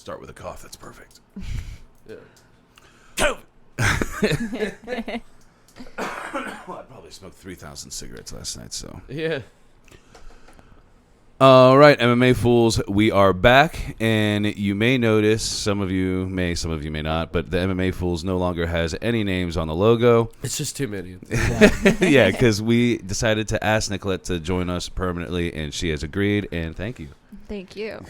Start with a cough. That's perfect. Yeah. Well, I probably smoked 3,000 cigarettes last night, so. Yeah. All right, MMA fools, we are back, and you may notice, some of you may not, but the MMA fools no longer has any names on the logo. It's just too many. Yeah, because we decided to ask Nicolette to join us permanently, and she has agreed, and thank you. Thank you.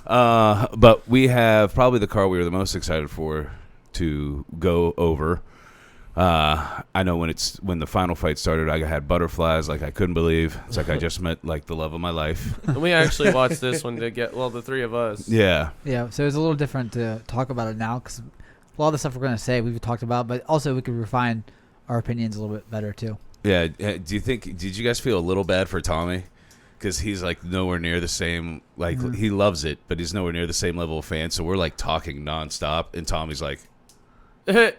But we have probably the card we were the most excited for to go over. I know when the final fight started, I had butterflies like I couldn't believe. It's like I just met like the love of my life. And we actually watched this one the three of us. Yeah. Yeah, so it's a little different to talk about it now because a lot of the stuff we're going to say we've talked about, but also we could refine our opinions a little bit better too. Yeah. Did you guys feel a little bad for Tommy? Because he's like nowhere near the same, like he loves it, but he's nowhere near the same level of fan. So we're like talking nonstop, and Tommy's like, I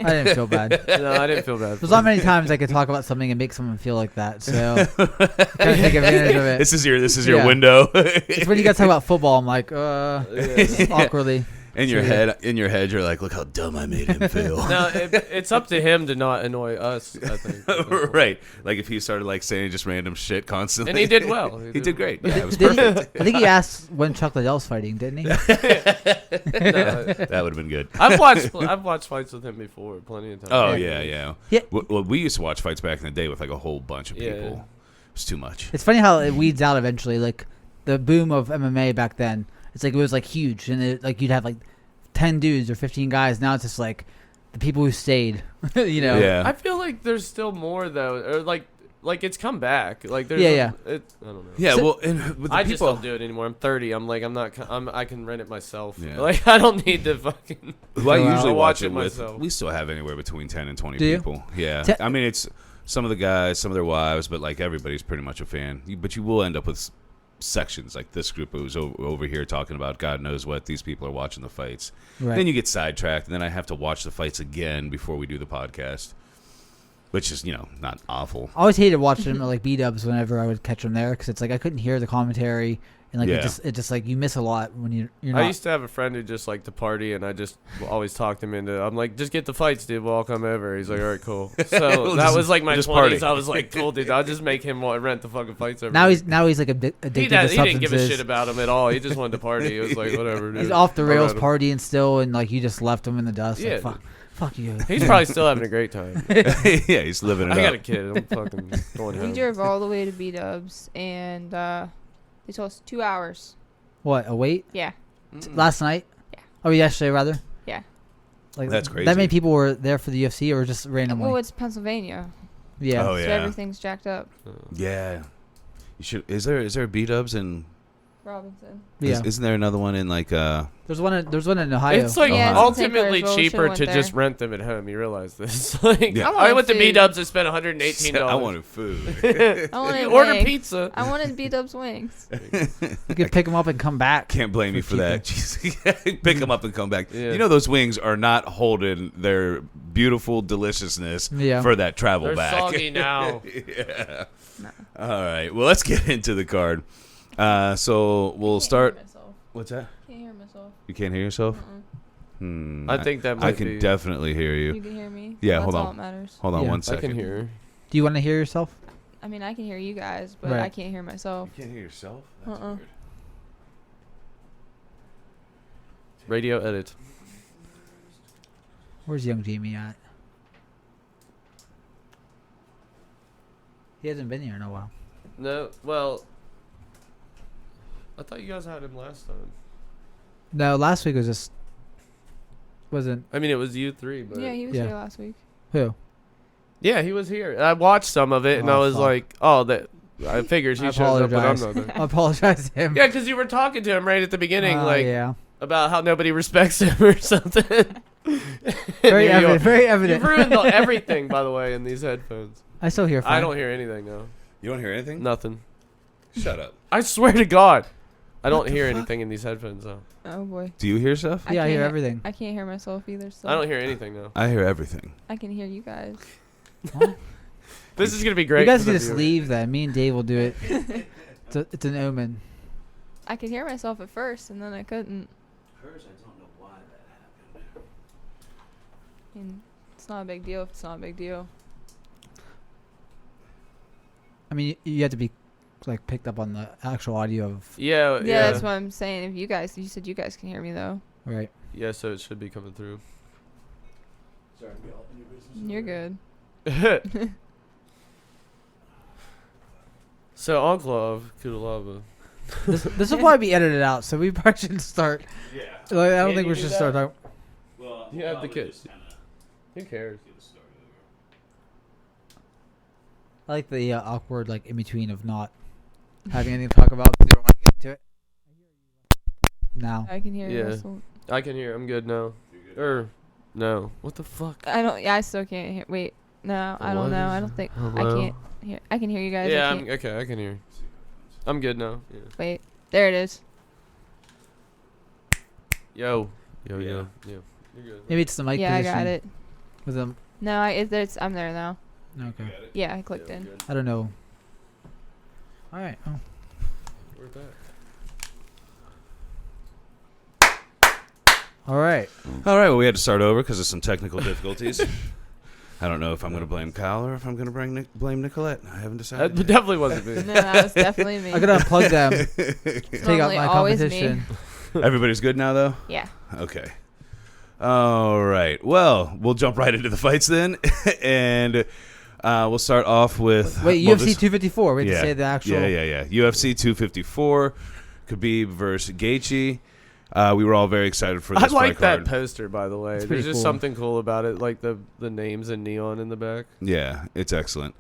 didn't feel bad. No, I didn't feel bad. There's not many times I could talk about something and make someone feel like that, so kind of take advantage of it. This is your window. It's when you guys talk about football, I'm like, awkwardly. In your head, you're like, look how dumb I made him feel. No, it's up to him to not annoy us, I think. Right. Like if he started like saying just random shit constantly. And he did well. He did great. Yeah, it was Did perfect. I think he asked when Chuck Liddell's fighting, didn't he? No, That would have been good. I've watched fights with him before plenty of times. Oh, yeah. Yeah. Well, we used to watch fights back in the day with like a whole bunch of people. Yeah. It was too much. It's funny how it weeds out eventually. Like the boom of MMA back then, it's like it was like huge, and like you'd have like 10 dudes or 15 guys. Now it's just like the people who stayed. You know. Yeah. I feel like there's still more though, or like it's come back. Like there's Yeah. I don't know. Yeah, So- well, and with the I people, just don't do it anymore. I'm 30. I can rent it myself. Yeah. Like I don't need to fucking. who I usually I'll watch watch it it with, myself. we still have anywhere between 10 and 20 Do you? people. Yeah. Te- I mean, it's some of the guys, some of their wives, but like everybody's pretty much a fan. But you will end up with sections like this group who's over here talking about God knows what. These people are watching the fights. Right. Then you get sidetracked, and then I have to watch the fights again before we do the podcast, which is, not awful. I always hated watching like B-dubs whenever I would catch them there because it's like I couldn't hear the commentary and like Yeah. it just like you miss a lot when you're not. I used to have a friend who just liked to party, and I just always talked him into. I'm like, just get the fights, dude. We'll all come over. He's like, all right, cool. So We'll that just- was like my just 20s. party. I was like, cool, dude. I'll just make him rent the fucking fights over. now he's like addicted He to substances. didn't give a shit about him at all. He just wanted to party. He was like, whatever, dude. He's off the I'll rails let him. partying still, and like you just left him in the dust. Yeah, Like, fuck you. He's probably still having a great time. Yeah, he's living it I up. got a kid. I'm fucking going We home. drove all the way to B-dubs, and they told us 2 hours. What, a wait? Yeah. Last night? Yeah. Oh, yesterday rather? Yeah. Like That's crazy. That many people were there for the UFC or just randomly? Well, it's Pennsylvania, yeah. Oh, so yeah. everything's jacked up. Yeah. You should. Is there B-dubs in? Robinson. Yeah. Isn't there another one in like? There's one in Ohio. It's like Yeah, it's in St. Clair ultimately as well. We cheaper should've to went just there. rent them at home. You realize this? Like, Yeah. I I went to wanted B-dubs and spent $118. I wanted food. I wanted Order wings. pizza. I wanted B-dubs wings. You could pick them up and come back. Can't blame you for that. Jeez. Pick them up and come back. Yeah. You know those wings are not holding their beautiful deliciousness Yeah. for that travel They're back. soggy now. Yeah. No. All right. Well, let's get into the card. So we'll start. What's that? Can't hear myself. You can't hear yourself? Mm-mm. I think that might I can be. definitely hear you. You can hear me? Yeah, That's hold all on. that matters. Hold on Yeah. one I second. can hear. Do you want to hear yourself? I mean, I can hear you guys, but Right. I can't hear myself. You can't hear yourself? That's Uh-uh. weird. Radio edit. Where's young Jamie at? He hasn't been here in a while. No, well, I thought you guys had him last time. No, last week was just wasn't I mean, it was you three, but Yeah, he was Yeah. here last week. who? yeah, he was here. I watched some of it, and Oh, I was fuck. like, oh, that. I figured he I shows up when I'm apologize. not there. I apologize to him. Yeah, because you were talking to him right at the beginning, like yeah, about how nobody respects him or something. very Here you evident. are. Very You evident. ruined everything, by the way, in these headphones. I still hear. Fine. I don't hear anything now. You don't hear anything? Nothing. Shut up. I swear to God, I What don't the hear fuck? anything in these headphones though. Oh boy. Do you hear stuff? Yeah, I hear can't- everything. I can't hear myself either. So I don't hear anything now. I hear everything. I can hear you guys. This is gonna be great. You guys 'cause can of just you. leave then. Me and Dave will do it. It's an omen. I could hear myself at first, and then I couldn't. Hers, I don't know why that happened. And it's not a big deal if it's not a big deal. I mean, you have to be like picked up on the actual audio of Yeah. Yeah, that's what I'm saying. If you said you guys can hear me though. right. Yeah, so it should be coming through. Sorry to be all in your business. You're good. So Enclave, Kudalaba. This will probably be edited out, so we probably shouldn't start. Yeah. Like, I don't Can think you we do should that? start talking. Well, You have the probably kids. just kinda Who cares? get it started over. I like the awkward like in between of not having anything to talk about because you don't want to get into it. Now. I can hear you. Yeah. Russell. I can hear. I'm good now. You good? Or no. What the fuck? I don't. Yeah, I still can't hear. Wait. No, I don't know. I don't think. I Hello? can't hear. I can hear you guys. Yeah, I I'm can't. okay. I can hear. I'm good now. Yeah. Wait. There it is. Yo. Yeah. Yeah. You're good. Maybe it's the mic Yeah, I position. got it. With them. No, I'm there now. You Okay. got it? Yeah, I clicked Yeah, in. we're good. I don't know. All right. Oh. We're back. All right. All right. Well, we had to start over because of some technical difficulties. I don't know if I'm going to blame Kyle or if I'm going to blame Nicolette. I haven't That decided. yet. definitely wasn't me. No, that was definitely me. I gotta unplug them. Take out normally my always me. competition. Everybody's good now, though? Yeah. Okay. All right. Well, we'll jump right into the fights then. And we'll start off with... Wait, well, UFC this- 254. We have to say the actual. Yeah. UFC 254. Khabib versus Gaethje. We were all very excited for this I like fight that card. poster, by the way. It's There's pretty just cool. something cool about it, like the names in neon in the back. Yeah, it's excellent.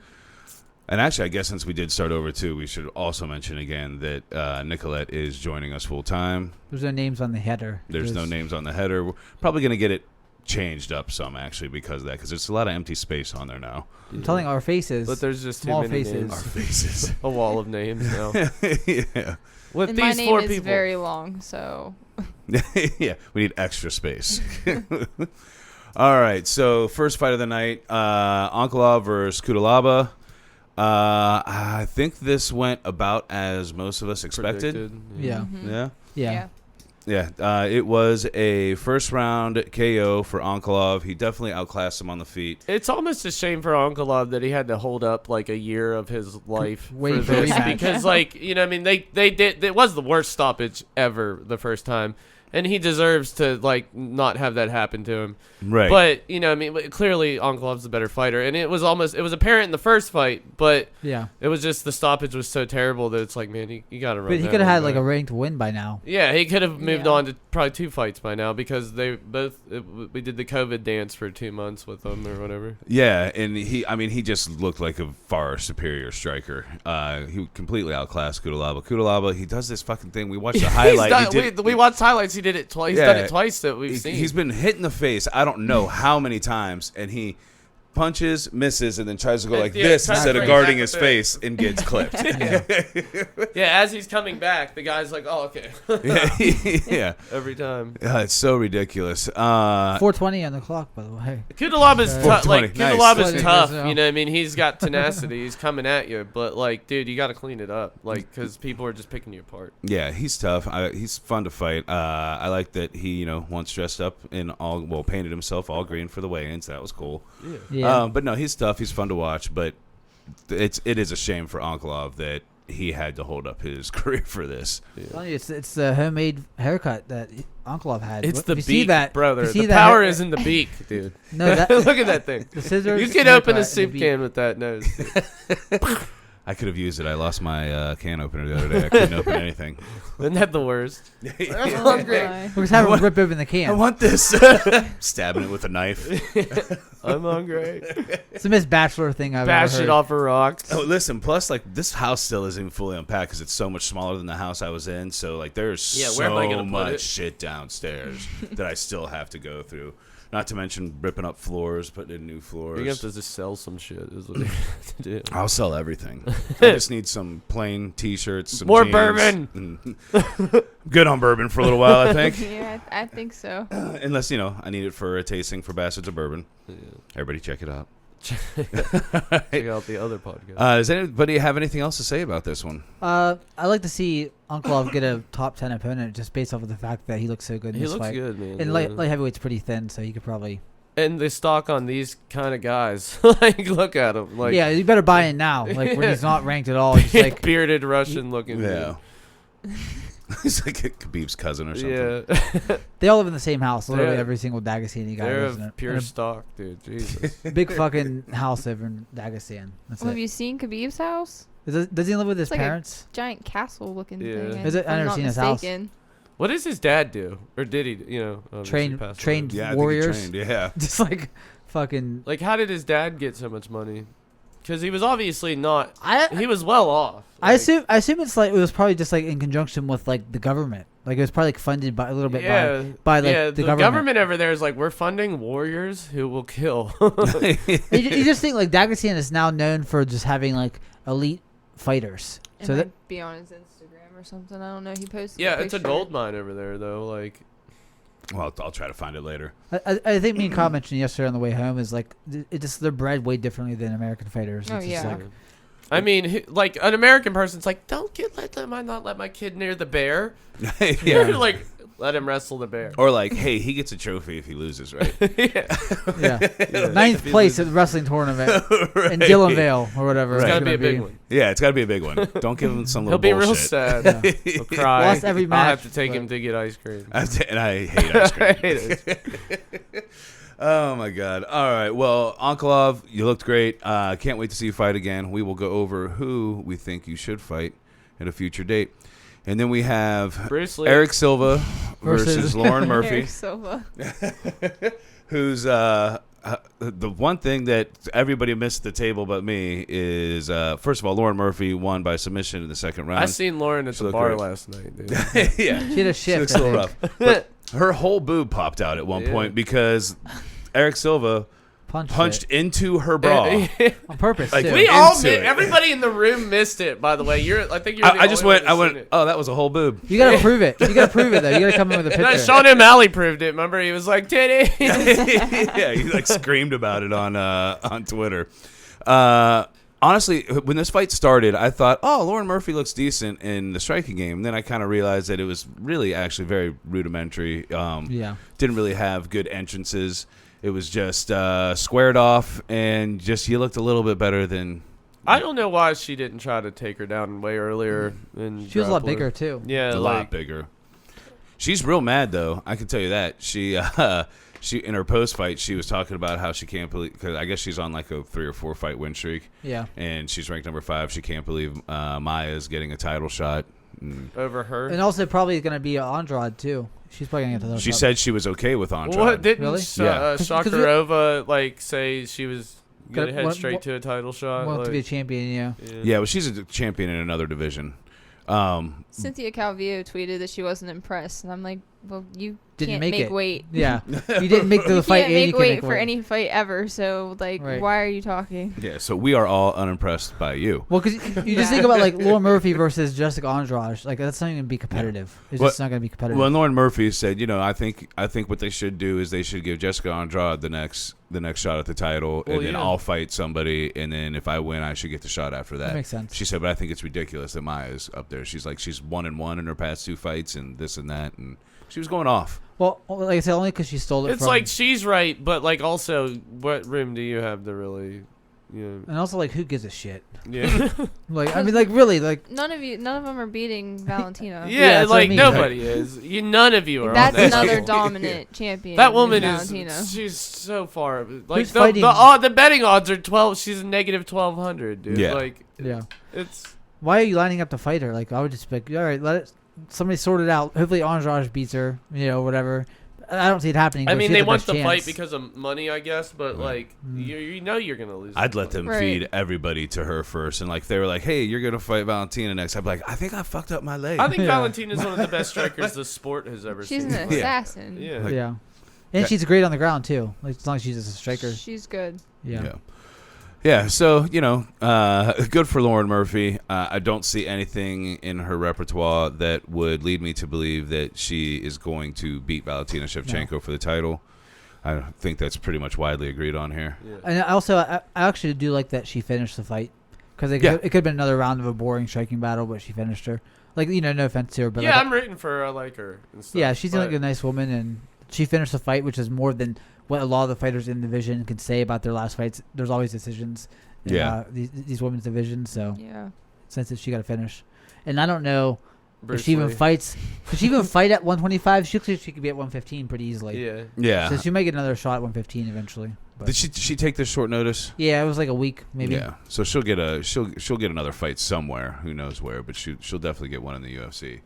And actually, I guess since we did start over, too, we should also mention again that Nicolette is joining us full-time. There's no names on the header. There's no names on the header. We're probably going to get it changed up some, actually, because of that, because there's a lot of empty space on there now. I'm telling our faces. But there's just small too many faces. names. Our faces. A wall of names now. Yeah. With And my these name four is people. very long, so Yeah, we need extra space. All right, so first fight of the night, Ankalaev versus Kudalaba. I think this went about as most of us expected. Predicted. Yeah. mhm. Yeah? Yeah. Yeah, it was a first-round KO for Ankalaev. He definitely outclassed him on the feet. It's almost a shame for Ankalaev that he had to hold up like a year of his life Wait for for a this rematch. because, like, you know, I mean, they did. It was the worst stoppage ever the first time, and he deserves to like not have that happen to him. Right. But you know, I mean, clearly Ankalaev's the better fighter, and it was apparent in the first fight, but Yeah. it was just the stoppage was so terrible that it's like, man, you got to run. But he that could have one had like back. a ranked win by now. Yeah, he could have moved Yeah. on to probably 2 fights by now because they both we did the COVID dance for 2 months with them or whatever. Yeah, and he just looked like a far superior striker. He completely outclassed Kudalaba. Kudalaba, he does this fucking thing. We watched the highlight. We watched highlights. He did it twice. He's done it twice that we've seen. He's been hit in the face. I don't know how many times, and he punches, misses, and then tries to go like Yeah, this tries to instead of bring it guarding back his a bit. face and gets clipped. Yeah, as he's coming back, the guy's like, "Oh, okay." Yeah, Every time. it's so ridiculous. 4:20 on the clock, by the way. Kudalaba's tough. 420. Like Nice. Kudalaba's tough. Yeah. You know, what I mean, he's got tenacity. He's coming at you, but like, dude, you got to clean it up, like, because people are just picking you apart. Yeah, he's tough. He's fun to fight. I like that he, once dressed up in painted himself all green for the weigh-ins. That was cool. Yeah. But no, he's tough. He's fun to watch. But it is a shame for Ankalaev that he had to hold up his career for this. Yeah. Telling you, it's the homemade haircut that Ankalaev had. It's If the you beak, see that, brother. if you see The that power hair- is in the beak, dude. No, that Look at that thing. the scissors. You could open a haircut and soup the beak. can with that nose. Dude. I could have used it. I lost my can opener the other day. I couldn't open anything. Isn't that the worst? Oh, hungry. my. We're just having him rip open the can. I want this. Stabbing it with a knife. I'm hungry. It's the most bachelor thing I've Bash ever it heard. off a rock. Oh, listen. Plus, like this house still isn't even fully unpacked because it's so much smaller than the house I was in. So, like, there's Yeah, where am I so gonna put much it? shit downstairs that I still have to go through. Not to mention ripping up floors, putting in new floors. You have to just sell some shit. Is what you have to do. I'll sell everything. I just need some plain T-shirts, some More jeans, bourbon. and- Good on bourbon for a little while, I think. Yeah, I think so. Unless I need it for a tasting for Bastards of Bourbon. Yeah. Everybody, check it out. Check out the other podcast. Does anybody have anything else to say about this one? I'd like to see Unkelov get a top 10 opponent just based off of the fact that he looks so good in He this looks fight. good, man. And light heavyweight's pretty thin, so he could probably. And the stock on these kind of guys, like, look at him. Like, yeah, you better buy in now. Like when he's not ranked at all. Just like bearded Russian looking. Yeah. He's like Khabib's cousin or something. Yeah. they all live in the same house. Literally They're- every single Dagestani guy They're lives in of it. pure In stock, dude. Jesus. a big fucking house over in Dagestan. That's Well, have it. you seen Khabib's house? Does he live with his It's like a parents? Giant castle looking Yeah. thing. Is it? if I I'm never not seen his house. mistaken. What does his dad do? Or did he, obviously pass away? Trained Yeah, I warriors. think he trained. Yeah. Just like fucking. Like, how did his dad get so much money? Because he was obviously not. I He was well off. I Like, assume it's like it was probably just like in conjunction with like the government. Like it was probably like funded by a little bit by like yeah, the the government over there is like, we're funding warriors who will kill. you just think like Dagestan is now known for just having like elite fighters. It So might that be on his Instagram or something. I don't know. He posted. Yeah, a it's a picture. gold mine over there, though. Like, Well, I'll try to find it later. I think me and Kyle mentioned yesterday on the way home is like it just they're bred way differently than American fighters. Oh, It's just yeah. like- I mean, like an American person's like, not let my kid near the bear. Yeah. You're like, let him wrestle the bear. Or like, hey, he gets a trophy if he loses, right? yeah. Ninth place at the wrestling tournament in Gillen Vale or whatever. It's Right. gotta gonna be a big one. Yeah, it's got to be a big one. Don't give him some He'll little be bullshit. real sad. He'll cry. Lost every I'll match, have to take but- him to get ice cream. And I hate ice cream. I hate it. Oh my god! All right, well, Unkelov, you looked great. Can't wait to see you fight again. We will go over who we think you should fight at a future date, and then we have Bruce Lee. Eric Silva versus Versus- Lauren Murphy, Eric Silva. who's the one thing that everybody missed at the table but me is first of all, Lauren Murphy won by submission in the second round. I seen Lauren at She the looked bar great. last night, dude. Yeah, She had a she shift. looks a little I rough. think. But her whole boob popped out at one Yeah. point because Eric Silva punched it. into her bra. on purpose. Like, too. We all Into it. Everybody in the room missed it. By the way, I think you're. I just went. Oh, that was a whole boob. You gotta prove it. You gotta prove it though. You gotta come in with a No, picture. Sean O'Malley proved it. Remember, he was like, "Titty." Yeah, he like screamed about it on Twitter. Honestly, when this fight started, I thought, oh, Lauren Murphy looks decent in the striking game. And then I kind of realized that it was really actually very rudimentary. Yeah. Didn't really have good entrances. It was just squared off, and just you looked a little bit better than. I don't know why she didn't try to take her down way earlier. And She was a lot grapple her. bigger too. Yeah, A lot bigger. She's real mad though. I can tell you that. She in her post fight, she was talking about how she can't believe, because I guess she's on like a 3 or 4 fight win streak, Yeah. and she's ranked number 5. She can't believe Maya's getting a title shot. over her. And also probably gonna be Andrade too. She's probably gonna get to those. She said she was okay with Andrade. What didn't Really? Yeah. 'Cause Shakarova like say she was gonna Got- head want- straight to a title shot? want Like, to be a champion. Yeah. Yeah, well, she's a champion in another division. Cynthia Calvillo tweeted that she wasn't impressed, and I'm like, well, you Didn't can't make make it. weight. Yeah. You didn't make the You fight. can't and you make can weight make for weight. any fight ever. So like, Right. why are you talking? Yeah, so we are all unimpressed by you. Well, because you just think about like Lauren Murphy versus Jessica Andrade, like that's not even gonna be competitive. It's Well- just not gonna be competitive. Well, Lauren Murphy said, I think what they should do is they should give Jessica Andrade the next shot at the title, Well, and then yeah. I'll fight somebody, and then if I win, I should get the shot after that. That makes sense. She said, but I think it's ridiculous that Maya's up there. She's like, she's 1-1 in her past 2 fights, and this and that, and she was going off. Well, like I said, only because she stole it It's from. like she's right, but like also, what room do you have to really, and also like who gives a shit? yeah, Like I mean, like really, like None of them are beating Valentina. yeah, that's what I like mean. nobody is. None of you are. That's on that another level. dominant champion. That woman Valentina. is. She's so far. Like Who's the fighting? the betting odds are 12. She's a negative 1200, dude. Yeah. Like yeah. it's. Why are you lining up to fight her? Like I would just be like, all right, let it. Somebody sort it out. Hopefully Andrade beats her. Whatever. I don't see it happening. I but mean, she they has want best the fight chance. because of money, I guess. But like, you know, you're gonna lose. I'd that let fight. them Right. feed everybody to her first, and like they were like, hey, you're gonna fight Valentina next. I'd be like, I think I fucked up my leg. I think Yeah. Valentina's one of the best strikers the sport has ever She's seen. an Yeah. assassin. Yeah. Like- Yeah. And she's great on the ground too. Like as long as she's just a striker. She's good. Yeah. Yeah, so, good for Lauren Murphy. I don't see anything in her repertoire that would lead me to believe that she is going to beat Valentina Shevchenko for the title. I think that's pretty much widely agreed on here. Yeah. And I actually do like that she finished the fight because it could have been another round of a boring striking battle, but she finished her. Like, you know, no offense to her, but Yeah, like, I'm rooting for her. I like her and stuff. yeah, she's like a nice woman, and she finished the fight, which is more than what a lot of the fighters in the division can say about their last fights. There's always decisions in these women's divisions, so Yeah. since she got to finish. And I don't know Bruce if she even Lee. fights. Could she even fight at 125? She could be at 115 pretty easily. Yeah. Yeah. So she might get another shot at 115 eventually. But Did she take this short notice? yeah, it was like a week maybe. Yeah. So she'll get another fight somewhere. Who knows where? But she'll definitely get one in the UFC.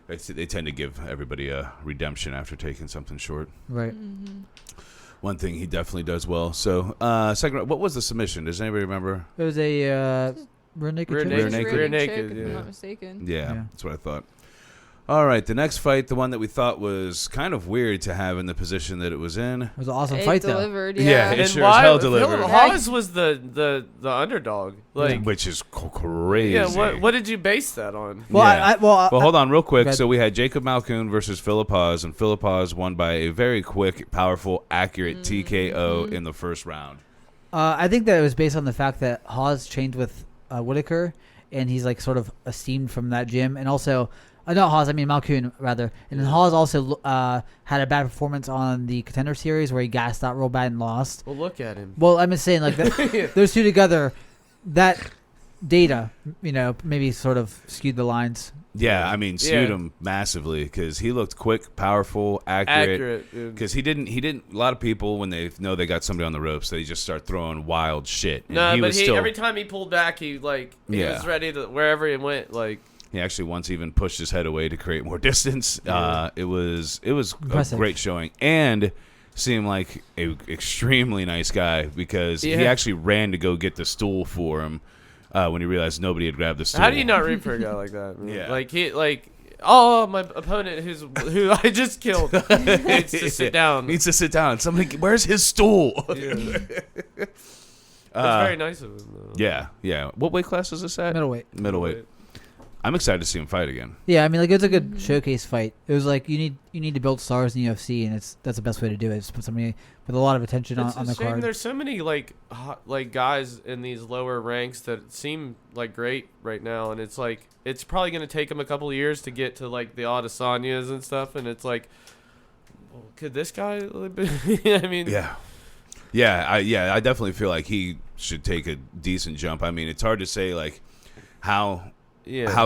They tend to give everybody a redemption after taking something short. Right. Mm-hmm. One thing he definitely does well. So second, what was the submission? Does anybody remember? It was a rear naked Rear choke? naked. naked. Rear Rear naked, if yeah. I'm not mistaken. Yeah, Yeah. that's what I thought. All right, the next fight, the one that we thought was kind of weird to have in the position that it was in. It was an awesome It fight though. delivered, Yeah, yeah. it And sure as hell delivered. Philip Hawes was the underdog. Like, Which is crazy. yeah. What did you base that on? Well, Yeah. well, Well, hold on real quick. Go ahead. So we had Jacob Malkoon versus Philip Hawes, and Philip Hawes won by a very quick, powerful, accurate TKO in the first round. I think that it was based on the fact that Hawes trained with Whitaker, and he's like sort of esteemed from that gym, and also. Not Hawes, I mean Malkoon, rather. And then Hawes also had a bad performance on the Contender Series where he gassed out real bad and lost. Well, look at him. Well, I'm just saying, like, those two together, that data, you know, maybe sort of skewed the lines. Yeah, I mean, skewed him massively because he looked quick, powerful, accurate. dude. Because he didn't. A lot of people, when they know they got somebody on the ropes, they just start throwing wild shit. And No, he but was still, every time he pulled back, he was ready to wherever he went. Like, he actually once even pushed his head away to create more distance. Yeah. It was a Impressive. great showing, and seemed like a extremely nice guy because he Yeah. actually ran to go get the stool for him when he realized nobody had grabbed the stool. how do you not root for a guy like that? Man? Yeah. Oh, my opponent who I just killed needs to sit down. Needs to sit down. Somebody, where's his stool? That's very nice of him, though. Yeah. What weight class is this at? Middleweight. I'm excited to see him fight again. Yeah, I mean, like, it was a good showcase fight. It was like you need to build stars in the UFC, and that's the best way to do it. Is put somebody with a lot of attention It's on a the shame card. there's so many like guys in these lower ranks that seem like great right now, and it's like it's probably gonna take them a couple of years to get to like the Adesanyas and stuff, and it's like, well, could this guy? I mean, I definitely feel like he should take a decent jump. I mean, it's hard to say like how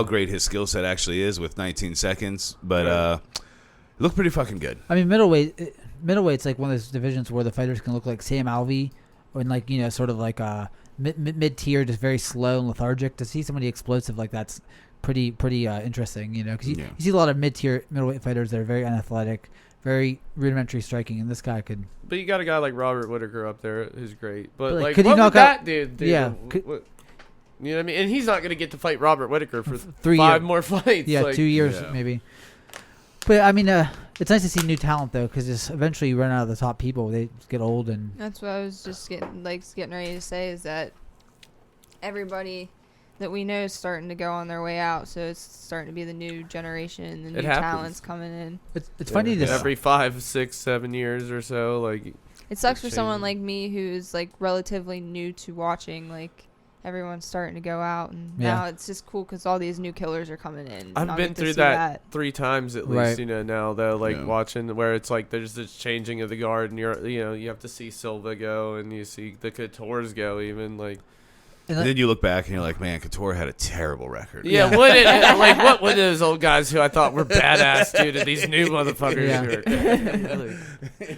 great his skill set actually is with 19 seconds, but it looked pretty fucking good. I mean, middleweight's like one of those divisions where the fighters can look like Sam Alvey, or like, you know, sort of like mid tier, just very slow and lethargic. To see somebody explosive like that's pretty interesting, you know, because you see a lot of mid-tier middleweight fighters that are very unathletic, very rudimentary striking, and this guy could. But you got a guy like Robert Whitaker up there who's great. But like, like, could he what knock would out- that dude do? Yeah, You know what I mean? And he's not going to get to fight Robert Whitaker for 3 5 years. more fights. Yeah, like, 2 years Yeah. maybe. But I mean, it's nice to see new talent though, because eventually you run out of the top people. They get old, and That's what I was just getting ready to say, is that everybody that we know is starting to go on their way out. So it's starting to be the new generation, the new happens. talents coming in. it's funny to every 5, 6, 7 years or so. Like, It sucks for It's someone changing. like me who's like relatively new to watching. Like everyone's starting to go out, and Yeah. now it's just cool because all these new killers are coming in. and I've I'll been get to through see that 3 times at least, Right. you know, now though, like Yeah. watching where it's like there's this changing of the guard, and you have to see Silva go, and you see the Couture's go, even like. and And then you look back and you're like, man, Couture had a terrible record. Yeah, what would those old guys who I thought were badass do to these new motherfuckers? Yeah.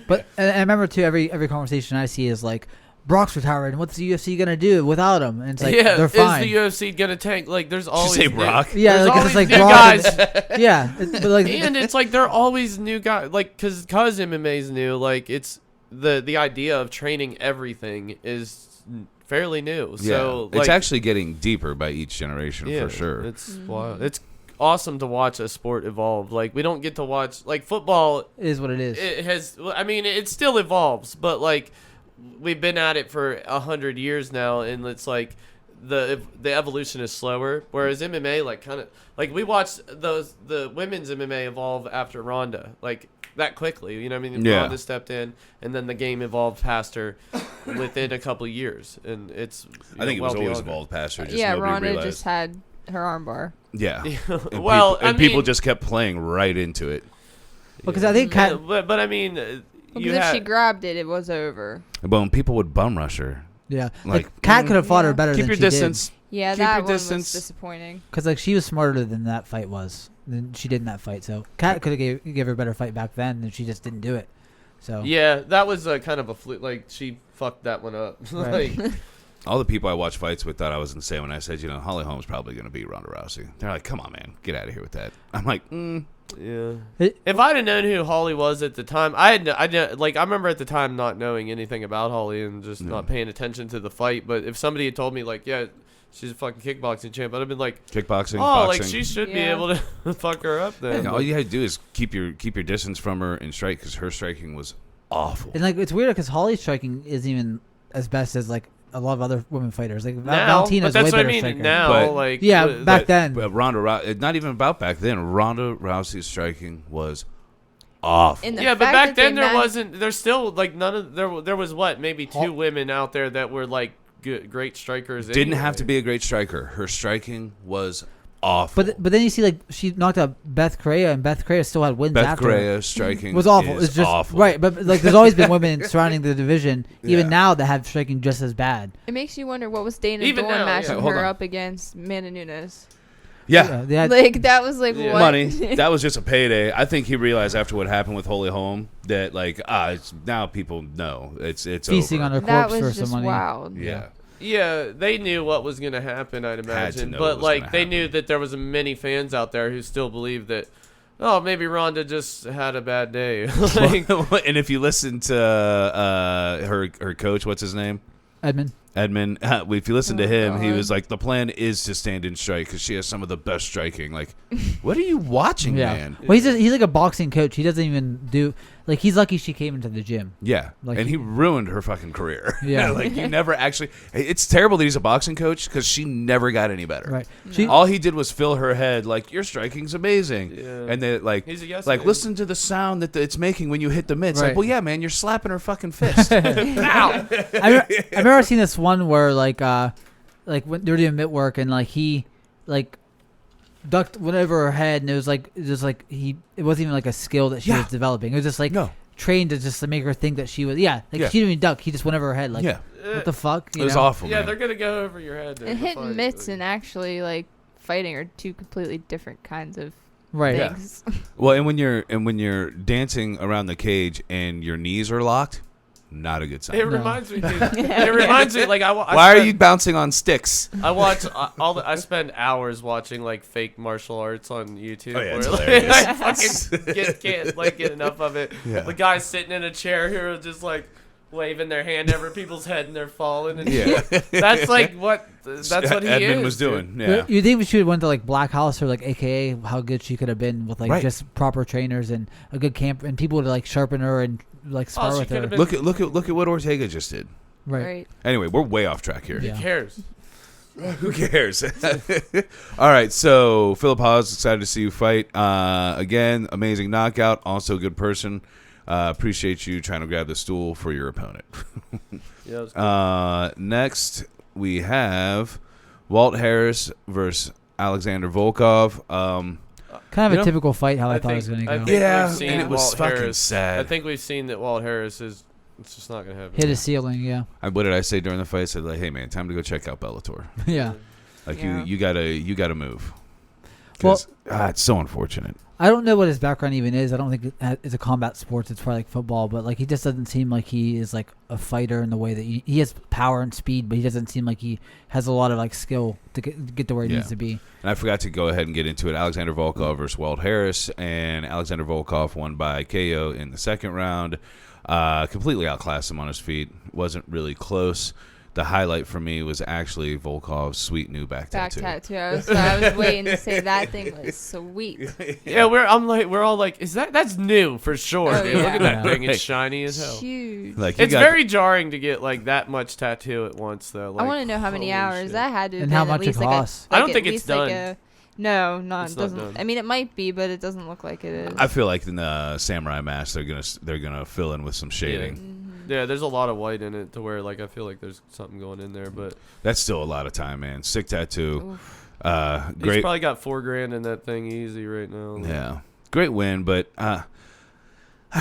But and I remember too, every conversation I see is like, Brock's retired, and what's the UFC gonna do without him? And it's like, yeah, they're fine. is the UFC gonna tank? Like, there's Did you always say Brock? Yeah, there's like, always it's like new Brock guys. yeah, but like, And it's like they're always new guys, like because MMA's new. Like it's the idea of training everything is fairly new. So it's like, actually getting deeper by each generation for sure. It's wild. It's awesome to watch a sport evolve. Like we don't get to watch like football. it is what it is. It has. I mean, it still evolves, but like we've been at it for 100 years now, and it's like the evolution is slower. Whereas MMA, like kind of like we watched the women's MMA evolve after Ronda. Like that quickly. You know what I mean? Yeah. Ronda stepped in, and then the game evolved past her within a couple of years, and it's. I think it was well always beyond her. evolved past her. Just Yeah, nobody Ronda realized. just had her armbar. Yeah. Well, and I people mean- just kept playing right into it. Because I think Yeah, but I mean, Because if she grabbed it, it was over. But when people would bum rush her, yeah, like, like Kat could have fought her Yeah. better keep than your she distance. Yeah, Keep that your one distance. was disappointing. Because like she was smarter than that fight was than she did in that fight. So Kat could have gave her a better fight back then, and she just didn't do it. So yeah, that was kind of a fluke. Like she fucked that one up. Right. Like, All the people I watched fights with thought I was insane when I said, Holly Holm's probably going to beat Ronda Rousey. They're like, come on, man. Get out of here with that. I'm like, yeah. It- If I'd have known who Holly was at the time, I remember at the time not knowing anything about Holly and just not paying attention to the fight. But if somebody had told me like, yeah, she's a fucking kickboxing champ, I'd have been like, kickboxing, oh, boxing. like she should be Yeah. able to fuck her up then. Yeah, all you had to do is keep your distance from her and strike, because her striking was awful. And like it's weird because Holly's striking isn't even as best as like a lot of other women fighters. Like Now, Valentina's but that's way what I better mean. striker. Now, But- like Yeah, the- back then. But not even about back then. Ronda Rousey's striking was awful. And the yeah, but fact back that they then there man- wasn't. There's still like none of there was what maybe two Hol- women out there that were like good, great strikers. Didn't have anyway. to be a great striker. Her striking was awful. But then you see like she knocked out Beth Correa, and Beth Correa still had wins Beth after. her. Correa striking Was awful. is It's just awful. right, but like there's always been women surrounding the division, even Yeah. now, that have striking just as bad. It makes you wonder what was Dana Even doing now, matching yeah. Hold her on. up against Amanda Nunes. Yeah. they had, Like that was like Yeah. what Money. That was just a payday. I think he realized after what happened with Holy Home that it's, now people know it's feasting over. on her that corpse for was some just money. wild. Yeah. Yeah, they knew what was going to happen, I'd to imagine. know But what was like gonna they happen. knew that there was many fans out there who still believed that, oh, maybe Ronda just had a bad day. Like, And if you listen to her coach, what's his name? Edmund. Edmund. If you listen to Oh, him, he God. was like, the plan is to stand in strike because she has some of the best striking. Like, what are you watching, Yeah. man? Well, he's like a boxing coach. He doesn't even do like he's lucky she came into the gym. Yeah, Like and he ruined her fucking career. Yeah. Like you never actually. It's terrible that he's a boxing coach because she never got any better. Right. No. She, All he did was fill her head like your striking's amazing, Yeah. and then like He's a yes like man. listen to the sound that it's making when you hit the mitts. Right. Like, well, yeah, man, you're slapping her fucking fist. Ow! I remember seeing this one where like when they were doing mitt work and like he like ducked went over her head and it was like it wasn't even like a skill that she Yeah. was developing. It was just like No. trained to just to make her think that she was she didn't even duck. He just went over her head like Yeah, what the fuck? it was awful. Yeah, man. they're going to go over your head. And hitting mitts and actually like fighting are two completely different kinds of Right. Yeah. things. Well, and when you're dancing around the cage and your knees are locked, not a good sign. It reminds me. Dude, it reminds me. Like Why are you bouncing on sticks? I watch I spend hours watching like fake martial arts on YouTube. Oh, yeah, it's where, like, hilarious. I fucking can't get enough of it. Yeah. The guys sitting in a chair who are just like waving their hand over people's head and they're falling and Yeah. shit. That's like what he Edmund is. was dude. doing. Yeah. You think she would went to like Black House or like AKA how good she could have been with like Right. just proper trainers and a good camp and people would like sharpen her and like spar she with could her. have been- Look at what Ortega just did. Right. Right. Anyway, we're way off track here. Yeah. Who cares? Who cares? All right, so Philip Hawes, excited to see you fight. Again, amazing knockout. Also, good person. Appreciate you trying to grab the stool for your opponent. Yeah, it was cool. Next, we have Walt Harris versus Alexander Volkov. Kind of You a know, typical fight how I, I thought it was think- going I to go. think Yeah, we've seen and it was Walt fucking Harris. sad. I think we've seen that Walt Harris is. It's just not gonna happen. Hit a ceiling, yeah. What did I say during the fight? I said, like, hey, man, time to go check out Bellator. Yeah. Like, Yeah. you gotta move. Well- 'Cause, it's so unfortunate. I don't know what his background even is. I don't think it's a combat sports. It's probably like football, but like he just doesn't seem like he is like a fighter in the way that he has power and speed, but he doesn't seem like he has a lot of like skill to get to where he Yeah. needs to be. And I forgot to go ahead and get into it. Alexander Volkov versus Walt Harris, and Alexander Volkov won by KO in the second round. Completely outclassed him on his feet. Wasn't really close. The highlight for me was actually Volkov's sweet new back tattoo. I was waiting to say that thing was sweet. Yeah, we're all like, that's new for sure, Oh, dude. yeah. Look at that Yeah. thing; it's shiny as hell. Huge. Like, you It's got- very jarring to get like that much tattoo at once, though. I Like, want to know how many holy hours shit. that had to. And have how been much at it least costs. I don't at think it's least like done. No, not It's not doesn't. done. I mean, it might be, but it doesn't look like it is. I feel like in the Samurai Mask, they're gonna fill in with some shading. Mhm. Yeah, there's a lot of white in it to where like I feel like there's something going in there, but That's still a lot of time, man. Sick tattoo. Oof. he's Great. probably got $4,000 in that thing easy right now. Yeah, great win, but I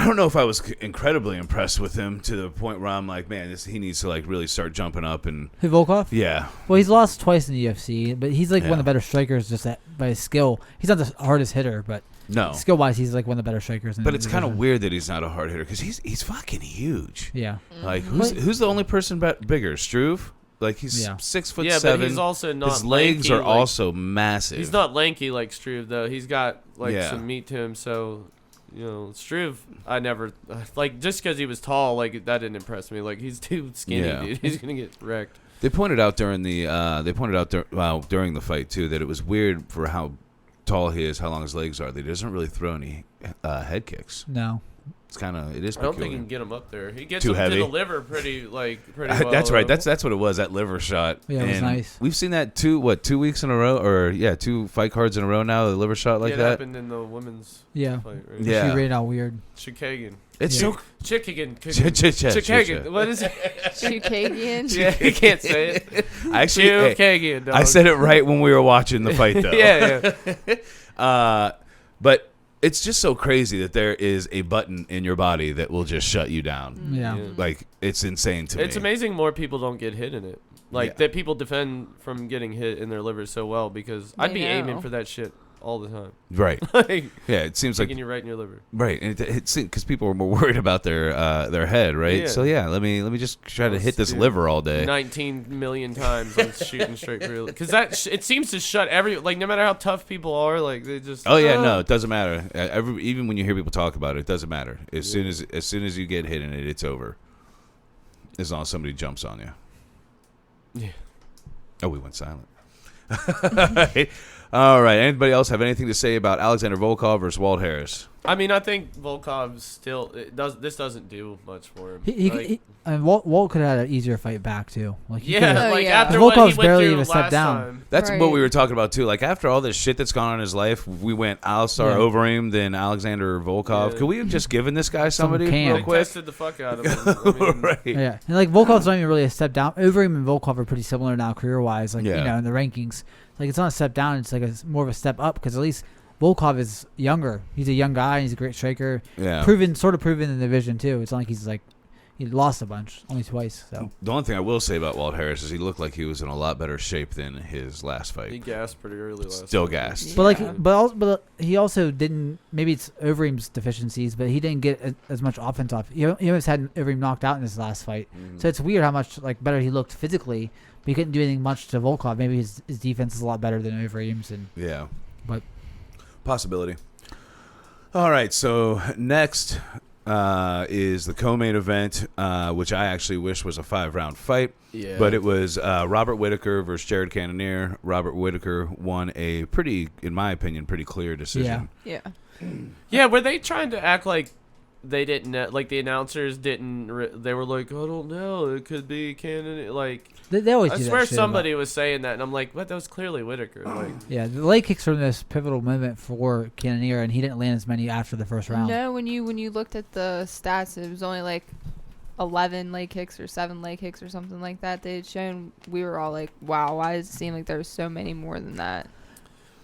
don't know if I was incredibly impressed with him to the point where I'm like, man, he needs to like really start jumping up and Who, Volkov? yeah. Well, he's lost twice in the UFC, but he's like one Yeah. of the better strikers just by his skill. He's not the hardest hitter, but No, skill wise, he's like one of the better strikers. but it's kind of weird that he's not a hard hitter because he's fucking huge. Yeah. Like Mm-hmm. who's the only person bigger? Struve? Like he's Yeah. 6'7". Yeah, but he's also not. His legs lanky, are like- also massive. He's not lanky like Struve though. He's got like Yeah. some meat to him. So, Struve, I never like just because he was tall, like that didn't impress me. Like he's too skinny, Yeah. dude. He's gonna get wrecked. They pointed out during the during the fight too that it was weird for how tall he is, how long his legs are. That he doesn't really throw any head kicks. No. It's it is I don't peculiar. think he can get him up there. He gets Too him heavy. to the liver pretty well. That's right. though. That's what it was. That liver shot. Yeah, it was And nice. We've seen that 2 weeks in a row, or 2 fight cards in a row now. The liver shot like it that. happened in the women's Yeah. fight, right? Yeah. She ran out weird. Chikagan. It's Yeah. so Chikagan. Chikagan. What is it? Chukagian. Yeah, you can't say it. Actually, hey, Chikagan, dog. I said it right when we were watching the fight, though. yeah. But it's just so crazy that there is a button in your body that will just shut you down. Yeah. Like it's insane to me. It's amazing more people don't get hit in it. Like Yeah. that people defend from getting hit in their livers so well because I'd They be aiming know. for that shit all the time. Right. Like Yeah. It seems like kicking you right in your liver. right, and it's because people are more worried about their head, right? Yeah. So let me just try to hit this Dude. liver all day. 19 million times I'm shooting straight through because it seems to shut no matter how tough people are, like they just Oh yeah, no, it doesn't matter. Even when you hear people talk about it, it doesn't matter. As soon as you get hit in it, it's over. As long as somebody jumps on you. Yeah. Oh, we went silent. All right. Anybody else have anything to say about Alexander Volkov versus Walt Harris? I mean, I think Volkov still this doesn't do much for him. Walt could have had an easier fight back too. Like he could've- Oh, like yeah. after what he Volkov's went barely through even stepped last down. time. That's Right. what we were talking about too. Like after all this shit that's gone on in his life, we went Alistar Yeah. Overeem, then Alexander Volkov. Yeah. Could we have just given this guy somebody can. real They quick? tested the fuck out of him. I mean, right. Yeah, and like Volkov's not even really a step down. Overeem and Volkov are pretty similar now career wise. Like Yeah. in the rankings, like it's not a step down. It's like more of a step up because at least Volkov is younger. He's a young guy. He's a great striker. Yeah. Sort of proven in the division too. It's not like he's like he lost a bunch, only twice. So The only thing I will say about Walt Harris is he looked like he was in a lot better shape than his last he fight. gassed pretty early last Still time. gassed. But Yeah. but he also didn't. Maybe it's Overeem's deficiencies, but he didn't get as much offense off. He almost had Overeem knocked out in his last fight. Mm-hmm. So it's weird how much like better he looked physically, but he couldn't do anything much to Volkov. Maybe his defense is a lot better than Overeem's, and Yeah. But- possibility. All right, so next is the co-main event, which I actually wish was a 5-round fight. Yeah. But it was Robert Whittaker versus Jared Cannonier. Robert Whittaker won a pretty, in my opinion, pretty clear decision. Yeah. Yeah, were they trying to act like they didn't know, like the announcers didn't? They were like, I don't know, it could be Cannon. Like, they always. I do swear that shit somebody was saying that, and I'm like, what? That was clearly Whittaker. Like, Yeah, the leg kicks were this pivotal moment for Cannonier, and he didn't land as many after the first round. No, when you looked at the stats, it was only like 11 leg kicks or 7 leg kicks or something like that. They had shown. We were all like, wow, why does it seem like there was so many more than that?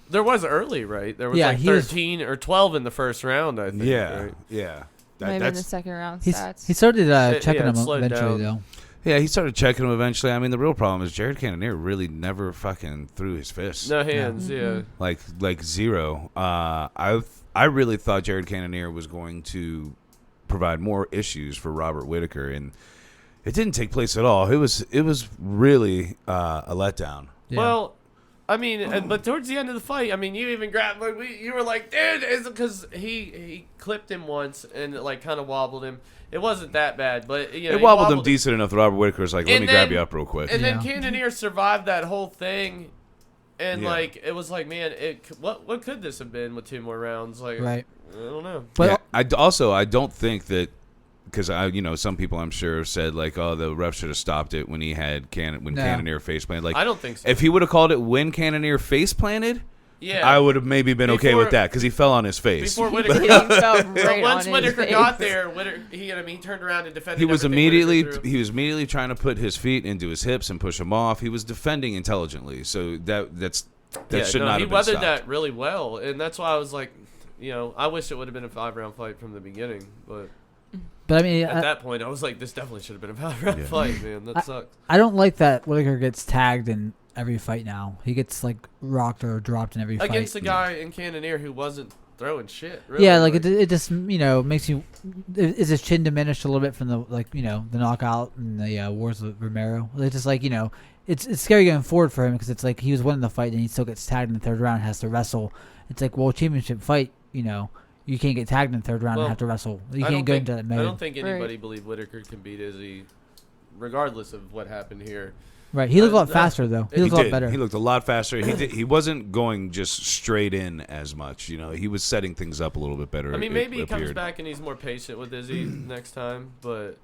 there was early, right? There was Yeah, like he was- 13 or 12 in the first round, I think. Yeah, Right? yeah. Maybe in the That's second round He stats. started checking yeah, it him slowed eventually, down. though. yeah. He started checking him eventually. I mean, the real problem is Jared Cannonier really never fucking threw his fists. No hands, yeah. Like zero. I really thought Jared Cannonier was going to provide more issues for Robert Whittaker, and it didn't take place at all. It was really a letdown. Yeah. Well, I mean, but towards the end of the fight, I mean, you even grabbed, like, you were like, dude, is because he clipped him once and like kind of wobbled him. It wasn't that bad, but you know, It he wobbled him decent enough that Robert Whittaker was like, let And me grab then- you up real quick. And then Yeah. Cannonier survived that whole thing, and Yeah. like it was like, man, what could this have been with 2 more rounds? Like, Right. I don't know. But I don't think that, because some people I'm sure said like, oh, the ref should have stopped it when he had No. Cannonier face planted. Like, I don't think so. if he would have called it when Cannonier face planted, Yeah. I would have maybe been okay with that because he fell on his face. Before Whitaker, once Whitaker got there, he turned around and defended. He was immediately trying to put his feet into his hips and push him off. He was defending intelligently, so that should not have been stopped. He weathered that really well, and that's why I was like, I wish it would have been a 5-round fight from the beginning, but I mean, at that point, I was like, this definitely should have been a 5-round fight, man. That sucks. I don't like that Whitaker gets tagged in every fight now. He gets like rocked or dropped in every fight. Against a guy in Cannoneer who wasn't throwing shit. Really. Yeah, like it just makes you. Is his chin diminished a little bit from the the knockout and the wars with Romero? It's just like it's scary going forward for him because it's like he was winning the fight and he still gets tagged in the third round and has to wrestle. It's like, well, championship fight, you can't get tagged in the third round and have to wrestle. You can't go into that mode. I don't think anybody believed Whitaker can beat Izzy, regardless of what happened here. Right, he looked a lot faster though. He looked a lot better. He looked a lot faster. He wasn't going just straight in as much. He was setting things up a little bit better. I mean, maybe he comes back and he's more patient with Izzy next time, but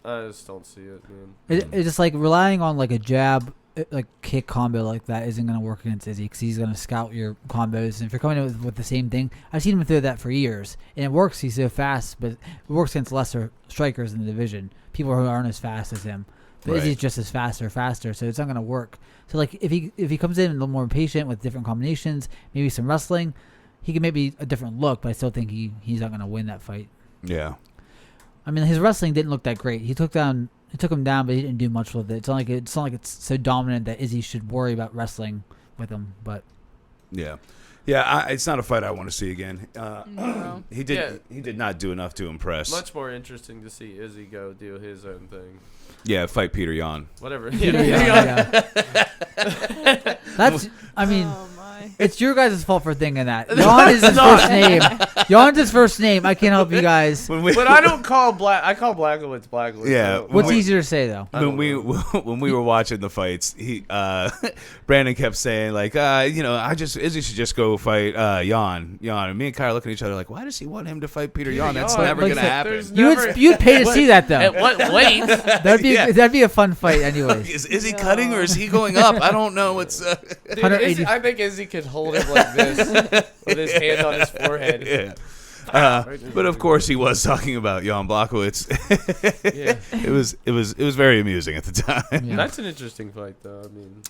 I just don't see it, man. It's just like relying on like a jab, like kick combo like that isn't going to work against Izzy because he's going to scout your combos. And if you're coming in with the same thing, I've seen him throw that for years, and it works. He's so fast, but it works against lesser strikers in the division, people who aren't as fast as him. But Izzy's just as faster, so it's not going to work. So like if he comes in a little more patient with different combinations, maybe some wrestling, he can maybe a different look. But I still think he's not going to win that fight. Yeah. I mean, his wrestling didn't look that great. He took him down, but he didn't do much with it. It's not like it's so dominant that Izzy should worry about wrestling with him. But yeah, it's not a fight I want to see again. No. He did not do enough to impress. Much more interesting to see Izzy go do his own thing. Yeah, fight Peter Yan. Whatever. That's. I mean. Oh my. It's your guys' fault for thinking that. Yan is his first name. Yan's his first name. I can't help you guys. But I don't call I call Blackwood's Blackwood. Yeah. So. What's easier to say though? When we were watching the fights, Brandon kept saying like, Izzy should just go fight Yan. And me and Kyle looking at each other like, why does he want him to fight Peter Yan? That's never gonna happen. You'd pay to see that though. At what weight? That'd be a fun fight anyway. Is he cutting or is he going up? I don't know. It's Dude, I think Izzy could hold him like this with his hand on his forehead. Yeah. But of course he was talking about Jan Blachowicz. It was very amusing at the time. Yeah. That's an interesting fight though. I mean,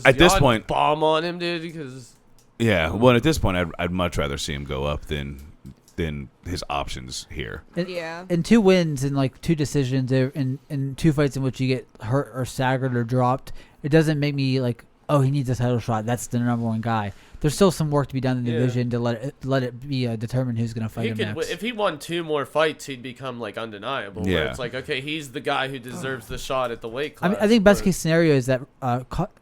at this point, bomb on him, dude. Because at this point, I'd much rather see him go up than his options here. And 2 wins and like 2 decisions in 2 fights in which you get hurt or staggered or dropped, it doesn't make me like, oh, he needs a title shot. That's the number 1 guy. There's still some work to be done in the division to let it be determined who's going to fight him next. If he won 2 more fights, he'd become like undeniable. Yeah. Where it's like, okay, he's the guy who deserves the shot at the weight class. I think best case scenario is that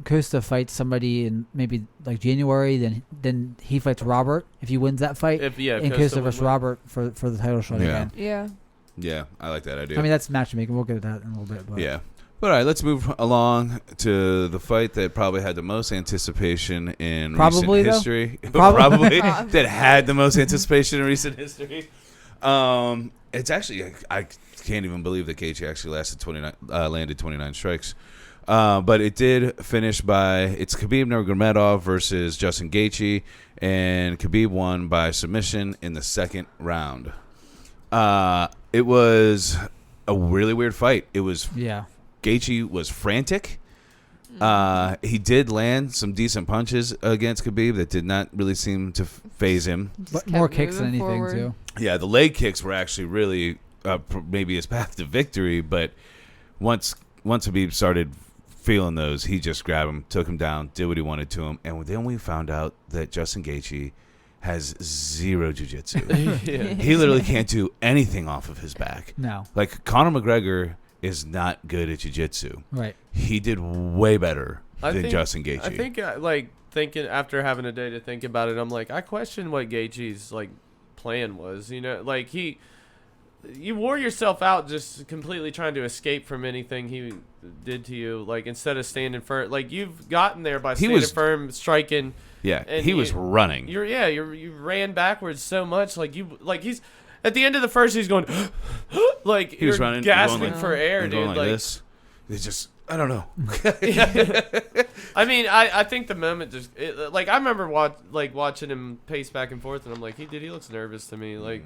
Costa fights somebody in maybe like January, then he fights Robert if he wins that fight. And Costa versus Robert for the title shot again. Yeah. Yeah, I like that idea. I mean, that's matchmaking. We'll get to that in a little bit. But. Yeah. All right, let's move along to the fight that probably had the most anticipation in recent history. Probably that had the most anticipation in recent history. It's actually, I can't even believe that Gaethje actually landed 29 strikes. But it did finish it's Khabib Nurmagomedov versus Justin Gaethje, and Khabib won by submission in the 2nd round. It was a really weird fight. It was Gaethje was frantic. He did land some decent punches against Khabib that did not really seem to phase him. But more kicks than anything, forward. Too. Yeah, the leg kicks were actually really maybe his path to victory. But once Khabib started feeling those, he just grabbed him, took him down, did what he wanted to him. And then we found out that Justin Gaethje has 0 jiu-jitsu. He literally can't do anything off of his back. No. Like Conor McGregor is not good at jiu-jitsu. Right. He did way better than Justin Gaethje. I think thinking after having a day to think about it, I'm like, I question what Gaethje's like plan was. Like you wore yourself out just completely trying to escape from anything he did to you. Like instead of standing firm, like you've gotten there by standing firm, striking. Yeah, he was running. You ran backwards so much, he's. At the end of the first, he's going, like he was running, gasping for air, dude. Like this. It's just, I don't know. I mean, I think the moment just like I remember watching him pace back and forth, and I'm like, he looks nervous to me, like,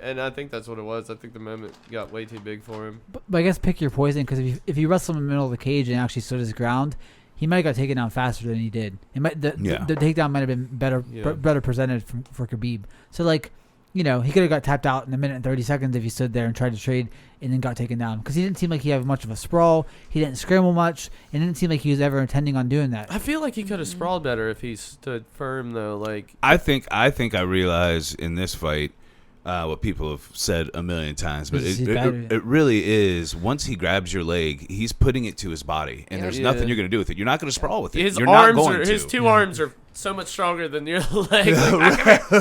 and I think that's what it was. I think the moment got way too big for him. But I guess pick your poison, because if you wrestle him in the middle of the cage and actually stood his ground, he might have got taken down faster than he did. It might the takedown might have been better presented for Khabib. So like, you know, he could have got tapped out in a minute and 30 seconds if he stood there and tried to trade and then got taken down, because he didn't seem like he had much of a sprawl. He didn't scramble much, and it didn't seem like he was ever intending on doing that. I feel like he could have sprawled better if he stood firm, though. Like, I think I realize in this fight what people have said a million times, but it really is, once he grabs your leg, he's putting it to his body, and there's nothing you're going to do with it. You're not going to sprawl with it. His you're arms not going his to. two arms are so much stronger than your leg.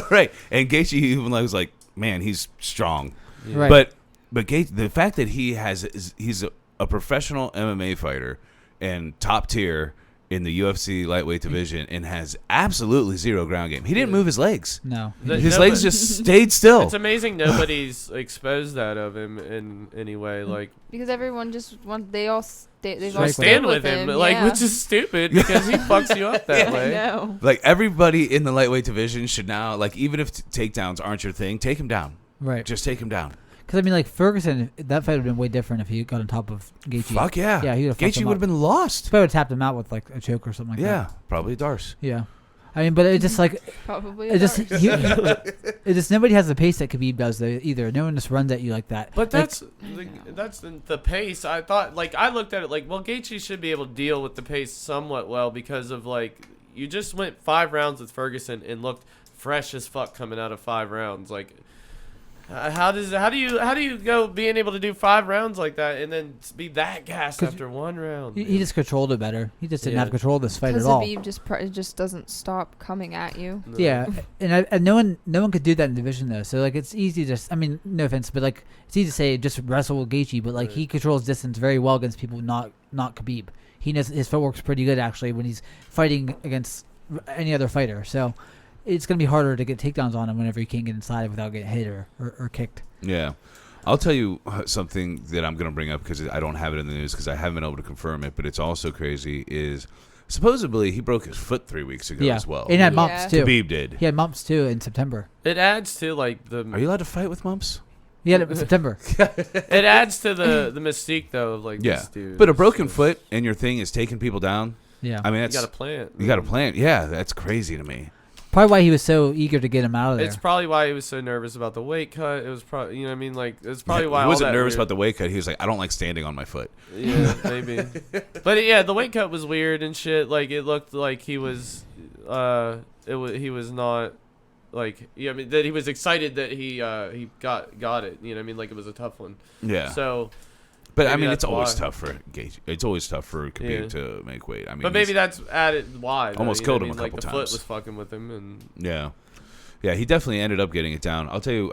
Right. And Gaethje even was like, man, he's strong. Yeah. Right. But Gaethje, the fact that he's a professional MMA fighter and top tier in the UFC lightweight division and has absolutely zero ground game. He didn't move his legs. No. His legs just stayed still. It's amazing nobody's exposed that of him in any way. Like, because everyone just they all stand with him, like, which is stupid because he fucks you up that way. I know. Like, everybody in the lightweight division should now, like, even if takedowns aren't your thing, take him down. Right. Just take him down. Because, I mean, like, Ferguson, that fight would have been way different if he got on top of Gaethje. Fuck yeah. Yeah, he would have fucked Gaethje him would have up. been lost. He probably would have tapped him out with, like, a choke or something like that. Yeah, probably Darce. Yeah. I mean, but it just, like... Probably. It just, it just nobody has the pace that Khabib does, though, either. No one just runs at you like that. But like, that's the pace. I thought, like, I looked at it like, well, Gaethje should be able to deal with the pace somewhat well because of, like, you just went 5 rounds with Ferguson and looked fresh as fuck coming out of 5 rounds. Like, how do you go being able to do 5 rounds like that and then be that gassed after 1 round? He just controlled it better. He just didn't have control of this fight at all. Because Khabib just doesn't stop coming at you. No. Yeah, and no one could do that in the division though. So like it's easy to just, I mean, no offense, but like it's easy to say just wrestle with Gaethje, but like he controls distance very well against people not Khabib. He knows his footwork's pretty good actually when he's fighting against any other fighter. So it's going to be harder to get takedowns on him whenever he can't get inside without getting hit or kicked. Yeah. I'll tell you something that I'm going to bring up because I don't have it in the news because I haven't been able to confirm it, but it's also crazy is supposedly he broke his foot 3 weeks ago as well. And he had mumps too. Khabib did. He had mumps too in September. It adds to, like, the... Are you allowed to fight with mumps? He had it in September. It adds to the mystique, though, of, like, this dude. But a broken foot and your thing is taking people down? Yeah. I mean, that's... You got to plant. You got to plant. Yeah, that's crazy to me. Probably why he was so eager to get him out of there. It's probably why he was so nervous about the weight cut. It was probably, you know what I mean? Like, it's probably why he all wasn't that nervous weird. about the weight cut. He was like, I don't like standing on my foot. Yeah, maybe. But yeah, the weight cut was weird and shit. Like, it looked like he was, he was not, like, yeah, I mean, that he was excited that he got it. You know what I mean? Like, it was a tough one. Yeah. So. But I mean, it's always tough for Gaethje. It's always tough for Khabib to make weight. I mean, but maybe that's added why. Almost killed him a couple times. The foot was fucking with him, and yeah, he definitely ended up getting it down. I'll tell you,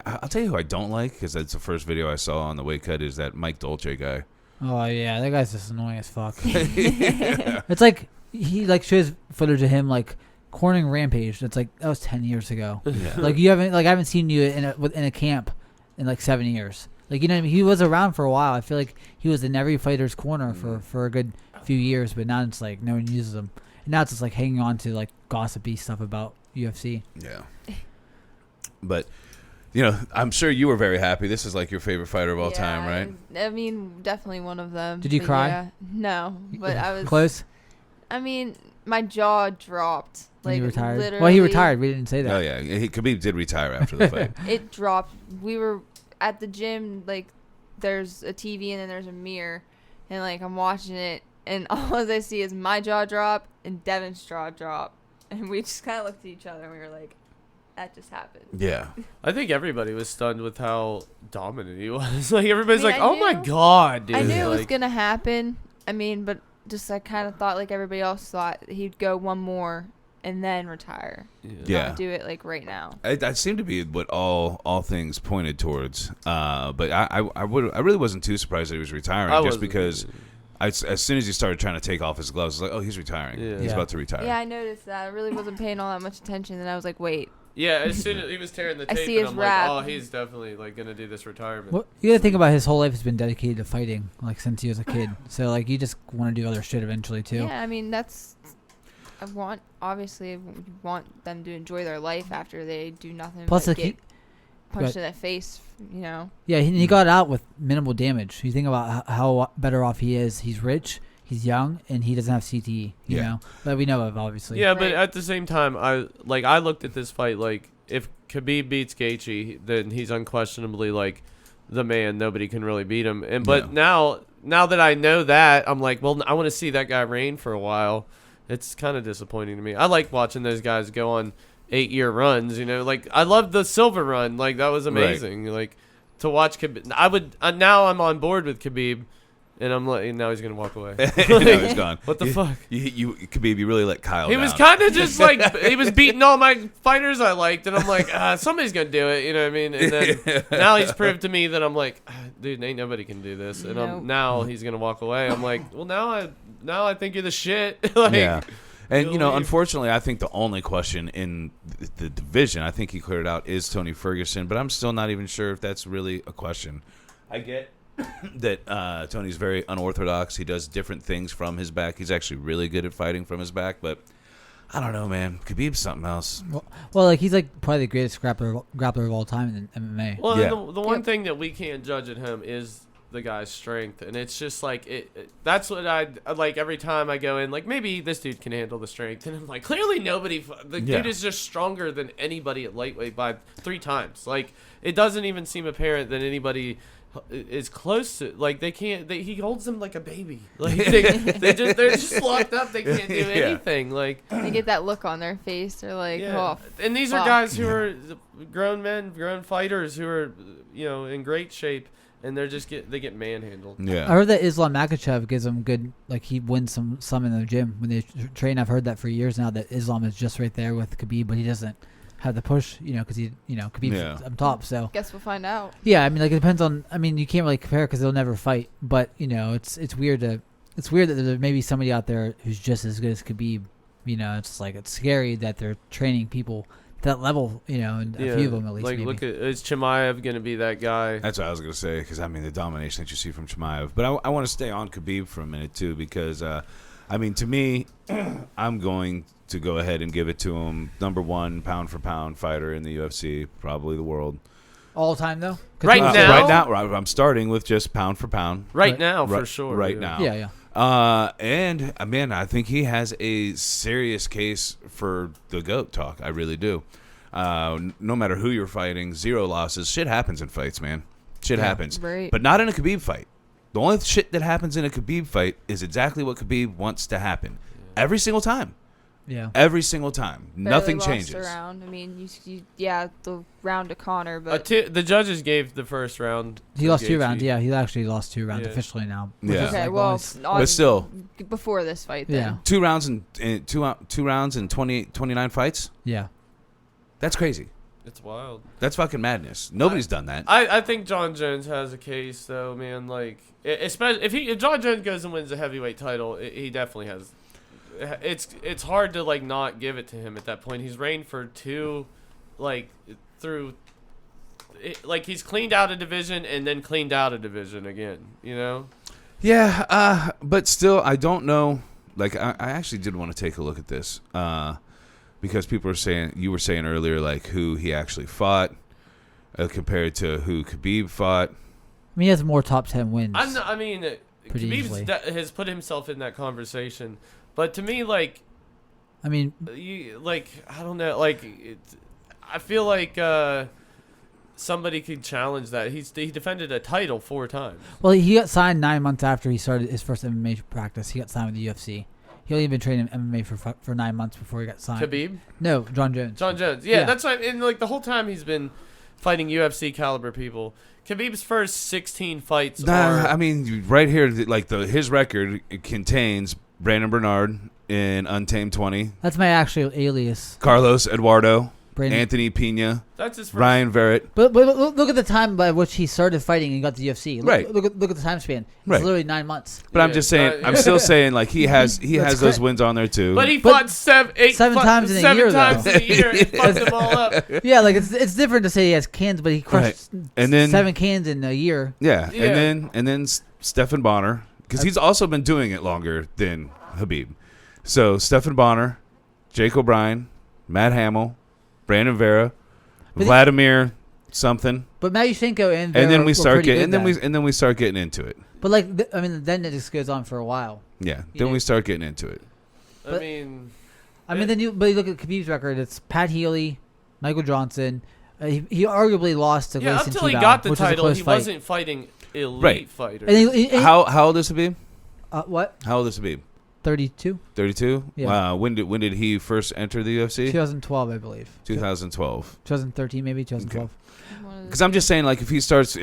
I'll tell you who I don't like because that's the first video I saw on the weight cut is that Mike Dolce guy. Oh yeah, that guy's just annoying as fuck. It's like he like shows footage of him like cornering Rampage. It's like that was 10 years ago. Yeah. Like you haven't I haven't seen you in a camp in like 7 years. Like, you know what I mean? He was around for a while. I feel like he was in every fighter's corner for a good few years, but now it's like no one uses him. And now it's just like hanging on to like gossipy stuff about UFC. Yeah. But, you know, I'm sure you were very happy. This is like your favorite fighter of all time, right? I mean, definitely one of them. Did you cry? Yeah. No, but I was close. I mean, my jaw dropped. When like, you retired? literally. Well, he retired. We didn't say that. Oh, yeah. Khabib did retire after the fight. It dropped. We were at the gym, like, there's a TV and then there's a mirror, and like I'm watching it, and all I see is my jaw drop and Devin's jaw drop, and we just kind of looked at each other and we were like, that just happened. Yeah. I think everybody was stunned with how dominant he was. Like, everybody's like, I oh my god, dude. I knew it was Like, gonna happen. I mean, but just I kind of thought like everybody else thought he'd go one more and then retire. Yeah. Not do it like right now. That seemed to be what all things pointed towards. But I really wasn't too surprised that he was retiring just because as soon as he started trying to take off his gloves, I was like, oh, he's retiring. Yeah. He's about to retire. Yeah, I noticed that. I really wasn't paying all that much attention, and I was like, wait, Yeah, as soon as he was tearing the I tape, see and his I'm rap. like, oh, he's definitely like gonna do this retirement. Well, you gotta think about his whole life has been dedicated to fighting, like since he was a kid. So like you just want to do other shit eventually too. Yeah, I mean obviously you want them to enjoy their life after they do nothing Plus, but like, get punched in the face, you know. Yeah, he got out with minimal damage. You think about how better off he is. He's rich, he's young, and he doesn't have CTE. You know, that we know of, obviously. Yeah, but Right. at the same time, I looked at this fight like if Khabib beats Gaethje, then he's unquestionably like the man. Nobody can really beat him. And but now that I know that, I'm like, well, I want to see that guy reign for a while. It's kind of disappointing to me. I like watching those guys go on 8-year runs. You know, like I love the Silva run. Like that was amazing. Right. Like to watch Khabib. I would now I'm on board with Khabib. And I'm like, now he's gonna walk away. Now he's gone. What the fuck? Khabib, you really let Kyle. He was kind of just like he was beating all my fighters I liked, and I'm like, somebody's gonna do it. You know what I mean? And then now he's proved to me that I'm like, dude, ain't nobody can do this. And now he's gonna walk away. I'm like, well, now I think you're the shit. Like, yeah. And unfortunately, I think the only question in the division, I think he cleared out, is Tony Ferguson. But I'm still not even sure if that's really a question. I get that Tony's very unorthodox. He does different things from his back. He's actually really good at fighting from his back, but I don't know, man. Khabib's something else. Well, like he's like probably the greatest grappler of all time in MMA. Well, yeah. the one thing that we can't judge at him is the guy's strength, and it's just like that's what I like every time I go in. Like maybe this dude can handle the strength, and I'm like, clearly nobody. Dude is just stronger than anybody at lightweight by 3 times. Like it doesn't even seem apparent that anybody is close to, like they can't. He holds them like a baby. Like they're just locked up. They can't do anything. Like they get that look on their face. They're like, oh. And these are guys who are grown men, grown fighters who are in great shape, and they get manhandled. Yeah, I heard that Islam Makhachev gives them good. Like he wins some in the gym when they train. I've heard that for years now. That Islam is just right there with Khabib, but he doesn't have the push, because Khabib's up top. So guess we'll find out. Yeah, I mean, like it depends on. I mean, you can't really compare because they'll never fight. But it's weird that there may be somebody out there who's just as good as Khabib. It's like it's scary that they're training people to that level. And a few of them at least. Like, maybe. Look at is Chimaev going to be that guy? That's what I was going to say, because I mean the domination that you see from Chimaev. But I want to stay on Khabib for a minute too, because I mean, to me, I'm going to go ahead and give it to him. Number 1 pound for pound fighter in the UFC, probably the world. All time though. Right now, I'm starting with just pound for pound. Right now, for sure. Right now. Yeah. And man, I think he has a serious case for the GOAT talk. I really do. No matter who you're fighting, 0 losses. Shit happens in fights, man. Shit happens. Right. But not in a Khabib fight. The only shit that happens in a Khabib fight is exactly what Khabib wants to happen. Every single time. Yeah. Every single time. Nothing changes. Lost a round. I mean, the round to Connor, but the judges gave the first round. He lost 2 rounds. Yeah, he actually lost 2 rounds officially now. Yeah. Okay, but still, before this fight, then. Yeah. 2 rounds and 2 rounds and 29 fights. Yeah. That's crazy. It's wild. That's fucking madness. Nobody's done that. I think John Jones has a case, though, man. Like, especially if John Jones goes and wins a heavyweight title, he definitely has. It's hard to like not give it to him at that point. He's reigned for 2, like through, like he's cleaned out a division and then cleaned out a division again. Yeah. But still, I don't know. Like, I actually did want to take a look at this. Because you were saying earlier, like who he actually fought compared to who Khabib fought. I mean, he has more top 10 wins. Khabib has put himself in that conversation, but to me, like, I mean, I don't know, like, I feel like somebody could challenge that. He defended a title 4 times. Well, he got signed 9 months after he started his first MMA practice. He got signed with the UFC. He only been training MMA for 9 months before he got signed. Khabib? No, John Jones. John Jones. Yeah, that's right. And like the whole time he's been fighting UFC caliber people. Khabib's first 16 fights are... I mean, right here, like his record contains Brandon Bernard in Untamed 20. That's my actual alias. Carlos Eduardo Brandon. Anthony Pena, That's his first. Ryan Verrett. But look at the time by which he started fighting and got to the UFC. Right. Look at the time span. It's Right. literally 9 months. But I'm just saying, I'm still saying, like he has those wins on there too. But he fought seven times in a seven year, times though. in a year and fucked them all up. Yeah, like it's different to say he has cans, but he crushed And then 7 cans in a year. Yeah, Yeah. and then Stephan Bonner, because he's also been doing it longer than Khabib. So Stephan Bonner, Jake O'Brien, Matt Hamill, Brandon Vera, But Vladimir something, But Matyushenko and and then Vera we were start pretty getting, good and then we start getting into it. But like, then it just goes on for a while. Yeah, You then know- we start getting into it. I But- mean, Then you look at Khabib's record. It's Pat Healy, Michael Johnson. He arguably lost to yeah, Gleison until he Tebow, got the which was a title, close he fight. wasn't fighting elite Right. fighters. And he, How old is Khabib? what? How old is Khabib? 32, 32. Yeah. When did he first enter the UFC? 2012, I believe. 2012. 2013, maybe 2012. Because I'm just saying, like if he starts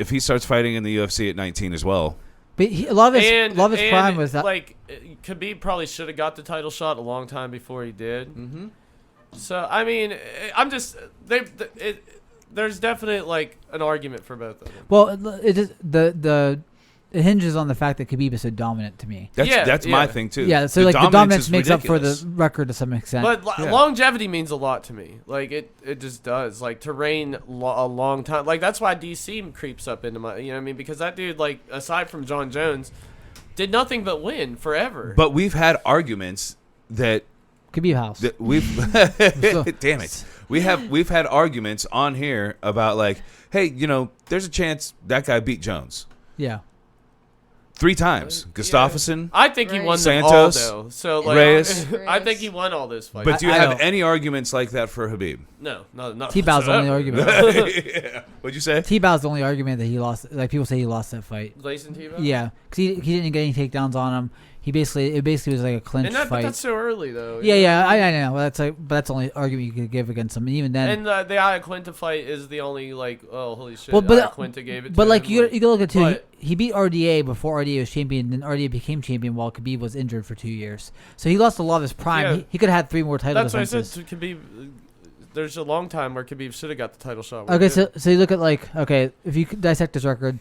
fighting in the UFC at 19 as well. But a lot of his prime was that. like Khabib probably should have got the title shot a long time before he did. Mm-hmm. So I mean, I'm just there's definitely like an argument for both of them. Well, it just it hinges on the fact that Khabib is so dominant to me. That's my Yeah. thing too. Yeah, so the dominance is makes up for ridiculous. the record to some extent. But Yeah. longevity means a lot to me. Like it just does. Like to reign a long time. Like that's why DC creeps up into my. You know what I mean? Because that dude, like aside from John Jones, did nothing but win forever. But we've had arguments that Khabib House. we've damn it. We've had arguments on here about like, hey, there's a chance that guy beat Jones Yeah. 3 times. Gustafsson. I think he won them all Santos, though. So like, Reyes. I think he won all those fights. But do you I have don't. any arguments like that for Khabib? no, not T-Bow's the only whatsoever. argument. Yeah. What'd you say? T-Bow's the only argument that he lost. Like people say he lost that fight. Gleison Tebow? Yeah, because he didn't get any takedowns on him. It basically was like a clinch And but fight. that's so early though. Yeah, I know. But that's the only argument you could give against him. And even then, And the Iaquinta fight is the only like, oh holy shit, Well, but- Iaquinta gave it to but like him. you can look at too. but- He beat RDA before RDA was champion. Then RDA became champion while Khabib was injured for 2 years. So he lost a lot of his prime. Yeah. He could have had 3 more title That's why I defenses. said to Khabib. There's a long time where Khabib should have got the title shot. Okay, so you look at if you could dissect his record,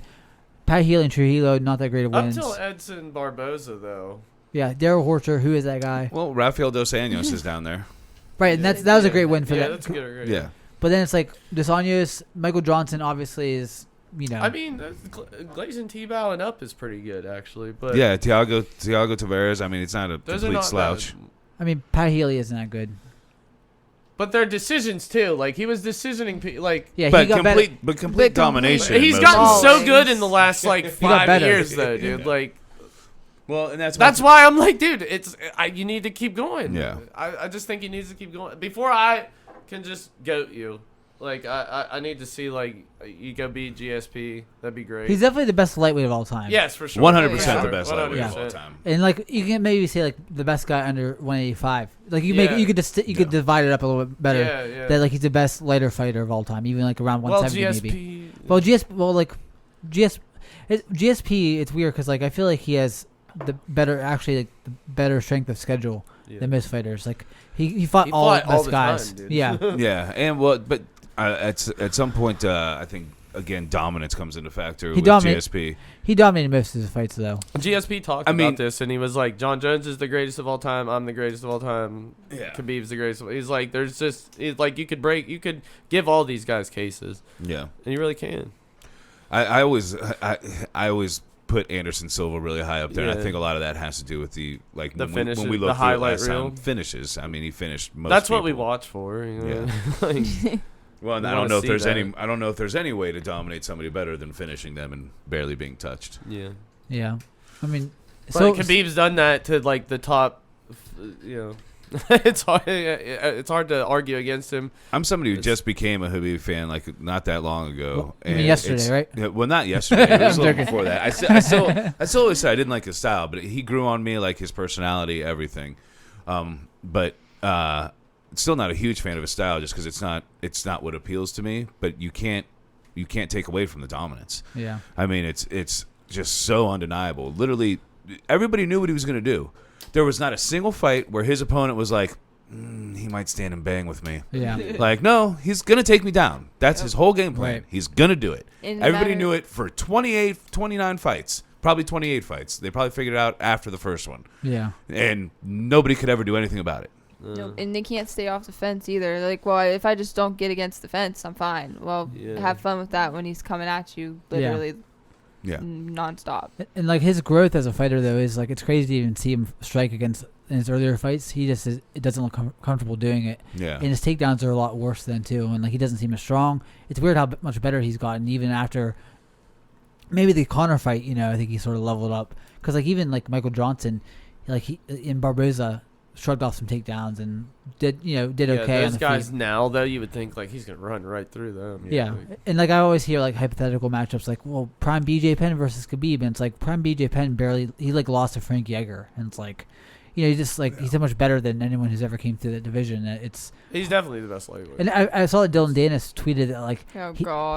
Pat Healy and Trujillo, not that great of up wins. till Edson Barboza though. Yeah, Daryl Horcher, who is that guy? Well, Rafael Dos Anjos is down there. Right, and that was a great win for Yeah, that. that's good. Yeah. But then it's like Dos Anjos, Michael Johnson obviously is, I mean, Gleison Tebow and up is pretty good actually, but Yeah, Thiago Tavares. I mean, it's not a those are complete not slouch. bad. I mean, Pat Healy isn't that good. But their decisions too. Like he was decisioning like. Yeah, But he got better. complete domination. He's most gotten of so Always. good in the last like got 5 better. years though, dude. Like Well, and that's why I'm like, dude, you need to keep going. Yeah. I just think he needs to keep going before I can just goat you. Like I need to see like you go beat GSP. That'd be great. He's definitely the best lightweight of all time. Yes, for sure. 100% Yeah. the best lightweight of all 100%. time. And you can maybe say the best guy under 185. Like you Yeah. could divide it up a little bit better. Yeah, yeah. That he's the best lighter fighter of all time, even around well, 170 GSP. maybe. GSP. It's weird because I feel like he has the better strength of schedule Yeah. than most fighters. Like he fought He all fought the all best the guys. time, dude. Yeah. Yeah, and but at some point, I think again dominance comes into factor He with dominate- GSP. He dominated most of his fights though. GSP talked I mean- about this, and he was like, "John Jones is the greatest of all time. I'm the greatest of all time. Yeah. Khabib's the greatest." He's like, "There's just you could give all these guys cases, Yeah, and you really can." I always put Anderson Silva really high up there. And I Yeah. think a lot of that has to do with the The when finishes, we the looked through it highlight last time, reel. finishes. I mean, he finished most. That's what we people. watch for. You know? Yeah. Like, Well, and We I don't wanna know if see there's that. I don't know if there's any way to dominate somebody better than finishing them and barely being touched. yeah. Yeah. I mean, But Khabib's done that to like the top. You know, it's hard to argue against him. I'm somebody who It's- just became a Khabib fan like not that long ago. Well, you mean and yesterday, it's- right? Yeah, well, not yesterday. It was a little joking. before that. I still always said I didn't like his style, but he grew on me, like his personality, everything. But still not a huge fan of his style, just because it's not what appeals to me. But you can't take away from the dominance. yeah. I mean, it's just so undeniable. Literally, everybody knew what he was going to do. There was not a single fight where his opponent was like, he might stand and bang with me. Yeah. Like, no, he's going to take me down. That's his whole game plan. Right. He's going to do it. And Everybody knew it for 29 fights. Probably 28 fights. They probably figured it out after the first one. Yeah. And nobody could ever do anything about it. No, and they can't stay off the fence either. Like, well, if I just don't get against the fence, I'm fine. Well, have fun with that when he's coming at you literally nonstop. And like his growth as a fighter though is like it's crazy to even see him strike against in his earlier fights. He just it doesn't look comfortable doing it. Yeah. And his takedowns are a lot worse than too. And like he doesn't seem as strong. It's weird how much better he's gotten even after maybe the Conor fight. You know, I think he sort of leveled up because like even like Michael Johnson, like he in Barboza shrugged off some takedowns and did okay. Those on the guys feet. now though, you would think like he's gonna run right through them. Yeah, and like I always hear like hypothetical matchups like, well, prime BJ Penn versus Khabib, and it's like prime BJ Penn he like lost to Frank Yeager, and it's like, you know, he's just like he's so much better than anyone who's ever came through that division. He's definitely the best lightweight. And I saw that Dylan Dennis tweeted that like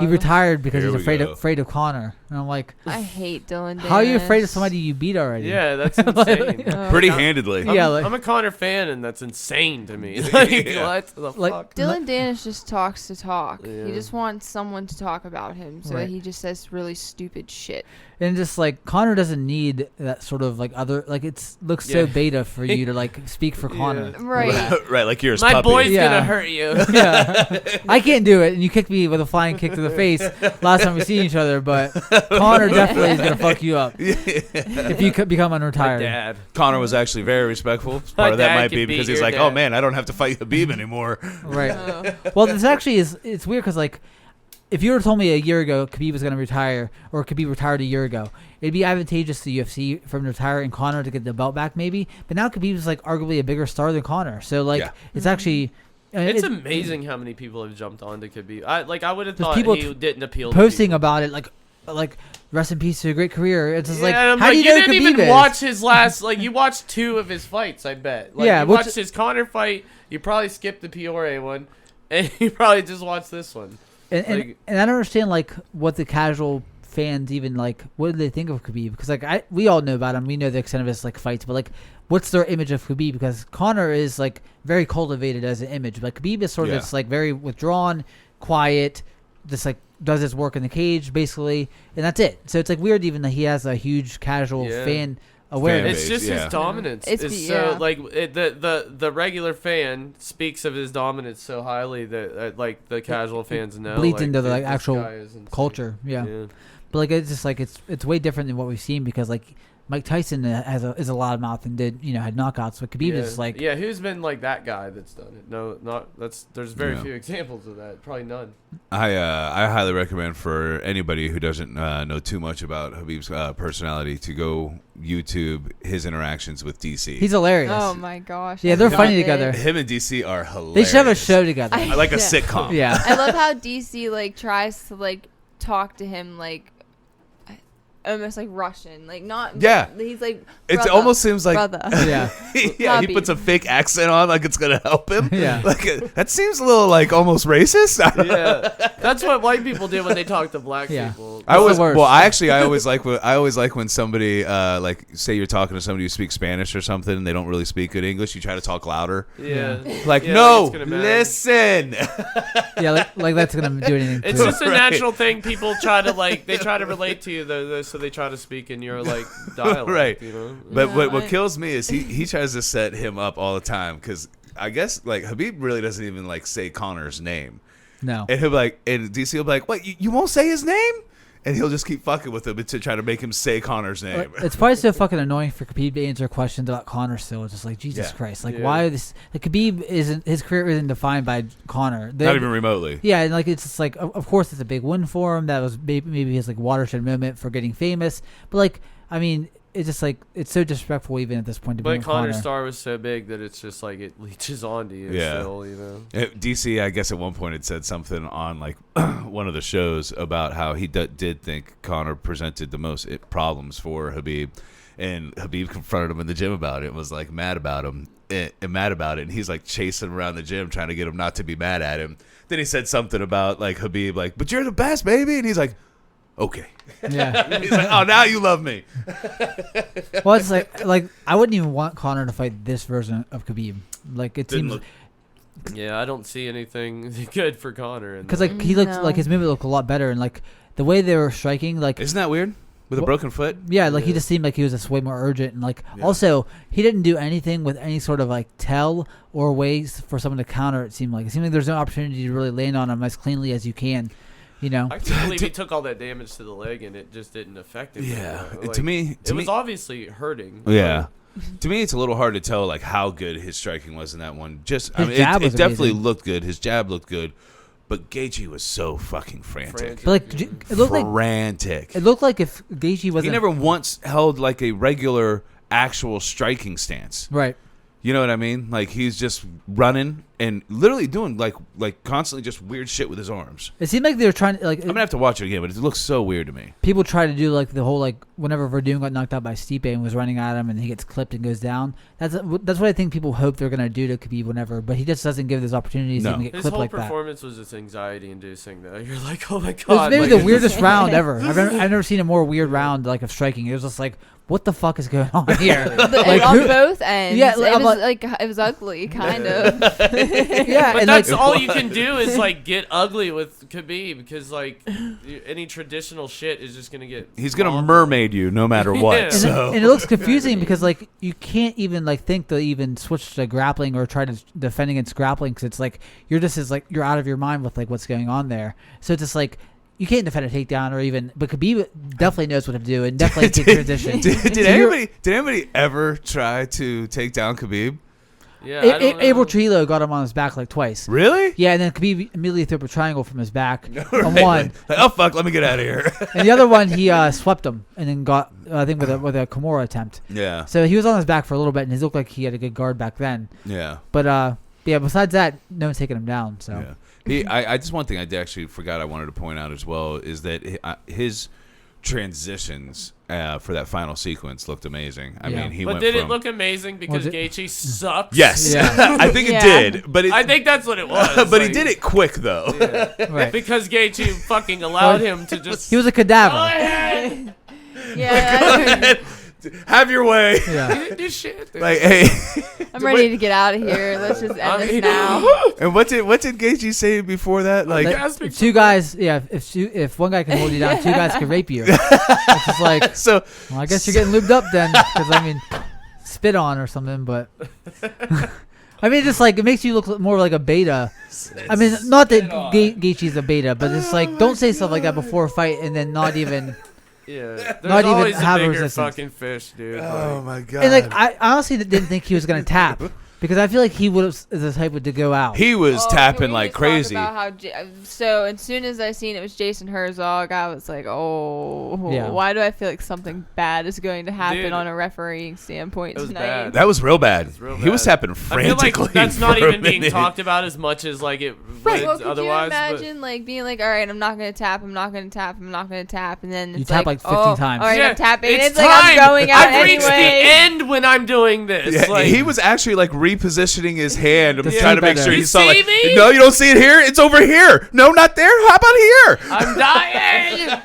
he retired because Here he's afraid of Conor, and I'm like, I hate Dylan Dennis. how are you afraid of somebody you beat already? Yeah, that's insane. Pretty handedly. I'm a Conor fan, and that's insane to me. Like, what the fuck? Dylan Dennis just talks to talk. Yeah. He just wants someone to talk about him, so Right. he just says really stupid shit. And just like Conor doesn't need that sort of like other like looks so beta for you to like speak for Conor. Right. Right, like you're his My puppy. boy's Yeah. gonna hurt you. Yeah, I can't do it, and you kicked me with a flying kick to the face last time we seen each other. But Conor definitely is gonna fuck you up if you become My unretired. dad. Conor was actually very respectful. My Part of that dad might could be beat because he's your like, oh dad. man, I don't have to fight Khabib anymore. Right. Well, this actually it's weird because like if you were told me a year ago Khabib was gonna retire or Khabib retired a year ago, it'd be advantageous to the UFC for him to retire and Conor to get the belt back maybe. But now Khabib is like arguably a bigger star than Conor, so like it's actually. It's amazing how many people have jumped onto Khabib. I would have thought people he didn't appeal to posting people. about it like rest in peace to a great career. It's just like and I'm how like, do you know didn't Khabib even is? watch his last you watched 2 of his fights, I bet. Like, Yeah, you which- watched his Conor fight, you probably skipped the Peoria one, and you probably just watched this one. And I don't understand like what the casual fans even like. What do they think of Khabib? Because like we all know about him. We know the extent of his like fights, but like what's their image of Khabib? Because Conor is like very cultivated as an image. Like Khabib is sort of just like very withdrawn, quiet, just like does his work in the cage basically, and that's it. So it's like weird even that he has a huge casual fan awareness. It's just his dominance. It's so like the regular fan speaks of his dominance so highly that like the casual fans know bleeds like, into the like this actual guy is insane. culture. Yeah. But like it's just like it's way different than what we've seen because like Mike Tyson is a loudmouth and had knockouts, but Khabib is like who's been like that guy that's done it? No, there's very few examples of that. Probably none. I highly recommend for anybody who doesn't know too much about Khabib's personality to go YouTube his interactions with DC. He's hilarious. Oh my gosh. Yeah, they're funny together. Him and DC are hilarious. They should have a show together. Like a sitcom. Yeah. I love how DC like tries to like talk to him like almost like Russian, like not. Yeah. He's like. It almost seems like. Brother. Yeah. Yeah, he puts a fake accent on like it's gonna help him. Yeah. Like that seems a little like almost racist. I don't know. Yeah, that's what white people do when they talk to black people. I always the worst. I always like when somebody like say you're talking to somebody who speaks Spanish or something and they don't really speak good English. You try to talk louder. Yeah. Like Yeah, no, like it's gonna matter. listen. Yeah, like that's gonna do anything. It's to just it. a natural thing people try to like. They try to relate to you, so they try to speak in your like dialect. Right. You know? But Yeah, what kills me is he tries to set him up all the time because I guess like Khabib really doesn't even like say Conor's name. No. And he'll be like, and DC will be like, what? You won't say his name? And he'll just keep fucking with him to try to make him say Conor's name. It's probably so fucking annoying for Khabib to answer questions about Conor still. It's just like Jesus Christ. Like why this? Like Khabib isn't his career isn't defined by Conor. Not even remotely. Yeah, and like it's just like of course it's a big win for him. That was maybe his like watershed moment for getting famous. But like I mean, it's just like it's so disrespectful even at this point to be But Conor's Conor. star was so big that it's just like it leeches onto you. Yeah. Still, you know. DC, I guess at one point had said something on like one of the shows about how he did think Conor presented the most problems for Khabib, and Khabib confronted him in the gym about it. And was like mad about him and he's like chasing him around the gym trying to get him not to be mad at him. Then he said something about like Khabib, like, but you're the best, baby, and he's like, okay. Yeah. He's like, oh, now you love me. Well, it's like I wouldn't even want Conor to fight this version of Khabib. Like it Didn't seems look- Yeah, I don't see anything good for Connor. because like he looks like his movement looked a lot better, and like the way they were striking, like Isn't that weird? With a broken foot? yeah, like he Yeah. just seemed like he was just way more urgent, and like Yeah. also he didn't do anything with any sort of like tell or ways for someone to counter. It seemed like there's no opportunity to really land on him as cleanly as you can, you know. I can't believe he took all that damage to the leg and it just didn't affect him. Yeah. Like, to me, it was obviously hurting. yeah. To me, it's a little hard to tell like how good his striking was in that one. Just His I mean, jab it was definitely amazing. looked good. His jab looked good, but Gaethje was so fucking frantic. But like it looked like Frantic. it looked like if Gaethje He wasn't never once held like a regular, actual striking stance. right. You know what I mean? Like he's just running and literally doing like constantly just weird shit with his arms. It seemed like they were trying to like I'm gonna have to watch it again, but it looks so weird to me. people try to do like the whole like whenever Verdun got knocked out by Stipe and was running at him and he gets clipped and goes down. That's what I think people hope they're gonna do to Khabib whenever, but he just doesn't give those opportunities No. to even get His clipped whole like that. performance was just anxiety-inducing, though. You're like, oh my It was god. maybe like, the it's weirdest just- round ever. I've never seen a more weird round like of striking. It was just like, what the fuck is going on here? And on who- both ends. Yeah, it I'm was like- like it was ugly, kind of. yeah, But and that's like, all you can do is like get ugly with Khabib because like any traditional shit is just gonna get. He's gonna bombed. mermaid you no matter what. Yeah. and, So and it looks confusing because like you can't even like think to even switch to grappling or try to defend against grappling because it's like you're just as like you're out of your mind with like what's going on there. So it's just like you can't defend a takedown or even. But Khabib definitely knows what to do and definitely takes transition. did So you're- anybody ever try to take down Khabib? Yeah, I don't know. Abel Trujillo got him on his back like twice. Really? Yeah, and then Khabib immediately threw up a triangle from his back on Right, one. like, oh fuck, let me get out of here. And the other one, he swept him and then got, I think, with a Kimura attempt. Yeah. So he was on his back for a little bit, and he looked like he had a good guard back then. Yeah. But yeah, besides that, no one's taking him down. So Yeah. I just one thing I actually forgot I wanted to point out as well is that his transitions for that final sequence looked amazing. I Yeah. mean, he But went did from it look amazing because Was it- Gaethje sucks? yes, Yeah. I think it Yeah. did, but I think that's what it was. but he like, did it quick though. yeah. right. because Gaethje fucking allowed him to just. He was a Go cadaver. ahead. Yeah, Have your way. He Yeah. didn't do shit. dude. Like, hey, I'm ready to get out of here. Let's just end this now. and what did Gaethje say before that? Like, Like, Gasping if two guys, yeah, if one guy can hold you down, two guys can rape you. It's just like, so well, I guess you're getting lubed up then, because I mean, spit on or something. But I mean, just like it makes you look more like a beta. I mean, not that Gaethje's a beta, but it's like don't say stuff like that before a fight and then not even. Yeah, there's Not even always have a bigger resistance. fucking fish, dude. oh my god. And like I honestly didn't think he was gonna tap because I feel like he would have the type to go out. he was Oh, tapping can we like just talk crazy. about how so as soon as I seen it was Jason Herzog, I was like, oh, Yeah. why do I feel like something bad is going to happen Dude, on a refereeing standpoint it was tonight? bad. That was real bad. It's real He was bad. tapping I feel frantically. like that's not for a even being minute. talked about as much as like it Right. would Well, could otherwise. you imagine like being like, all right, I'm not gonna tap, I'm not gonna tap, I'm not gonna tap, and then You it's tap like, like 15 oh, times. All right, Yeah, I'm tapping. it's It's like I'm time. going out I've reached the anyway. end when I'm doing this. Yeah, like, he was actually like repositioning his hand. I'm To trying to see make better. sure he You saw see like, me? no, you don't see it here. It's over here. No, not there. How about here? I'm dying.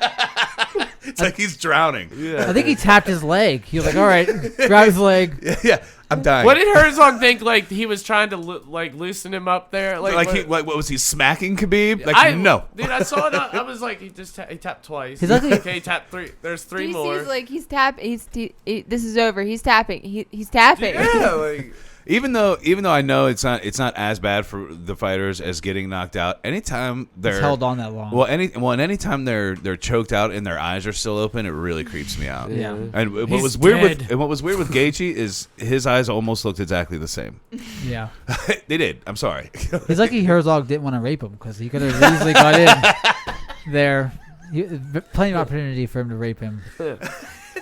It's like he's drowning. I think he tapped his leg. He was like, all right, grab his leg. Yeah, I'm dying. What did Herzog think? Like he was trying to like loosen him up there. Like, what was he smacking Khabib? Like no. dude. I saw it. I was like, he tapped twice. He's lucky- Okay, he tapped three. There's three He more. sees like he's tapping. This is over. He's tapping. He's tapping. Yeah, like even though I know it's not as bad for the fighters as getting knocked out. Anytime they're It's held on that long. well, anytime they're choked out and their eyes are still open, it really creeps me out. Yeah. And what He's was weird dead. with Gaethje is his eyes almost looked exactly the same. Yeah. They did. I'm sorry. He's lucky Herzog didn't want to rape him because he could have easily got in there. Plenty of opportunity for him to rape him.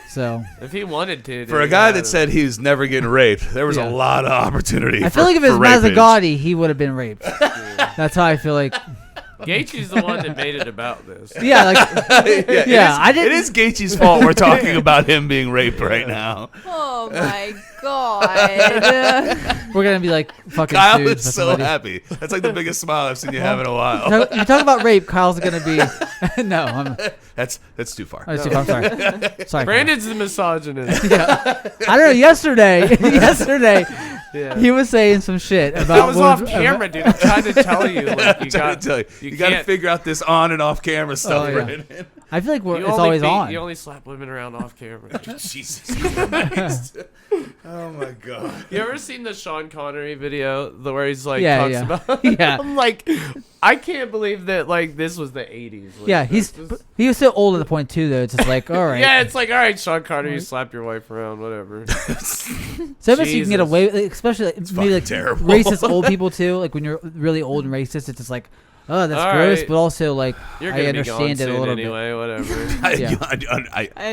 So If he wanted to. For a dude, guy he that had said he was never getting raped, there was Yeah. a lot of opportunity. I feel like if it it was Mazzagatti, he would have been raped. That's how I feel like. Gaethje's the one that made it about this. Yeah, like I didn't. It is Gaethje's fault we're talking about him being raped right now. Oh my god. We're gonna be like fucking. Kyle sued is for so somebody. happy. That's like the biggest smile I've seen you have in a while. You talk about rape. Kyle's gonna be. No, That's too far. I'm sorry. Sorry. Brandon's the misogynist. Kyle. Yeah. I don't know. Yesterday, Yeah. He was saying some shit about. That was off camera, dude. I'm trying to tell you. Like, You got to figure out this on and off camera stuff. yeah. Brandon. I feel like You it's only always beat- on. You only slap women around off camera. Jesus Christ. Oh my God. You ever seen the Sean Connery video where he's like Yeah, talks yeah. about? Yeah. I'm like, I can't believe that like this was the 80s. Like, Yeah, this was- he was so old at the point too, though. It's just like, all right. Yeah, it's like, all right, Sean Connery, you slap your wife around, whatever. Sometimes you can get Jesus. away, especially like, maybe like terrible. racist old people too. Like when you're really old and racist, it's just like, oh, that's All gross, right. but also like You're I gonna be gone understand it a soon little bit. anyway, whatever. Yeah.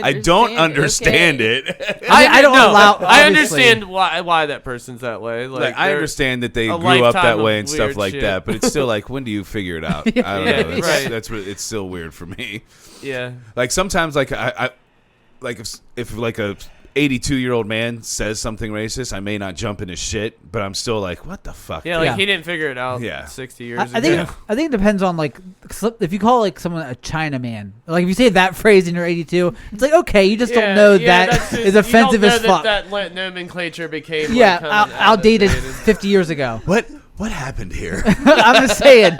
I don't understand it. I don't no, allow- I obviously. understand why that person's that way. Like, I they're- understand that they a grew up lifetime that of way and stuff weird like shit. that, but it's still like, when do you figure it out? I don't Yeah, know. It's, right. That's what it's still weird for me. Yeah. Like sometimes, like I like if like a 82-year-old man says something racist, I may not jump in his shit, but I'm still like, what the fuck? Yeah, like Yeah. he didn't figure it out Yeah. 60 years I ago. think I think it depends on like if you call like someone a China man, like if you say that phrase and you're 82, it's like okay, you just don't know that that's just- is offensive you as don't know fuck. That nomenclature became Yeah, like, kind of outdated 50 years ago. What happened here? I'm just saying.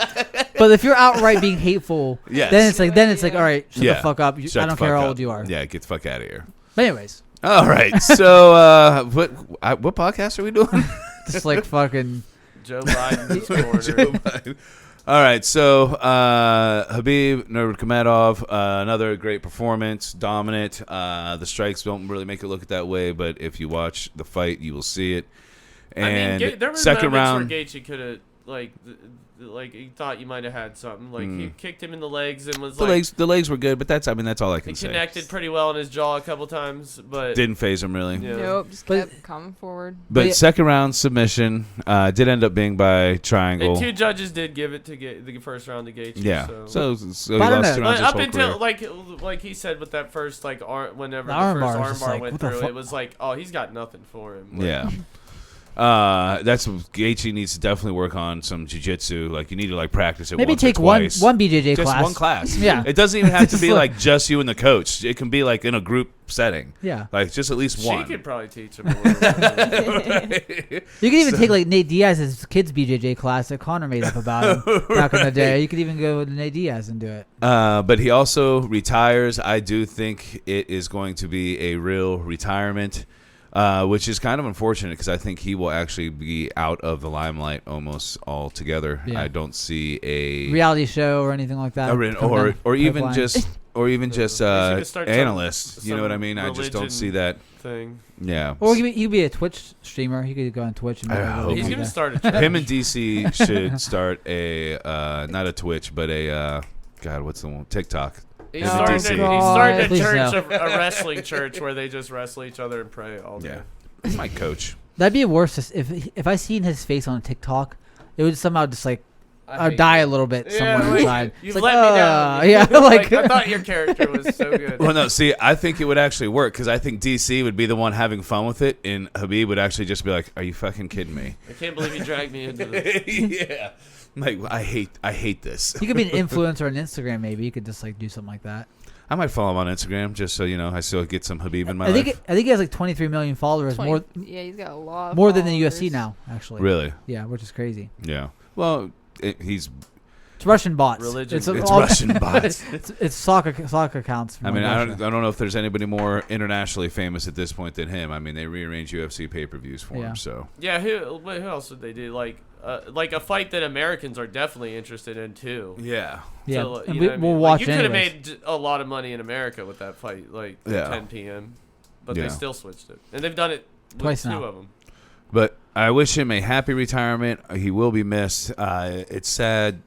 But if you're outright being hateful, Yes. then it's like all right, shut the fuck up. Shut I the don't care fuck how up. old you are. Yeah, get the fuck out of here. But anyways, All right. So what podcast are we doing? just like fucking. Joe Biden's Joe corner. Biden. All right, so Khabib Nurmagomedov, another great performance, dominant. The strikes don't really make it look that way, but if you watch the fight, you will see it. And I mean, there were second moments round, where Gaethje could have like he thought you might have had something. Like he kicked him in the legs and was the legs were good, but that's all I he can say. connected pretty well in his jaw a couple times, but Didn't phase him really. Yeah. Nope, just But- kept coming forward. But yeah. second round submission did end up being by triangle. And two judges did give it to the first round to Gaethje. Yeah, So, so he But I don't lost know. 2 rounds but his up whole until career. like he said with that first like whenever The the arm first bar was just armbar like, went what the through, fuck? it was like, oh, he's got nothing for him. Like, Yeah. That's Gaethje needs to definitely work on some jiu-jitsu. Like you need to like practice it. Maybe once or take one twice. BJJ just class. one class. Yeah. It doesn't even have to Just be like- like just you and the coach. It can be like in a group setting. Yeah. Like just at least She one. could probably teach him a little bit. You could even take like Nate Diaz's kids BJJ class that Connor made up about him back in the day. You could even go with Nate Diaz and do it. But he also retires. I do think it is going to be a real retirement, which is kind of unfortunate because I think he will actually be out of the limelight almost altogether. Yeah. I don't see a Reality show or anything like that. or even pipeline. just He's gonna start analyst. You know some what I mean? I just don't religion see that. thing. Yeah. Or he could be a Twitch streamer. He could go on Twitch and. I make a hope living He's like gonna that. start a church. Him and DC should start a not a Twitch, but a God, what's the one? TikTok. He's Oh, starting, DC. he's God. starting a Please church, no. a wrestling church where they just wrestle each other and pray all day. Yeah. He's my coach. That'd be worse if I seen his face on TikTok. It would somehow just like I hate die it. a little bit Yeah, somewhere like, inside. You've It's let like, me down. yeah, like, I thought your character was so good. Well, no, see, I think it would actually work because I think DC would be the one having fun with it, and Khabib would actually just be like, "Are you fucking kidding me?" I can't believe you dragged me into this. Yeah. Like I hate this. he could be an influencer on Instagram. Maybe you could just like do something like that. I might follow him on Instagram just so you know I still get some Khabib in my I think life. I think he has like 23 million followers, Yeah, he's got a lot. Of more than the followers. UFC now. Actually, Really? yeah, which is crazy. Yeah. Well, he's It's Russian bots. Religion. it's Russian bots. It's soccer accounts. From I mean, Russia. I don't know if there's anybody more internationally famous at this point than him. I mean, they rearrange UFC pay-per-views for Yeah. him, so. Yeah, who else did they do? Like a fight that Americans are definitely interested in too. Yeah. Yeah, So, and you we, know what I we'll mean? watch. Like, you could have anyways. made a lot of money in America with that fight, like Yeah. at 10 p.m. But Yeah. they still switched it, and they've done it with Twice two now. of them. But I wish him a happy retirement. He will be missed. It's sad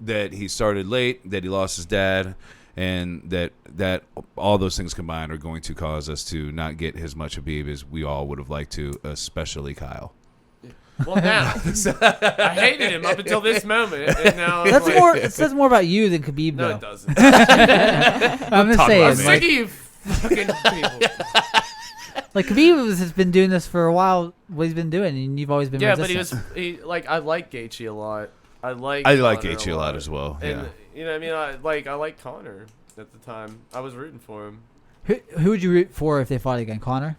that he started late, that he lost his dad, and that all those things combined are going to cause us to not get as much Khabib as we all would have liked to, especially Kyle. Well, now I hated him up until this moment, and now I'm That's like, more. It says more about you than Khabib, No, though. it doesn't. I'm just Talk saying. about I'm me. sick of you fucking people. Like Khabib has been doing this for a while. What he's been doing, and you've always been. Yeah, but resistant. he like I like Gaethje a lot. I like Conor Gaethje a lot as well. And Yeah. you know what I mean? I like Conor at the time. I was rooting for him. Who would you root for if they fought again, Connor?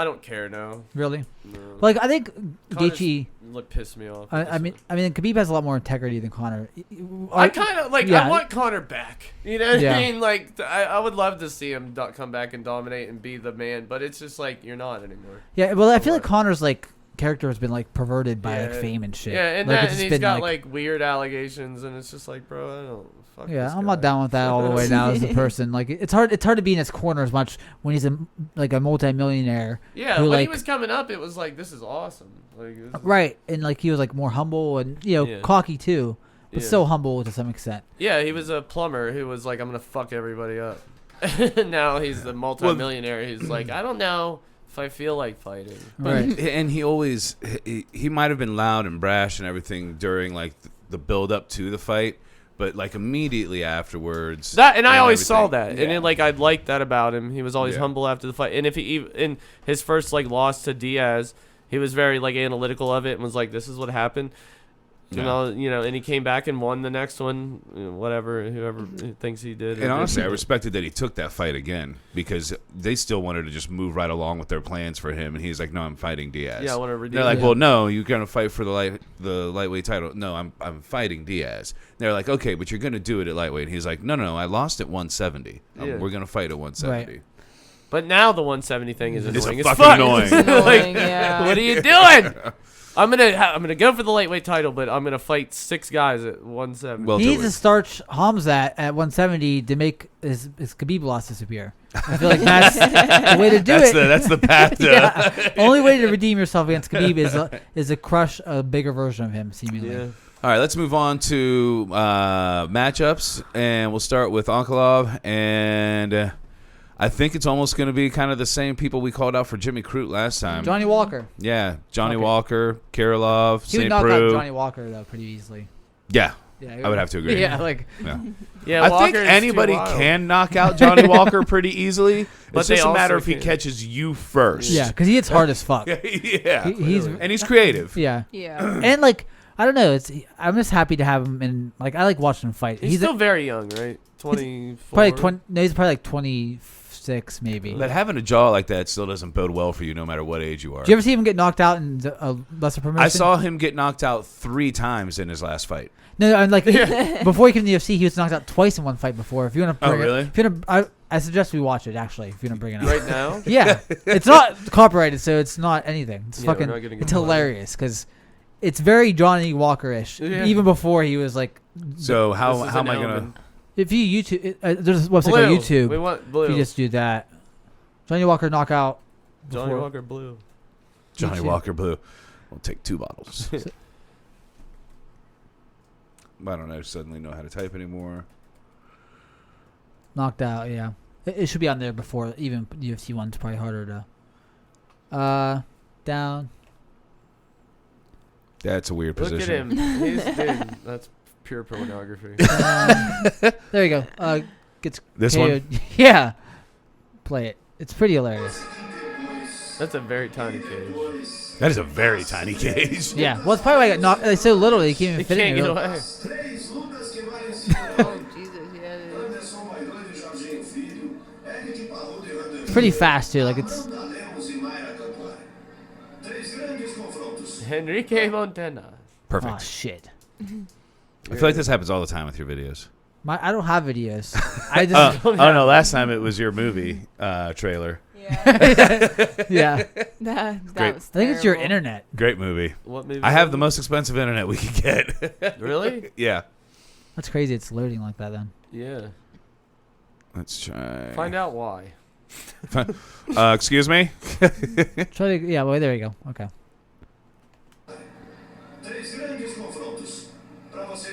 I don't care now. Really? No. Like I think Connor's Gaethje. pissed me off. I mean, Khabib has a lot more integrity than Conor. I kind of like. yeah. I want Conor back. You know what Yeah. I mean? Like, I would love to see him come back and dominate and be the man. But it's just like you're not anymore. Yeah, well, I feel like Conor's like character has been like perverted by like Yeah. fame and shit. Yeah, and like, that, it's and just he's been, got like weird allegations, and it's just like, bro, I don't. Fuck yeah, this I'm guy. not down with that all the way now as a person. Like it's hard to be in his corner as much when he's like a multi-millionaire. Yeah, who, when he like- was coming up, it was like, this is awesome. Like, this is- Right, and like he was like more humble and Yeah. cocky too, but Yeah. still humble to some extent. Yeah, he was a plumber who was like, I'm gonna fuck everybody up. Now he's the multi-millionaire. He's like, I don't know if I feel like fighting. Right. And he always he might have been loud and brash and everything during like the build up to the fight, but like immediately afterwards. That and I always everything- saw that, yeah. and it, like I liked that about him. He was always Yeah. humble after the fight, and if he in his first like loss to Diaz, he was very like analytical of it and was like, "This is what happened." Yeah. And he came back and won the next one. Whatever, whoever thinks he did. And honestly, I respected that he took that fight again because they still wanted to just move right along with their plans for him, and he's like, "No, I'm fighting Diaz." Yeah, I want to redeem. They're like, it. "Well, no, you're gonna fight for the lightweight title." No, I'm fighting Diaz. They're like, "Okay, but you're gonna do it at lightweight." And he's like, "No, I lost at 170. Yeah. We're gonna fight at 170." Right. But now the 170 thing is It's annoying. fucking fuck. annoying. It's annoying, Like, yeah. what are you doing? I'm gonna go for the lightweight title, but I'm gonna fight 6 guys at 170. Well, He needs to start Hamzat at 170 to make his Khabib loss disappear. I feel like that's the way to do it. That's the path. To, yeah. Only way to redeem yourself against Khabib is to crush a bigger version of him, seemingly. yeah. All right, let's move on to matchups, and we'll start with Onkolov, and I think it's almost going to be kind of the same people we called out for Jimmy Crute last time. Johnny Walker. Yeah, Johnny Okay. Walker, Kirilov, He would St. knock out Preux. Johnny Walker though pretty easily. Yeah, Yeah, I would have to agree. Yeah, like Yeah. Yeah, I Walker think is too anybody wild. can knock out Johnny Walker pretty easily. But It's they just a matter also if he can. catches you first. yeah, because he hits hard as fuck. yeah. He's And he's creative. yeah, Yeah. and like I don't know, I'm just happy to have him in. Like I like watching him fight. He's still very young, right? 24. probably 20. No, he's probably like 26 maybe. But having a jaw like that still doesn't bode well for you, no matter what age you are. Did you ever see him get knocked out in a lesser promotion? I saw him get knocked out 3 times in his last fight. No, I'm like before he came to the UFC, he was knocked out twice in one fight before. If you want to, Oh, really? If you want I suggest we watch it actually. If you want to bring it up, Right now? yeah, it's not copyrighted, so it's not anything. It's Yeah, we're fucking. not getting It's money. hilarious because it's very Johnny Walker-ish. Yeah. Even before he was like, So This how is am an I gonna? element. if you YouTube, there's a website Blue. called YouTube. We want blue. If you just do that, Johnny Walker knockout. Johnny before- Walker blue. Johnny YouTube. Walker Blue. We'll take 2 bottles. I don't know. Suddenly know how to type anymore. Knocked out, yeah. It should be on there before even UFC one's probably harder to. Down. That's a weird Look position. at him. He's dude. That's pure pornography. There you go. Gets This KO'd. one? Yeah. Play it. It's pretty hilarious. That's a very tiny cage. That is a very tiny cage. Yeah. Well, it's probably why I got knocked. It's so little they can't even He fit can't in get there. away. Oh Jesus, yeah. It is. It's pretty fast too. Like it's. Henrique Montana. Perfect. Oh shit. I feel like this happens all the time with your videos. I don't have videos. I just. Oh no! Last time it was your movie trailer. Yeah. Yeah. That Great. was I think it's your terrible. internet. Great movie. What movie? I have was the it? most expensive internet we could get. Really? Yeah. That's crazy. It's loading like that then. Yeah. Let's try. Find out why. Excuse me. Try to. Yeah. Well, there you go. Okay.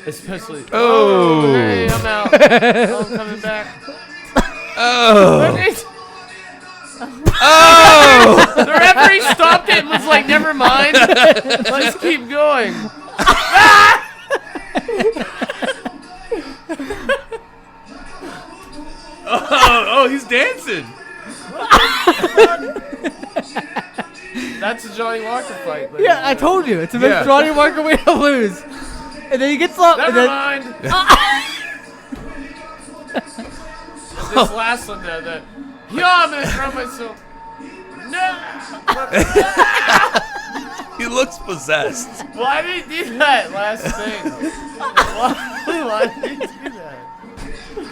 Especially. Oh. Hey, I'm out. I'm coming back. Oh. Oh! The referee stopped it and was like, "Never mind. Let's keep going." Oh, he's dancing. That's a Johnny Walker fight. ladies Yeah, I and told you. It's a Yeah. Johnny Walker way to lose. And then he gets up. Never And then, mind. This last one, yeah, I'm gonna throw myself. He looks possessed. Why did he do that last thing? Why did he do that?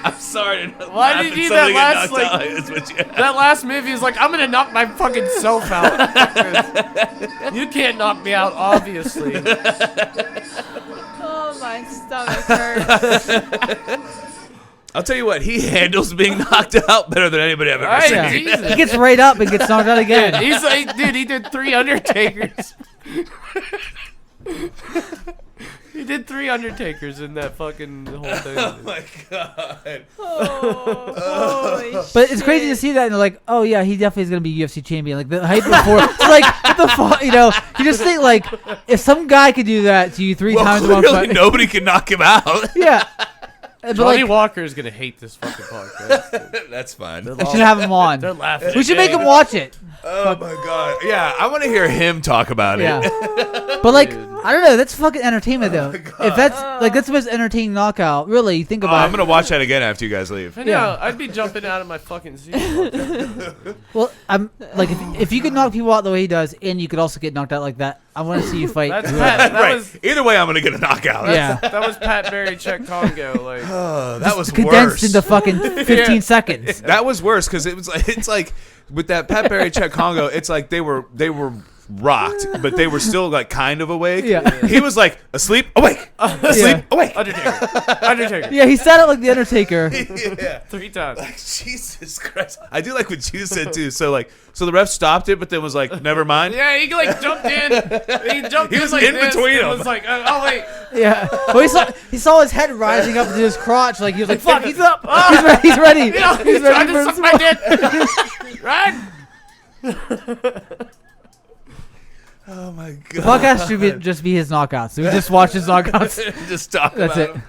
I'm sorry. Why did he do that last, like, that last movie is like, I'm going to knock my fucking self out. You can't knock me out, obviously. Oh, my stomach hurts. I'll tell you what, he handles being knocked out better than anybody I've ever Right, seen. Jesus. He gets right up and gets knocked out again. Dude, he's like, dude, he did 3 Undertakers. He did 3 Undertakers in that fucking whole thing. Oh my god. Oh, holy But it's crazy to see that and they're like, oh yeah, he definitely is gonna be UFC champion. Like the hype before, it's like what the fuck, you know? You just think like, if some guy could do that to you 3 times in one Clearly fight, nobody can knock him out. yeah. But Johnny like, Walker is going to hate this fucking podcast. That's fine. we should have him on. They're laughing. We should make him watch it. Oh my god. Yeah, I want to hear him talk about Yeah. it. But like, Dude. I don't know. That's fucking entertainment though. my God. If that's like that's the most entertaining knockout. Really, think Oh, about I'm it. gonna watch that again after you guys leave. I know. Yeah. I'd be jumping out of my fucking seat. Well, I'm like, if you could knock people out the way he does, and you could also get knocked out like that, I want to see you fight. That's whoever. Pat. That Right. was Either way, I'm gonna get a knockout. Yeah. that was Pat Barry Czech Congo. Like, That was Condensed worse. into fucking 15 seconds. That was worse because it's like with that Pat Barry Czech Congo, it's like they were rocked, but they were still like kind of awake. Yeah. He was like asleep, awake, asleep, Yeah. awake. Undertaker. Yeah, he sat out like the Undertaker. Yeah. 3 times. Like, Jesus Christ. I do like what you said too. So the ref stopped it, but then was like, never mind. Yeah, he like jumped in. He jumped He in was like in this between and them. was like, oh wait. Yeah. Well, he saw his head rising up to his crotch. Like he was like, "Fuck, he's up. He's ready. You know, He's he's trying ready to for suck my dick. Right? Oh my The god. podcast should just be his knockouts. We just watch his knockouts. Just talk That's about it. him.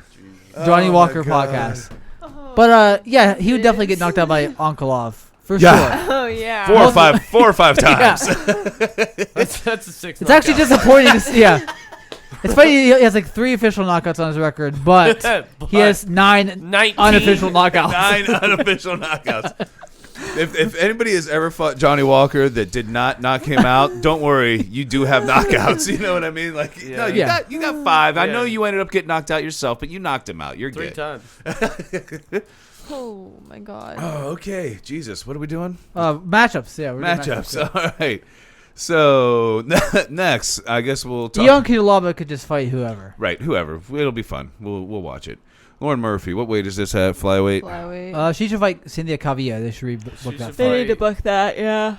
Johnny Oh, Walker my God. podcast. But yeah, he would definitely get knocked out by Onkolov for Yeah. sure. Oh, yeah. 4 or 5 times. That's a 6. It's actually disappointing to see. Yeah. It's funny he has like 3 official knockouts on his record, but he has 9 19 unofficial knockouts. 9 unofficial knockouts. If anybody has ever fought Johnny Walker that did not knock him out, don't worry, you do have knockouts. You know what I mean? Like, Yeah. no, Yeah. you got 5. I Yeah. know you ended up getting knocked out yourself, but you knocked him out. You're 3 good. times. Oh, my God. Oh, okay. Jesus, what are we doing? Matchups, yeah. We're doing Matchups. All right. So next, I guess we'll talk. Ion Kudalaba could just fight whoever. Right, whoever. It'll be fun. We'll watch it. Lauren Murphy, what weight is this at? Flyweight? Flyweight. She should fight Cynthia Calvillo. They should book She that should fight. They need to book that, yeah.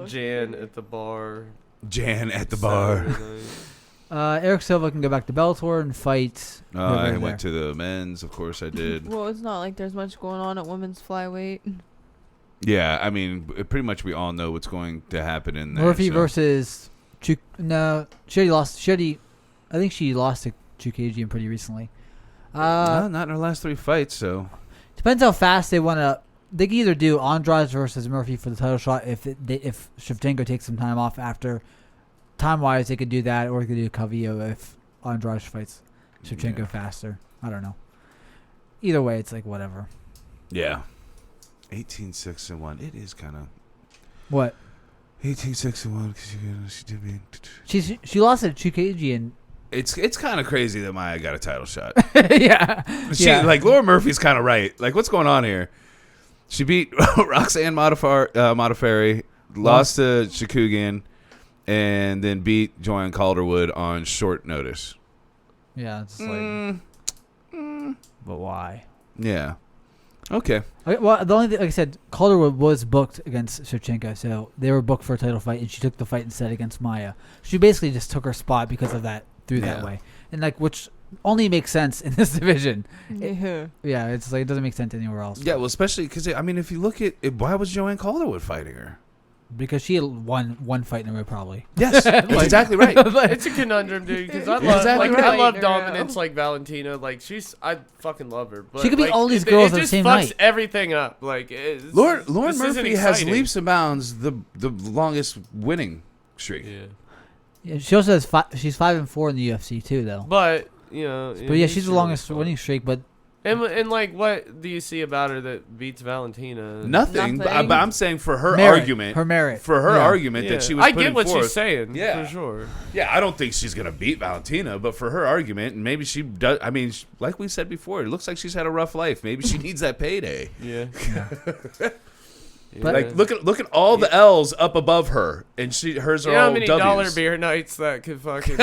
Jan at the bar. Jan at the bar. Saturday night. Eric Silva can go back to Bellator and fight. I went to the men's, of course I did. Well, it's not like there's much going on at women's flyweight. Yeah, I mean, pretty much we all know what's going to happen in there. Murphy so. versus no, she already lost. I think she lost to Chukagian pretty recently. No, not in her last 3 fights, so. Depends how fast they want to. They can either do Andrade versus Murphy for the title shot if Shevchenko takes some time off after. Time-wise, they could do that, or they could do Calvillo if Andrade fights Shevchenko Yeah. faster. I don't know. Either way, it's like whatever. Yeah. 18-6-1. It is kind of. What? 18-6-1 because she did me. She lost to Chukagian. It's kind of crazy that Maya got a title shot. Yeah. Like Laura Murphy's kind of right. Like what's going on here? She beat Roxanne Modafferi, lost to Shakugan, and then beat Joanne Calderwood on short notice. Yeah, it's like. But why? Yeah. Okay. Okay, well, the only thing, like I said, Calderwood was booked against Shevchenko, so they were booked for a title fight, and she took the fight instead against Maya. She basically just took her spot because of that through that Yeah. way, and like which only makes sense in this division. Yeah. Yeah, it's like it doesn't make sense anywhere else. Yeah, well, especially because I mean, if you look at it, why was Joanne Calderwood fighting her? Because she had won one fight in a row, probably. Yes, that's exactly right. It's a conundrum, dude. Because I love, Exactly like, right. I love Girl. dominance, like Valentina. Like I fucking love her. But She could beat like, all these it girls at the just same fucks night. everything up. Like Lauren this isn't Murphy has exciting. leaps and bounds the longest winning streak. Yeah. Yeah, she also has she's 5-4 in the UFC too, though. But you know. But yeah, she's the longest winning streak. But And like, what do you see about her that beats Valentina? Nothing. But Nothing. I'm saying for her Merit. argument, Her merit. for her Yeah. argument Yeah. that she was I putting get what forth, she's saying. Yeah. For sure. Yeah, I don't think she's gonna beat Valentina, but for her argument, and maybe she does. I mean, like we said before, it looks like she's had a rough life. Maybe she needs that payday. Yeah. But- Like look at all the L's up above her, and hers are You know how all many W's. dollar beer nights that could fucking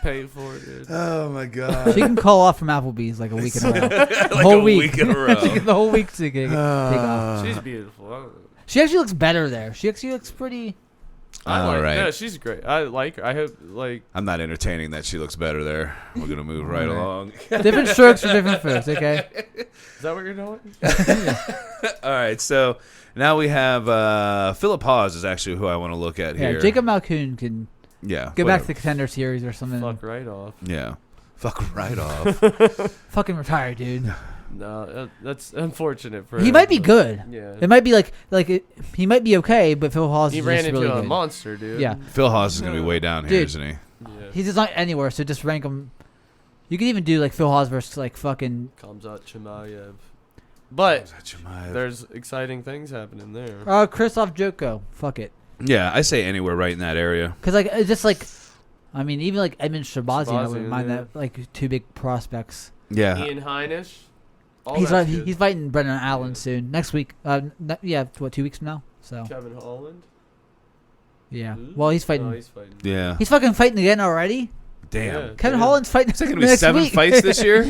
pay for it, dude? Oh my god! She can call off from Applebee's like a week in a row. like The whole a week. in a row. She gets the whole week to take off. She's beautiful. She actually looks better there. She actually looks pretty. I like All right. No, she's great. I like her. I hope, like... I'm not entertaining that she looks better there. We're gonna move right All right. along. Different strokes for different folks, okay? Is that what you're doing? All right, so now we have Philip Hawes is actually who I want to look at Yeah, here. Jacob Malkoon can Yeah. go back to the whatever. Contender Series or something. Fuck right off. Yeah. Fuck right off. Fucking retire, dude. No, that's unfortunate for He him, might be but- good. Yeah. It might be he might be okay, but Phil Hawes He is ran just into really a good. monster, dude. Yeah. Phil Hawes is gonna be way down here, Dude. isn't he? Yeah. He's just not anywhere, so just rank him. You could even do like Phil Hawes versus like fucking. Kamzat Chimaev. But Chimaev. there's exciting things happening there. Christoph Joko. Fuck it. Yeah, I say anywhere right in that area. Because like it's just like, I mean, even like Edmund Shabazian, I wouldn't Shabazian, mind yeah. that. Like two big prospects. Yeah. Ian Heinisch. All He's that's like, good. he's fighting Brendan Allen Yeah. soon next week. Yeah, what 2 weeks from now? So Kevin Holland. yeah. Who? Well, he's fighting. Oh, he's fighting. Yeah. He's fucking fighting again already. Damn. Yeah. Kevin Holland's fighting. Is there gonna be next 7 week. fights this year?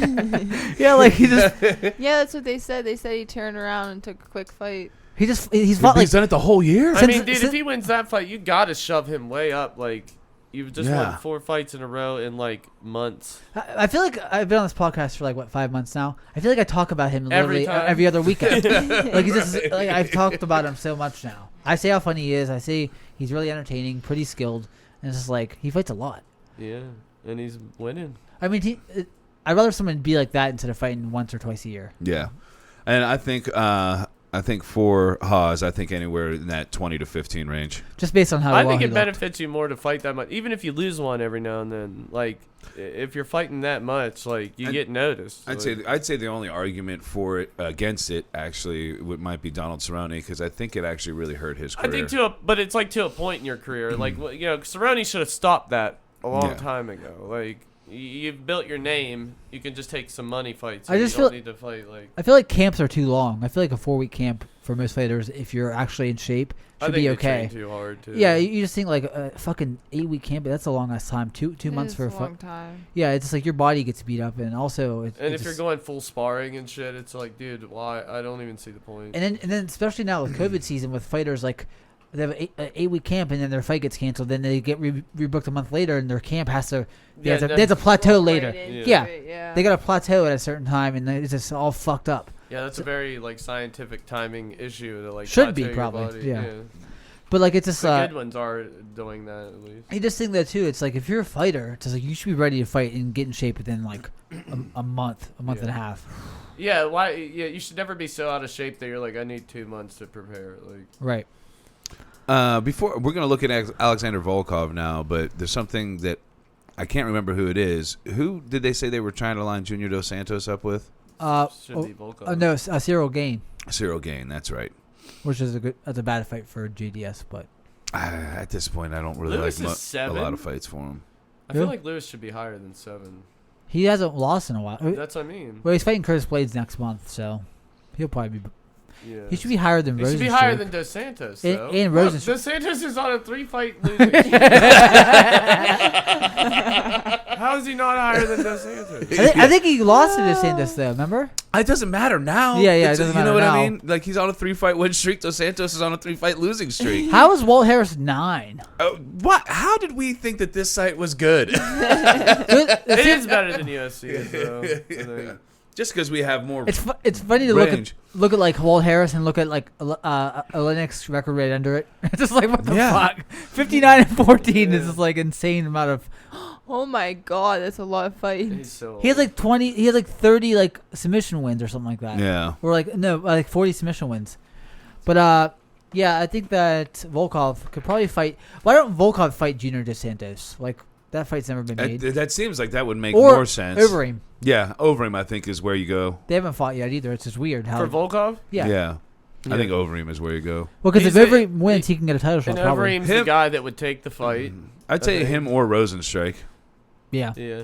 Yeah, like he just Yeah, that's what they said. They said he turned around and took a quick fight. he's fought like He's done it the whole year? I Since- mean, dude, since- if he wins that fight, you gotta shove him way up. Like, you've just Yeah. won 4 fights in a row in like months. I feel like I've been on this podcast for like what 5 months now. I feel like I talk about him Every literally time. every other weekend. Like he's just like I've talked about him so much now. I say how funny he is. I say he's really entertaining, pretty skilled, and it's just like he fights a lot. Yeah, and he's winning. I mean, I'd rather someone be like that instead of fighting once or twice a year. Yeah. And I think for Hawes, I think anywhere in that 20 to 15 range. Just based on how I well think he it looked. benefits you more to fight that much, even if you lose one every now and then. Like, if you're fighting that much, like you get noticed. I'd say the only argument for it against it actually might be Donald Cerrone, because I think it actually really hurt his I career. think but it's like to a point in your career. Like, you know, Cerrone should have stopped that a long Yeah. time ago. Like, you've built your name. You can just take some money fights. I just you don't feel- need to fight like. I feel like camps are too long. I feel like a 4-week camp for most fighters, if you're actually in shape, I should think be they okay. train too hard too. Yeah, you just think like a fucking 8-week camp. That's a long ass time. Two It months is for a a fight. long time. Yeah, it's just like your body gets beat up, and also And if you're going full sparring and shit, it's like, dude, why? I don't even see the point. and then especially now with COVID season with fighters like they have an 8-week camp and then their fight gets canceled, then they get rebooked a month later and their camp has to they have to plateau Walk later. right into Yeah. it, yeah. They got to plateau at a certain time, and it's just all fucked up. Yeah, that's a very like scientific timing issue to like. Should be, plateau your probably, body. yeah. But like it's just The good ones are doing that at least. you just think that too. It's like if you're a fighter, it's just like you should be ready to fight and get in shape within like a month and a half. Yeah, why? Yeah, you should never be so out of shape that you're like, I need 2 months to prepare. Like, Right. Before we're going to look at Alexander Volkov now, but there's something that I can't remember who it is. Who did they say they were trying to line Junior Dos Santos up with? should be Volkov. No, Cyril Gain, Cyril Gain, that's right. which is that's a bad fight for JDS, but At this point, I don't really Lewis like is 7? a lot of fights for him. I feel Who? like Lewis should be higher than 7. he hasn't lost in a while. That's what I mean. Well, he's fighting Curtis Blades next month, so he'll probably be. Yeah. He should be higher than He Rosenstruck. should be higher than Dos Santos, And- though. and Look, Rosenstruck. Dos Santos is on a 3-fight losing streak. How is he not higher than Dos Santos? I think he lost to DeSantis though. Remember? It doesn't matter now. Yeah, it It's- doesn't You know matter what now. I mean? Like, he's on a 3-fight win streak. Dos Santos is on a 3-fight losing streak. How is Walt Harris 9? What? How did we think that this site was good? It is better than UFC, though. I think. Just because we have more It's funny to range. look at like Walt Harris and look at like a Linux record rate under it. It's just like what the Yeah. fuck? 59-14 is Yeah. just like insane amount of. Oh my god, that's a lot of He's fights. so He has like 20. He has like 30 like submission wins or something like that. Yeah. Or like no, like 40 submission wins. But yeah, I think that Volkov could probably fight. Why don't Volkov fight Junior Dos Santos? Like That fight's never been made. That seems like that would make Or more sense. Overeem. Yeah, Overeem I think is where you go. They haven't fought yet either. It's just weird how. For Volkov? Yeah. Yeah. Yeah. I think Overeem is where you go. Well, because if He's a- Overeem wins, he can get a title shot. And Probably. Overeem's the Him- guy that would take the fight. I'd say think. him or Rosenstrike. Yeah. Yeah.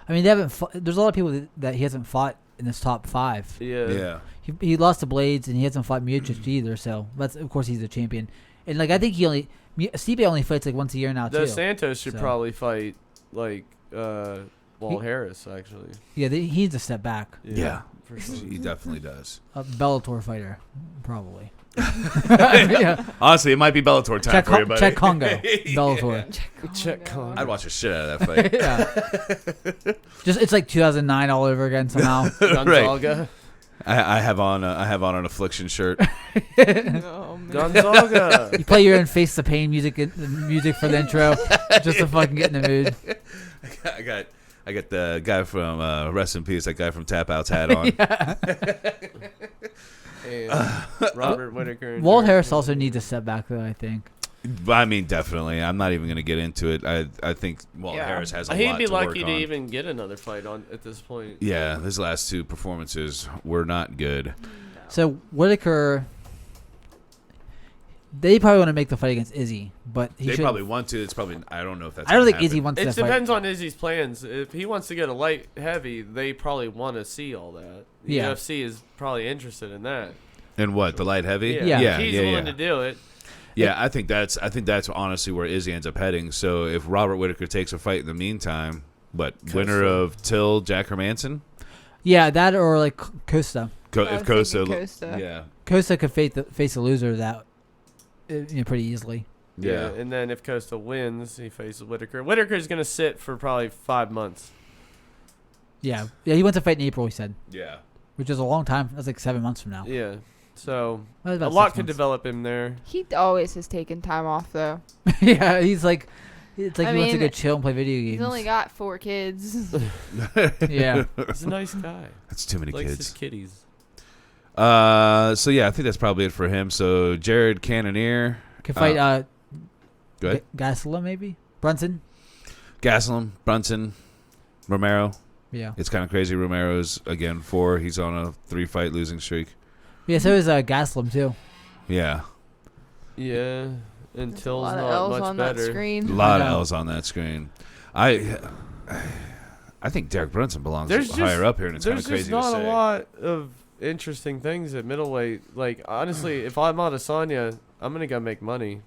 I mean, they haven't. There's a lot of people that he hasn't fought in his top 5. Yeah. Yeah. He lost to Blades and he hasn't fought Miocic either. So that's of course he's a champion. And like I think Stipe only fights like once a year now too. Dos Santos should So. probably fight like Walt Harris actually. Yeah, he needs to step back. Yeah. For sure. He definitely does. A Bellator fighter, probably. Yeah. Honestly, it might be Bellator time for you, buddy. Check Congo, Bellator. Check Congo. I'd watch the shit out of that fight. Yeah. Just it's like 2009 all over again somehow. Gonzaga. I have on an Affliction shirt. Oh, man. Gonzaga. You play your own Face the Pain music for the intro, just to fucking get in the mood. I got the guy from Rest in Peace, that guy from Tap Out's hat on. And Robert Whitaker. and Walt Jared Harris Cole. also needs to step back though. I think. I mean, definitely. I'm not even going to get into it. I think Walt Yeah. Harris has a He'd lot be to work lucky to on. even get another fight on at this point. Yeah, his last 2 performances were not good. So Whitaker, they probably want to make the fight against Izzy, but he They should. probably want to. It's probably. I don't know if that's. I don't gonna think Izzy happen. wants It that fight. depends on Izzy's plans. If he wants to get a light heavy, they probably want to see all that. The Yeah. UFC is probably interested in that. And what, the light heavy? Yeah. Yeah. If he's willing to do it. Yeah, I think that's honestly where Izzy ends up heading. So if Robert Whitaker takes a fight in the meantime, winner of Till Jack Hermanson? Yeah, that or like Costa. I If was Costa, thinking Costa. yeah, Costa could face a loser of that pretty easily. yeah, And then if Costa wins, he faces Whitaker. Whitaker's going to sit for probably 5 months. Yeah, he went to fight in April. He said, yeah. which is a long time. That's like 7 months from now. Yeah. So Well, a about lot 6 could months. develop him there. He always has taken time off though. Yeah, he's like, it's like I he wants to mean, go chill and play video games. He's only got 4 kids. Yeah. He's a nice guy. That's too many Likes kids. his kitties. So yeah, I think that's probably it for him. So Jared Cannonier, Could fight go ahead. Gastelum maybe? Brunson? Gastelum, Brunson, Romero. Yeah. It's kind of crazy. Romero's again 4. He's on a 3-fight losing streak. Yeah, so is Gastelum too. Yeah, Yeah. There's Until a lot of not L's much on better. that a screen. lot of I know. L's on that screen. I think Derek Brunson belongs There's higher just- up here, and it's kind There's of crazy just not to a say. lot of interesting things at middleweight. Like honestly, if I'm Adesanya, I'm gonna go make money.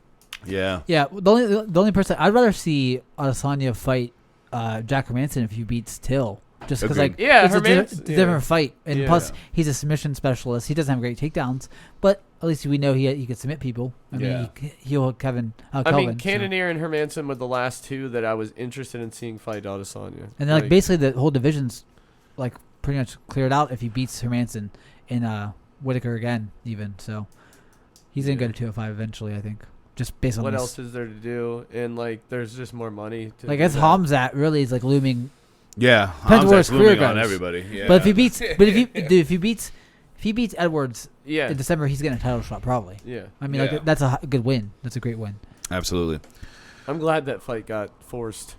Yeah, Yeah, the only person I'd rather see Adesanya fight Jack Hermanson if he beats Till. Just because, Agreed. like, Yeah, it's a Hermanson- different fight. And Yeah. plus, he's a submission specialist. He doesn't have great takedowns, but at least we know he can submit people. I mean, he'll Kelvin. I Kelvin, mean, so. Cannonier and Hermanson were the last 2 that I was interested in seeing fight Adesanya. And then, like, basically, the whole division's, like, pretty much cleared out if he beats Hermanson and Whitaker again, even. So, he's going to Yeah. go to 205 eventually, I think. Just based on what this. else is there to do? And like, there's just more money. To Like, do as that. Hamzat really is, like, looming. yeah. Depends where Hamzat's his career looming on goes. everybody. Yeah. But if he beats Edwards Yeah, in December, he's getting a title shot, probably. yeah. I mean, Yeah. like, that's a good win. That's a great win. Absolutely. I'm glad that fight got forced.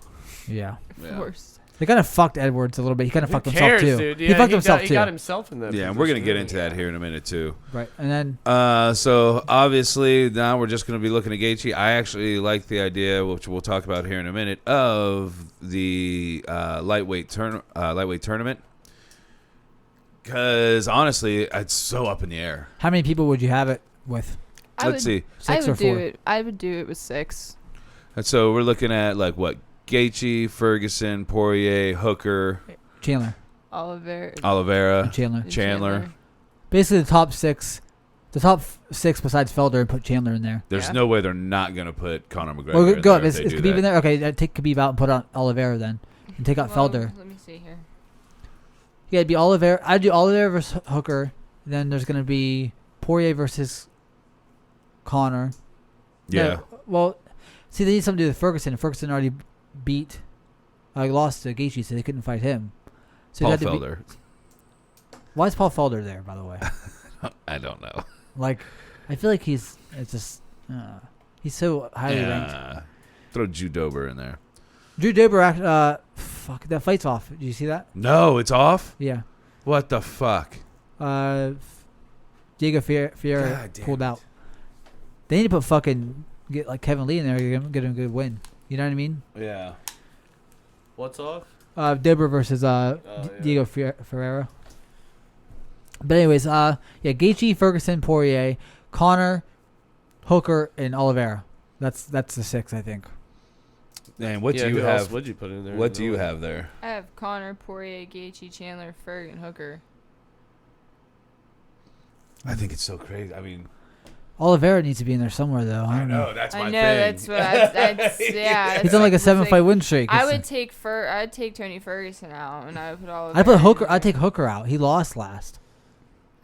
Yeah. Of course. They kind of fucked Edwards a little bit. He kind of Who fucked cares, himself, too. dude? Yeah, he fucked himself, He too. got himself in that. Yeah, and we're gonna position. get into that here in a minute too. Right. And then, So obviously now we're just going to be looking at Gaethje. I actually like the idea, which we'll talk about here in a minute, of the lightweight tournament. Because honestly, it's so up in the air. how many people would you have it with? Let's see. 6 or 4? I would do it with 6. And so we're looking at like what? Gaethje, Ferguson, Poirier, Hooker, Chandler. Oliver. Oliveira. And Chandler. and Chandler. Basically, the top 6. The top 6 besides Felder and put Chandler in there. There's Yeah. no way they're not going to put Conor McGregor Well, in go there up. if Is they do Khabib in that. there? Okay, take Khabib out and put on Oliveira then. And take out Well, Felder. Let me see here. Yeah, it'd be Oliveira. I'd do Oliveira versus Hooker. Then there's going to be Poirier versus Connor. Yeah. No, well, see, they need something to do with Ferguson. Ferguson already lost to Gaethje, so they couldn't fight him. So Paul it had to be- Felder. Why is Paul Felder there, by the way? I don't know. Like, I feel like he's so highly ranked. Yeah. Throw Drew Dober in there. Drew Dober, fuck, that fight's off. Did you see that? No, it's off? Yeah. What the fuck? Diego Ferreira pulled out. They need to get like Kevin Lee in there to get him a good win. You know what I mean? Yeah. What's off? Dober versus Diego Ferreira. But anyways, Gaethje, Ferguson, Poirier, Connor, Hooker, and Oliveira. That's the 6, I think. And what do you who have? else would you put in there? What do you have there? I have Connor, Poirier, Gaethje, Chandler, Ferg, and Hooker. I think it's so crazy. I mean, Oliveira needs to be in there somewhere, though. I don't know. That's my I know thing. that's what yeah. He's on like a 7-fight win streak. I would take I'd take Tony Ferguson out, and I would put Oliveira. I'd put Hooker. in I'd there. take Hooker out. He lost last.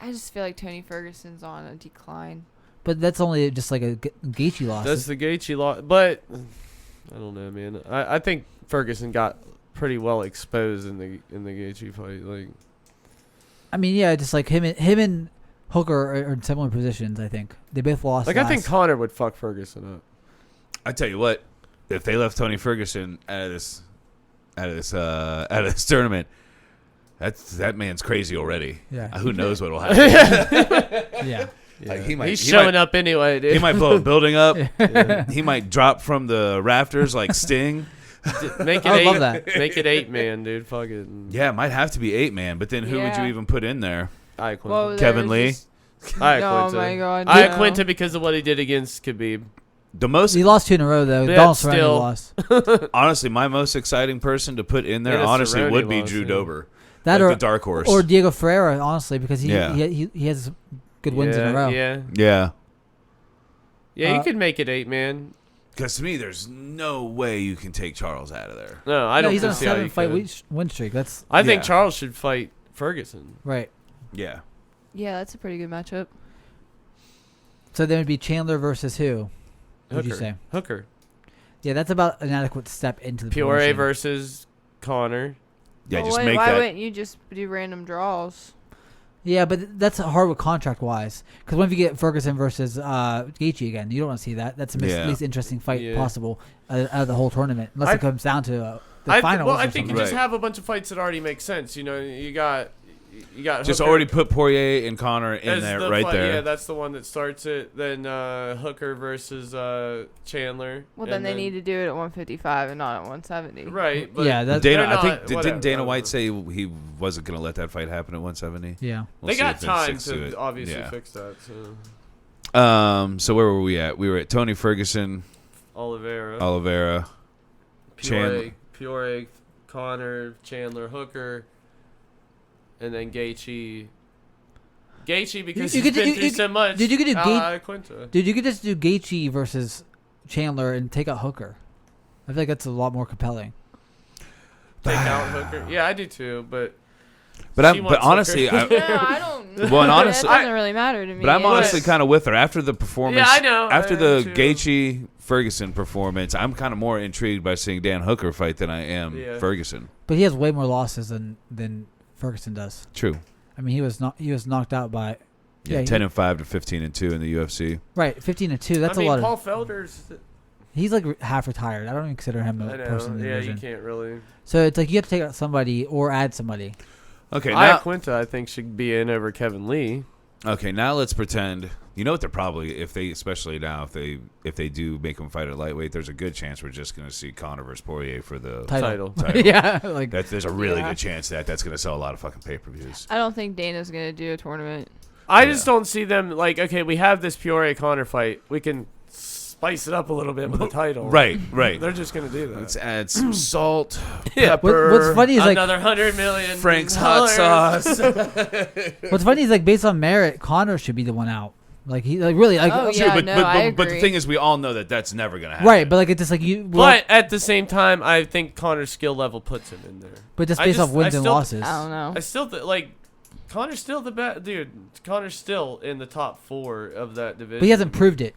I just feel like Tony Ferguson's on a decline. But that's only just like a Gaethje loss. That's the Gaethje loss, but I don't know, man. I think Ferguson got pretty well exposed in the Gaethje fight. Like, I mean, yeah, just like him and Hooker are in similar positions. I think they both lost. I think Connor would fuck Ferguson up. I tell you what, if they left Tony Ferguson out of this tournament, that man's crazy already. Yeah. Who knows what will happen? Yeah. Like, He's showing up anyway, dude. He might blow a building up. He might drop from the rafters like Sting. Make it I would 8. love that. Make it 8, man, dude. Fuck it. Yeah, it might have to be 8-man. But then who would you Yeah. even put in there? Iaquinta. Kevin Lee? Iaquinta. Oh my god. no. Iaquinta because of what he did against Khabib. The most, He lost 2 in a row though. Yeah, Donald still. Cerrone lost. honestly, my most exciting person to put in there, Yeah, honestly, Cerrone would be lost, Drew yeah. Dober. That Like the dark horse. or Diego Ferreira, honestly, because he has good wins yeah, in a row. Yeah, Yeah. you could make it 8, man. Because to me, there's no way you can take Charles out of there. No, I don't He's on a see how you 7-fight could. win streak. That's I think Yeah. Charles should fight Ferguson. right. Yeah. Yeah, that's a pretty good matchup. So then it'd be Chandler versus who? Would you Hooker. say? Hooker. Yeah, that's about an adequate step into the Poirier promotion. versus Connor. Yeah, Well, just why make that. wouldn't you just do random draws? Yeah, but that's hard with contract wise. Because what if you get Ferguson versus Gaethje again? You don't want to see that. That's the Yeah. least interesting fight Yeah. possible out of the whole tournament, unless I- it comes down to the finals. Well, or I think you something. just Right. have a bunch of fights that already make sense. You know, you got Just Hooker already put Poirier and Connor in as there, the right fight. there. Yeah, that's the one that starts it. Then Hooker versus Chandler. Well, and then they need to do it at 155 and not at 170. Right. But Yeah, that's Dana, they're I not- think didn't whatever, Dana White whatever. say he wasn't going to let that fight happen at 170? Yeah. We'll they see got if it time sticks to it. obviously Yeah. fix that. So So where were we at? We were at Tony Ferguson, Oliveira, Chandler. Poirier, Connor, Chandler, Hooker, and then Gaethje. Gaethje because You he's could- been you- through you- so much. dude, you could do Iaquinta. Dude, you could just do Gaethje versus Chandler and take out Hooker. I feel like that's a lot more compelling. Take out Hooker. Yeah, I do too, but But she but wants honestly, Hooker. No, I don't. Well, and honestly- it doesn't really matter to me. but I'm It's- honestly kind of with her after the performance. Yeah, I know. After I the am too. Gaethje Ferguson performance, I'm kind of more intrigued by seeing Dan Hooker fight than I am Yeah. Ferguson. But he has way more losses than Ferguson does. True. I mean, he was knocked out by Yeah, 10-5 to 15-2 in the UFC. right 15-2. That's I mean, a lot Paul of. Felder's. He's like half retired. I don't even consider him I a know. person in the Yeah, you division. can't really. So it's like you have to take out somebody or add somebody. Okay, now Iaquinta, I think, should be in over Kevin Lee. now let's pretend. You know what? They're probably especially now if they do make him fight at lightweight, there's a good chance we're just going to see Conor versus Poirier for the Title. yeah, like There's a really Yeah. good chance that's going to sell a lot of fucking pay-per-views. I don't think Dana's gonna do a tournament. I just don't see them like. Okay, we have this Poirier Connor fight. We can spice it up a little bit with the title. Right. They're just gonna do that. Let's add some salt, Yeah. pepper. what's funny is like Another $100 million. Frank's hot sauce. what's funny is like based on merit, Connor should be the one out. Like he like really like Oh, Sure, yeah, but, no, but, I but the agree. thing is, we all know that's never going to happen. right, but like it's just like you. But at the same time, I think Connor's skill level puts him in there. but just I based just- off wins I and still- losses. I don't know. I still like Connor's still the best dude. Connor's still in the top 4 of that division. But he hasn't proved it.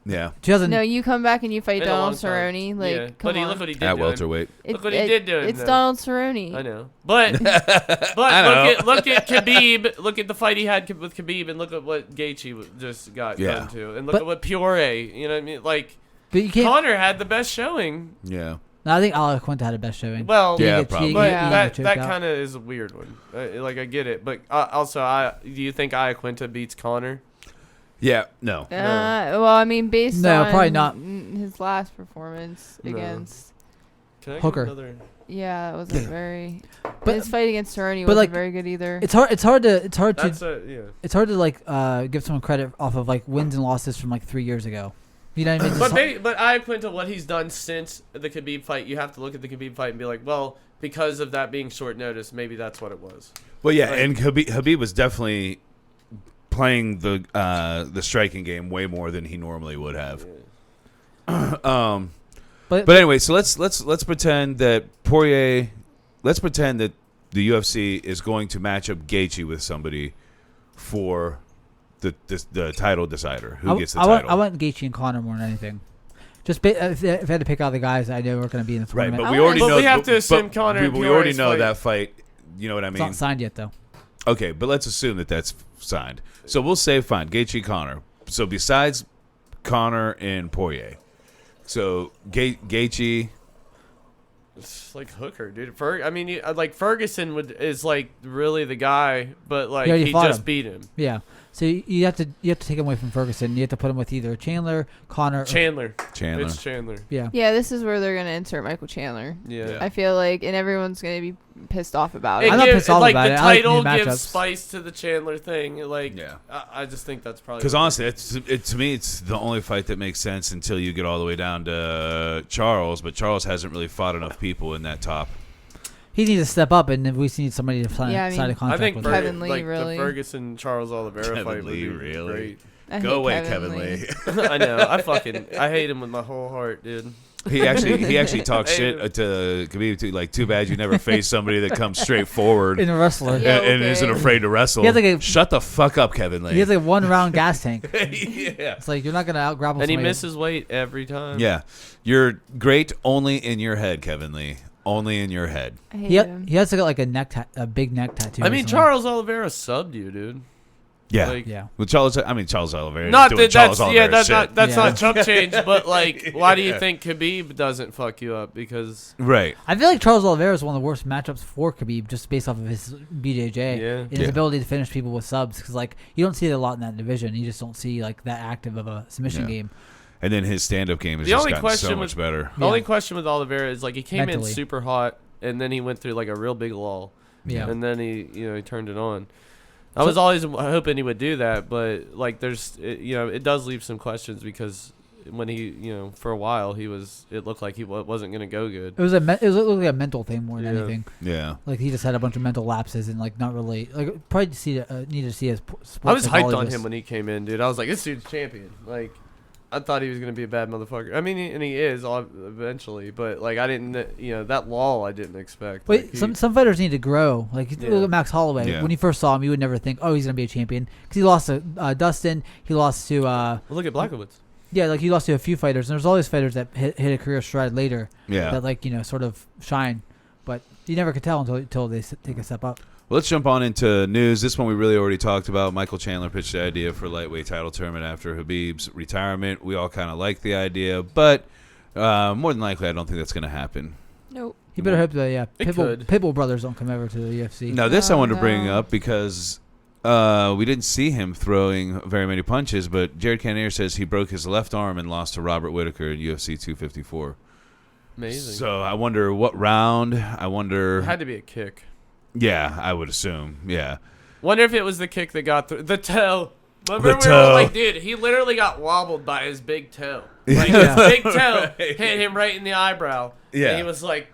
Yeah, 2000. No, you come back and you fight In a long Donald time. Cerrone. Like, Yeah. come But on. look what he did. at to him. welterweight. Look what he did to him, It's though. Donald Cerrone. I know, but I know. look at Khabib. Look at the fight he had with Khabib, and look at what Gaethje just got Yeah. done to, and look But- at what Poirier. You know what I mean? Like But you can't. Connor had the best showing. Yeah. No, I think Iaquinta had the best showing. Well, Yeah, He didn't get- probably. he- but he didn't get that choked out. kind of is a weird one. Like I get it, but also, do you think Iaquinta beats Connor? Yeah, no. Well, I mean, based No, on probably not. his last performance No. against. Can I get Hooker. another? Yeah, it wasn't very. But- His fight against Cerrone but, wasn't like, very good either. It's hard to That's it's hard to like give someone credit off of like wins and losses from like 3 years ago. You know what I mean? But Iaquinta, what he's done since the Khabib fight, you have to look at the Khabib fight and be like, well, because of that being short notice, maybe that's what it was. Well, yeah, Like- and Khabib was definitely playing the striking game way more than he normally would have. But anyway, so let's pretend that Poirier. Let's pretend that the UFC is going to match up Gaethje with somebody for the title decider. Who gets the title? I want Gaethje and Conor more than anything. Just if I had to pick out the guys I know are going to be in the Right, tournament. but I we wanna- already But know. we have to assume Conor and We already Poirier's know fight. that fight. You know what I It's mean? not signed yet though. Okay, but let's assume that that's signed. So we'll say fine, Gaethje, Conor. So besides Conor and Poirier, so Gaethje. It's like Hooker, dude. I mean, like Ferguson is like really the guy, but like He already he fought just him. beat him. Yeah. So you have to take him away from Ferguson. You have to put him with either Chandler, Conor. Chandler. Chandler. It's Chandler. Yeah. Yeah, this is where they're gonna insert Michael Chandler. Yeah. I feel like, and everyone's gonna be pissed off about It it. I'm not gives- pissed off like about the it. I like title new gives matchups. spice to the Chandler thing. Like, Yeah. I just think that's probably Because honestly, to me, it's the only fight that makes sense until you get all the way down to Charles. But Charles hasn't really fought enough people in that top. He needs to step up, and we need somebody to sign, Yeah, I mean, sign a I contract think with Ferg- him. Kevin Lee, like really. the Ferguson Charles Oliveira Kevin fight Lee, would be really? great. I Go hate away, Kevin Lee. I know. I hate him with my whole heart, dude. He actually talks Hey, shit to Khabib. Like, too bad you never face somebody that comes straight forward In a wrestler. Yeah. and okay. isn't afraid to wrestle. He has like a- Shut the fuck up, Kevin Lee. He has like 1 round gas tank. yeah. It's like you're not gonna out grapple. And he somebody. misses weight every time. Yeah. You're great only in your head, Kevin Lee. Only in your head. I hate He him. he has to get like a big neck tattoo. I mean, recently. Charles Oliveira subbed you, dude. Yeah. Like, Yeah. Well, Charles Oliveira. Not doing that Charles that's Oliveira that's shit. not Yeah. chump change, but like, why do you Yeah. think Khabib doesn't fuck you up? Because Right. I feel like Charles Oliveira is one of the worst matchups for Khabib, just based off of his BJJ Yeah. and his Yeah. ability to finish people with subs. Because like you don't see it a lot in that division. You just don't see like that active of a submission Yeah. game. And then his stand-up game has The just only gotten question so was- much better. the only question with Oliveira is like he came Mentally. in super hot, and then he went through like a real big lull, Yeah. and then he turned it on. I was always hoping he would do that, but like it does leave some questions because when he for a while it looked like he wasn't gonna go good. It looked like a mental thing more than Yeah. anything. Yeah. Like he just had a bunch of mental lapses and like not really like probably needed to see his sports I was hyped on psychologist. him when he came in, dude. I was like, this dude's champion. Like, I thought he was gonna be a bad motherfucker. I mean, and he is eventually, but like I didn't, that lull I didn't expect. Wait, Like, he- some fighters need to grow. Like Yeah. look at Max Holloway. Yeah. When you first saw him, you would never think, oh, he's gonna be a champion because he lost to Dustin. He lost to well, look at Blackowitz. yeah, like he lost to a few fighters. And there's all these fighters that hit a career stride later Yeah. that like sort of shine, but you never could tell until they take a step up. Well, let's jump on into news. This one we really already talked about. Michael Chandler pitched the idea for lightweight title tournament after Khabib's retirement. We all kind of like the idea, but more than likely, I don't think that's going to happen. Nope. You better hope that It could. Pitbull brothers don't come over to the UFC. Now, this I Oh, wanted to bring no. up because we didn't see him throwing very many punches, but Jared Cannonier says he broke his left arm and lost to Robert Whittaker in UFC 254. Amazing. So I wonder what round. I It wonder. had to be a kick. Yeah, I would assume. Yeah. Wonder if it was the kick that got through the toe. Remember The we were all toe. like, dude, he literally got wobbled by his big toe. Like Yeah. his big toe hit him right in the eyebrow. Yeah. And he was like,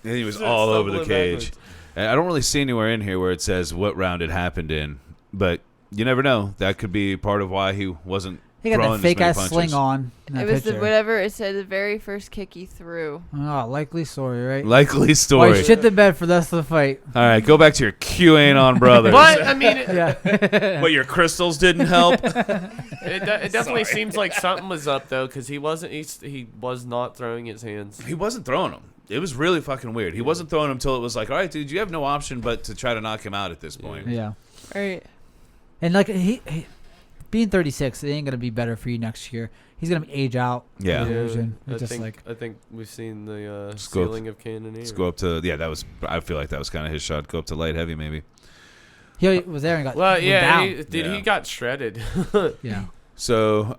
And he was Just all over the stumbling cage. backwards. And I don't really see anywhere in here where it says what round it happened in, but you never know. That could be part of why he wasn't He got throwing that as fake many ass punches. sling on. In that It was picture. whatever it said. The very first kick he threw. Oh, likely story, right? Likely Why story. you shit the bed for the rest of the fight? All right, go back to your QAnon on brothers. but I mean, Yeah. What, your crystals didn't help? it definitely seems like something was up though, because he was not throwing his hands. He wasn't throwing them. It was really fucking weird. He wasn't throwing them until it was like, all right, dude, you have no option but to try to knock him out at this point. Yeah. Right. And like being 36, it ain't gonna be better for you next year. He's gonna age out. Yeah. I think we've seen the ceiling of Cannonier. Let's go up to that was. I feel like that was kind of his shot. Go up to light heavy maybe. He was there and got Well, went yeah, down. he got shredded. Yeah. So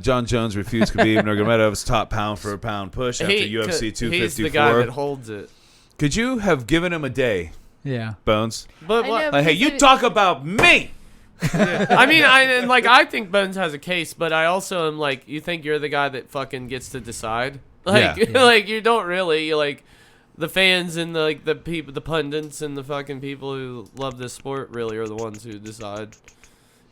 John Jones refused Khabib Nurmagomedov's top pound for pound push after UFC 254. He's the guy that holds it. Could you have given him a day, Yeah. Bones? But I what? know, Like, hey, you talk about me. I mean, I think Bones has a case, but I also am like, you think you're the guy that fucking gets to decide? Like, Yeah. like you don't really. You like the fans and the people, the pundits and the fucking people who love this sport really are the ones who decide.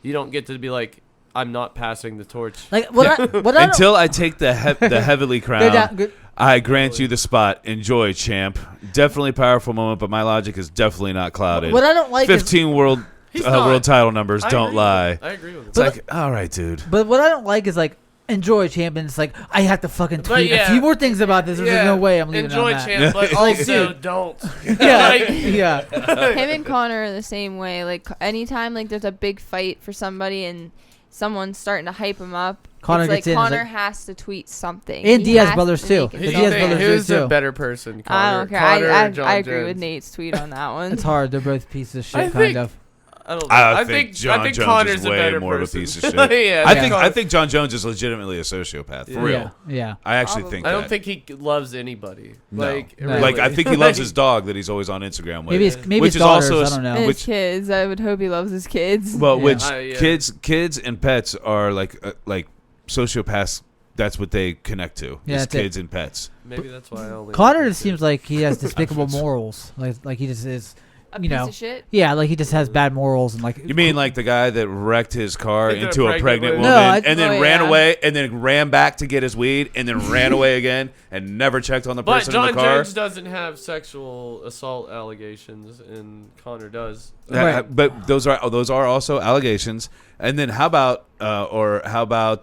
You don't get to be like, I'm not passing the torch. Like what? Until I take the heavily crown, Good. I grant you the spot. Enjoy, champ. Definitely powerful moment, but my logic is definitely not clouded. What I don't like is 15 world title numbers. Don't lie. I agree with It's it. like, all right, dude. But what I don't like is like enjoy champion. It's like I have to fucking tweet yeah. a few more things about this. There's no way I'm leaving Enjoy, it on that. champ, but Like, also dude. don't. Yeah, Like, yeah. Him and Connor are the same way. Like anytime like there's a big fight for somebody and someone's starting to hype him up, Connor it's gets like in, it's Connor like- has to tweet something. And He Diaz has brothers to too. make it The Who's Diaz something. brothers do a too. better person? Connor, I don't care. Connor or I John agree with Jones? Nate's tweet on that one. It's hard. They're both pieces of shit, I kind think- of. I don't know. I think John I think Jones Connor's is a way better more person. of a piece of shit. Yeah, I think John Jones is legitimately a sociopath for Yeah. real. Yeah. I actually think I that. don't think he loves anybody. No. Like, No. really. Like I think he loves his dog that he's always on Instagram with. Maybe Which his is daughters. also I don't know. And which- his kids. I would hope he loves his kids. Well, Yeah. which Yeah. kids and pets are like sociopaths. That's what they connect to. Yeah, is that's it. kids and pets. Maybe that's why I only. Connor just seems like he has despicable morals. Like he just is. a You piece know. of shit. Yeah, like he just has bad morals and like. You mean like the guy that wrecked his car into a pregnant woman woman? No, and then Oh, ran yeah. away and then ran back to get his weed and then ran away again and never checked on the But person John in the car? Jones doesn't have sexual assault allegations, and Connor does. Right. But those are also allegations. And then how about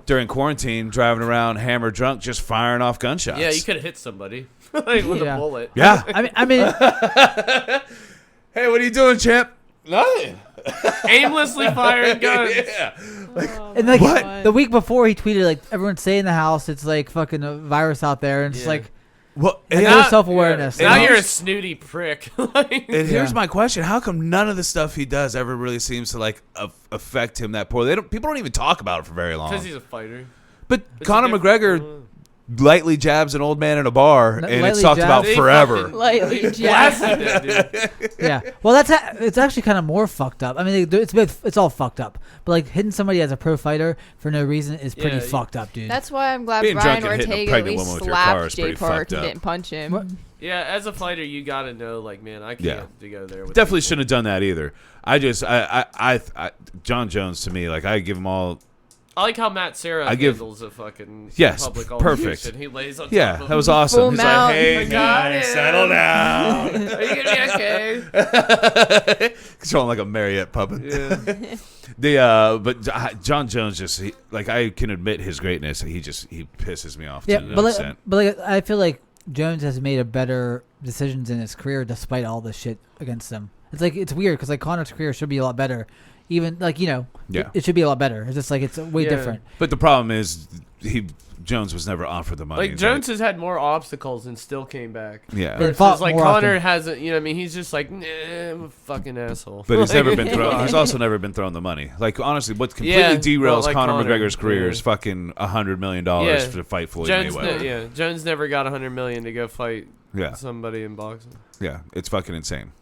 during quarantine driving around hammered drunk just firing off gunshots? Yeah, you could have hit somebody like with Yeah. a bullet. Yeah. I mean, Hey, what are you doing, champ? Nothing. Aimlessly firing guns. Yeah. and like What? the week before he tweeted like everyone stay in the house. It's like fucking a virus out there, and it's Yeah. like Well, and and, no self-awareness. Now And you're a here's- snooty prick. Like, and here's Yeah. my question: how come none of the stuff he does ever really seems to like affect him that poorly? People don't even talk about it for very long. because he's a fighter. But It's Conor a different- McGregor lightly jabs an old man in a bar, and it's Lightly talked about jabs? They forever. fucking- Lightly they jabbed. blasted that dude. Yeah. Well, it's actually kind of more fucked up. I mean, it's all fucked up. But like hitting somebody as a pro fighter for no reason is pretty Yeah, fucked up, dude. That's why I'm glad Being Brian drunk and hitting a Ortega at pregnant least woman with your car is slapped Jay pretty Park fucked and up. didn't punch him. What? Yeah, as a fighter, you gotta know, like, man, I can't Yeah. to go there. With Definitely people. shouldn't have done that either. I John Jones to me, like I give him all. I like how Matt Serra I give- handles a fucking Yes, public perfect. altercation. He lays on Yeah, top of that was him. awesome. Full He's mount. like, hey, I got guys, him. settle down. Are you gonna be okay? Controlling like a Marriott puppet. Yeah. But John Jones just like I can admit his greatness. He pisses me off. Yeah, to an but extent. like I feel like Jones has made a better decisions in his career despite all this shit against him. It's like it's weird because like Conor's career should be a lot better. Even like Yeah. it should be a lot better. It's just like it's way Yeah. different. But the problem is Jones was never on for the money. Like Jones has had more obstacles and still came back. Yeah. And Versus fought like more Connor often. hasn't. You know, what I mean, he's just like, nah, I'm a fucking asshole. But he's Like, never been thrown. He's also never been thrown the money. Like honestly, what completely Yeah, derails well, like Conor Conor, McGregor's career yeah. is fucking $100 million Yeah. to fight Floyd Jones, Mayweather. Jones never got $100 million to go fight Yeah, somebody in boxing. yeah, it's fucking insane.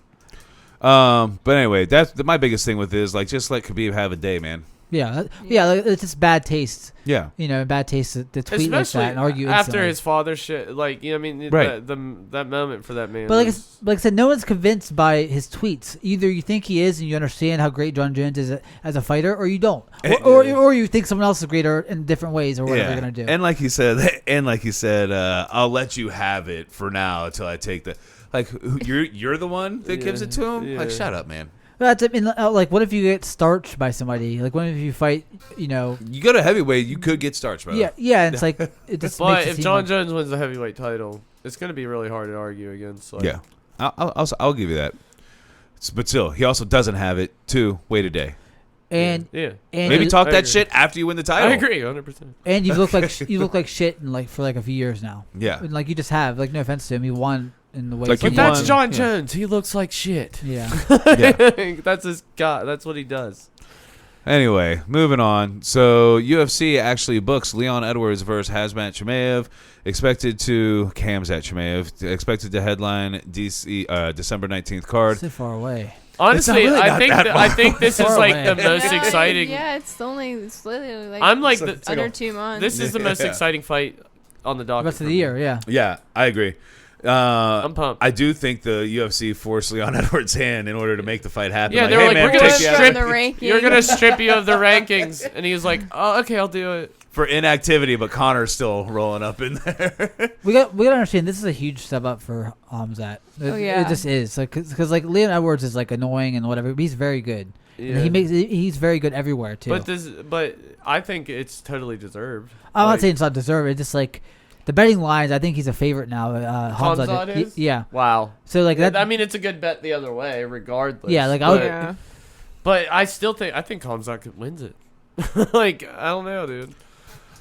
But anyway, that's my biggest thing with it is like just let Khabib have a day, man. Yeah, like, it's just bad taste. Yeah, Bad taste to tweet like Especially that and argue after instantly. his father shit. Like, you know, what I mean, Right. that moment for that man. But was- like I said, no one's convinced by his tweets. Either you think he is and you understand how great John Jones is as a fighter, or you don't, or you think someone else is greater in different ways, or whatever they're gonna do. And like he said, I'll let you have it for now until I take the. Like you're the one that gives it to him. Like Yeah. shut up, man. That's I mean, like what if you get starched by somebody? Like what if you fight? You go to heavyweight, you could get starched, bro. Yeah. And it's like it just. but makes it if seem John like, Jones wins the heavyweight title, it's going to be really hard to argue against. Like, Yeah, I'll give you that. But still, he also doesn't have it. Wait a day. And yeah. and Maybe you- talk I that agree. shit after you win the title. I agree 100%. And you look like you look like shit in like for like a few years now. Yeah. And like you just have like no offense to him, he won in the way. Like, he you But won. that's John Yeah. Jones. He looks like shit. Yeah. Yeah. That's his guy. That's what he does. Anyway, moving on. So UFC actually books Leon Edwards versus Hazmat Chimaev, expected to headline December 19th card. So far away. Honestly, really I not think that I think this is far like away. the most Yeah, exciting. Yeah, it's literally like I'm like It's the, under 2 months. this is the most Yeah. exciting fight on the The docket. rest of for the me. year, yeah. Yeah, I agree. I'm pumped. I do think the UFC forced Leon Edwards' hand in order to make the fight happen. Yeah, they were like, man, we're gonna take you out From of the it rankings. You're gonna strip you of the rankings, and he was like, "Oh, okay, I'll do it." for inactivity, but Connor's still rolling up in there. We got to understand this is a huge step up for Hamzat. Oh, yeah. It just is like because like Leon Edwards is like annoying and whatever, but he's very good. Yeah. And he's very good everywhere too. But I think it's totally deserved. I'm Like, not saying it's not deserved. It's just like the betting lines. I think he's a favorite now. Hamzat is? Yeah. Wow. So like that. I mean, it's a good bet the other way, regardless. Yeah, like, I but, would- Yeah. but I still think Hamzat wins it. Like, I don't know, dude.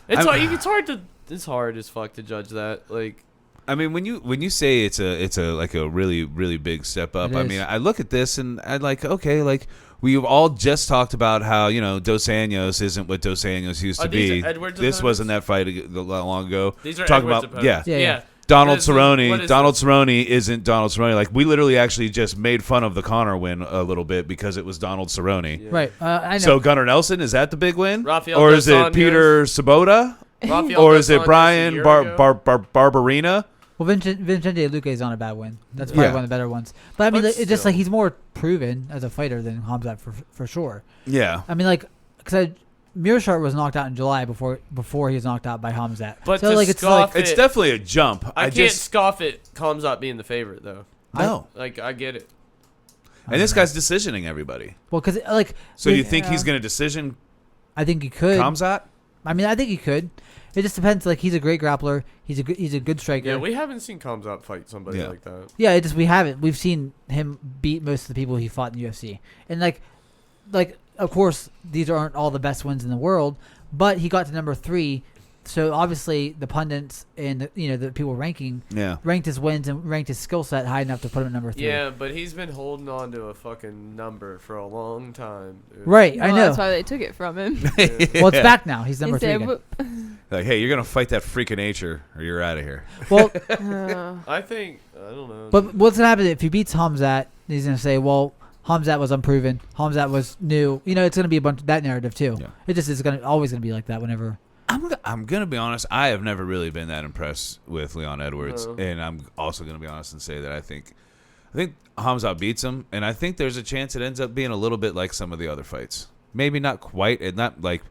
It's hard as fuck to judge that. Like, I mean, when you say it's a like a really really big step up, It I is. mean, I look at this and I like, okay, like we've all just talked about how Dos Anjos isn't what Dos Anjos used to Are these be. Edwards This opponents? wasn't that fight long ago. these are Talking Edwards' about opponents. Yeah. Donald What Cerrone. is Donald Cerrone isn't Donald Cerrone. Like we literally actually just made fun of the Conor win a little bit because it was Donald Cerrone. Yeah. Right. I know. So Gunnar Nelson, is that the big win? Rafael Or dos is it Anjos? Peter Sabota? Rafael Or dos is it Anjos a Brian year ago? Barbarina? Well, Vincente Luque is on a bad win. That's probably Yeah. one of the better ones. But I mean, But like, it's just still. like he's more proven as a fighter than Hamzat for sure. Yeah. I mean, like, because Mearshart was knocked out in July before he was knocked out by Hamzat. But so to like it's scoff like It's it- definitely a jump. I can't scoff at Kamzat being the favorite though. No. Like, I get it. And this guy's decisioning everybody. well, because like So you think Yeah. he's going to decision I think he could. Kamzat? I mean, I think he could. It just depends. Like he's a great grappler. He's a good striker. Yeah, we haven't seen Kamzat fight somebody Yeah. like that. Yeah, it just we haven't. We've seen him beat most of the people he fought in the UFC, and like of course these aren't all the best wins in the world, but he got to number 3, so obviously the pundits and the people ranking Yeah. ranked his wins and ranked his skill set high enough to put him at number 3. Yeah, but he's been holding on to a fucking number for a long time. Dude. Right, I Well, know. That's why they took it from him. Well, it's back now. He's number 3 Instead, again. Like, hey, you're going to fight that freak of nature or you're out of here. Well, I think I don't know. but what's gonna happen if he beats Hamzat? He's gonna say, well, Hamzat was unproven. Hamzat was new. It's gonna be a bunch of that narrative too. Yeah. It just is always gonna be like that whenever. I'm going to be honest. I have never really been that impressed with Leon Edwards. No. And I'm also going to be honest and say that I think Hamzat beats him. And I think there's a chance it ends up being a little bit like some of the other fights. Maybe not quite. And not like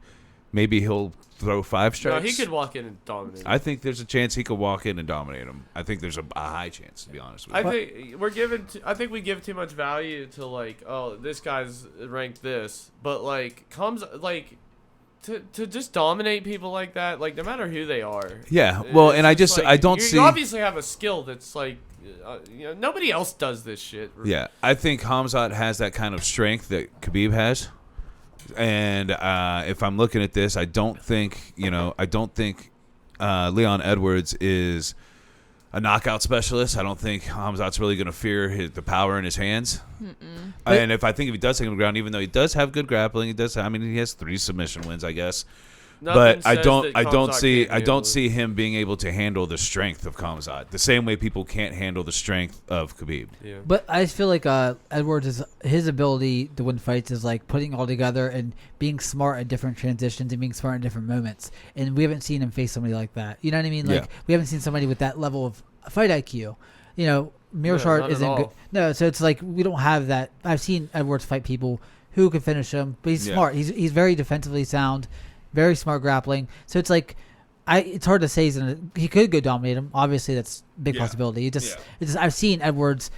maybe he'll throw 5 no, strikes. he could walk in and dominate. I think there's a chance he could walk in and dominate him. I think there's a high chance, to be honest with you. I think we give too much value to like, oh, this guy's ranked this, but like to just dominate people like that, like no matter who they are. Yeah, well, it's and I just, just like, I don't you see. obviously have a skill that's like, nobody else does this shit. Yeah, I think Hamzat has that kind of strength that Khabib has, and if I'm looking at this, I don't think Leon Edwards is a knockout specialist. I don't think Hamzat's really going to fear the power in his hands. And if he does take him to the ground, even though he does have good grappling, he has 3 submission wins, I guess. Nothing But I says don't that Kamzat can't handle it. see him being able to handle the strength of Kamzat the same way people can't handle the strength of Khabib. Yeah. But I just feel like Edwards his ability to win fights is like putting it all together and being smart at different transitions and being smart in different moments. And we haven't seen him face somebody like that. You know what I mean? Like Yeah. we haven't seen somebody with that level of fight IQ. Mearshart not at isn't all. good. No, so it's like we don't have that. I've seen Edwards fight people who can finish him, but he's Yeah. smart. He's very defensively sound, very smart grappling. So it's like it's hard to say he could go dominate him. Obviously, that's a big Yeah. possibility. Yeah. I've seen Edwards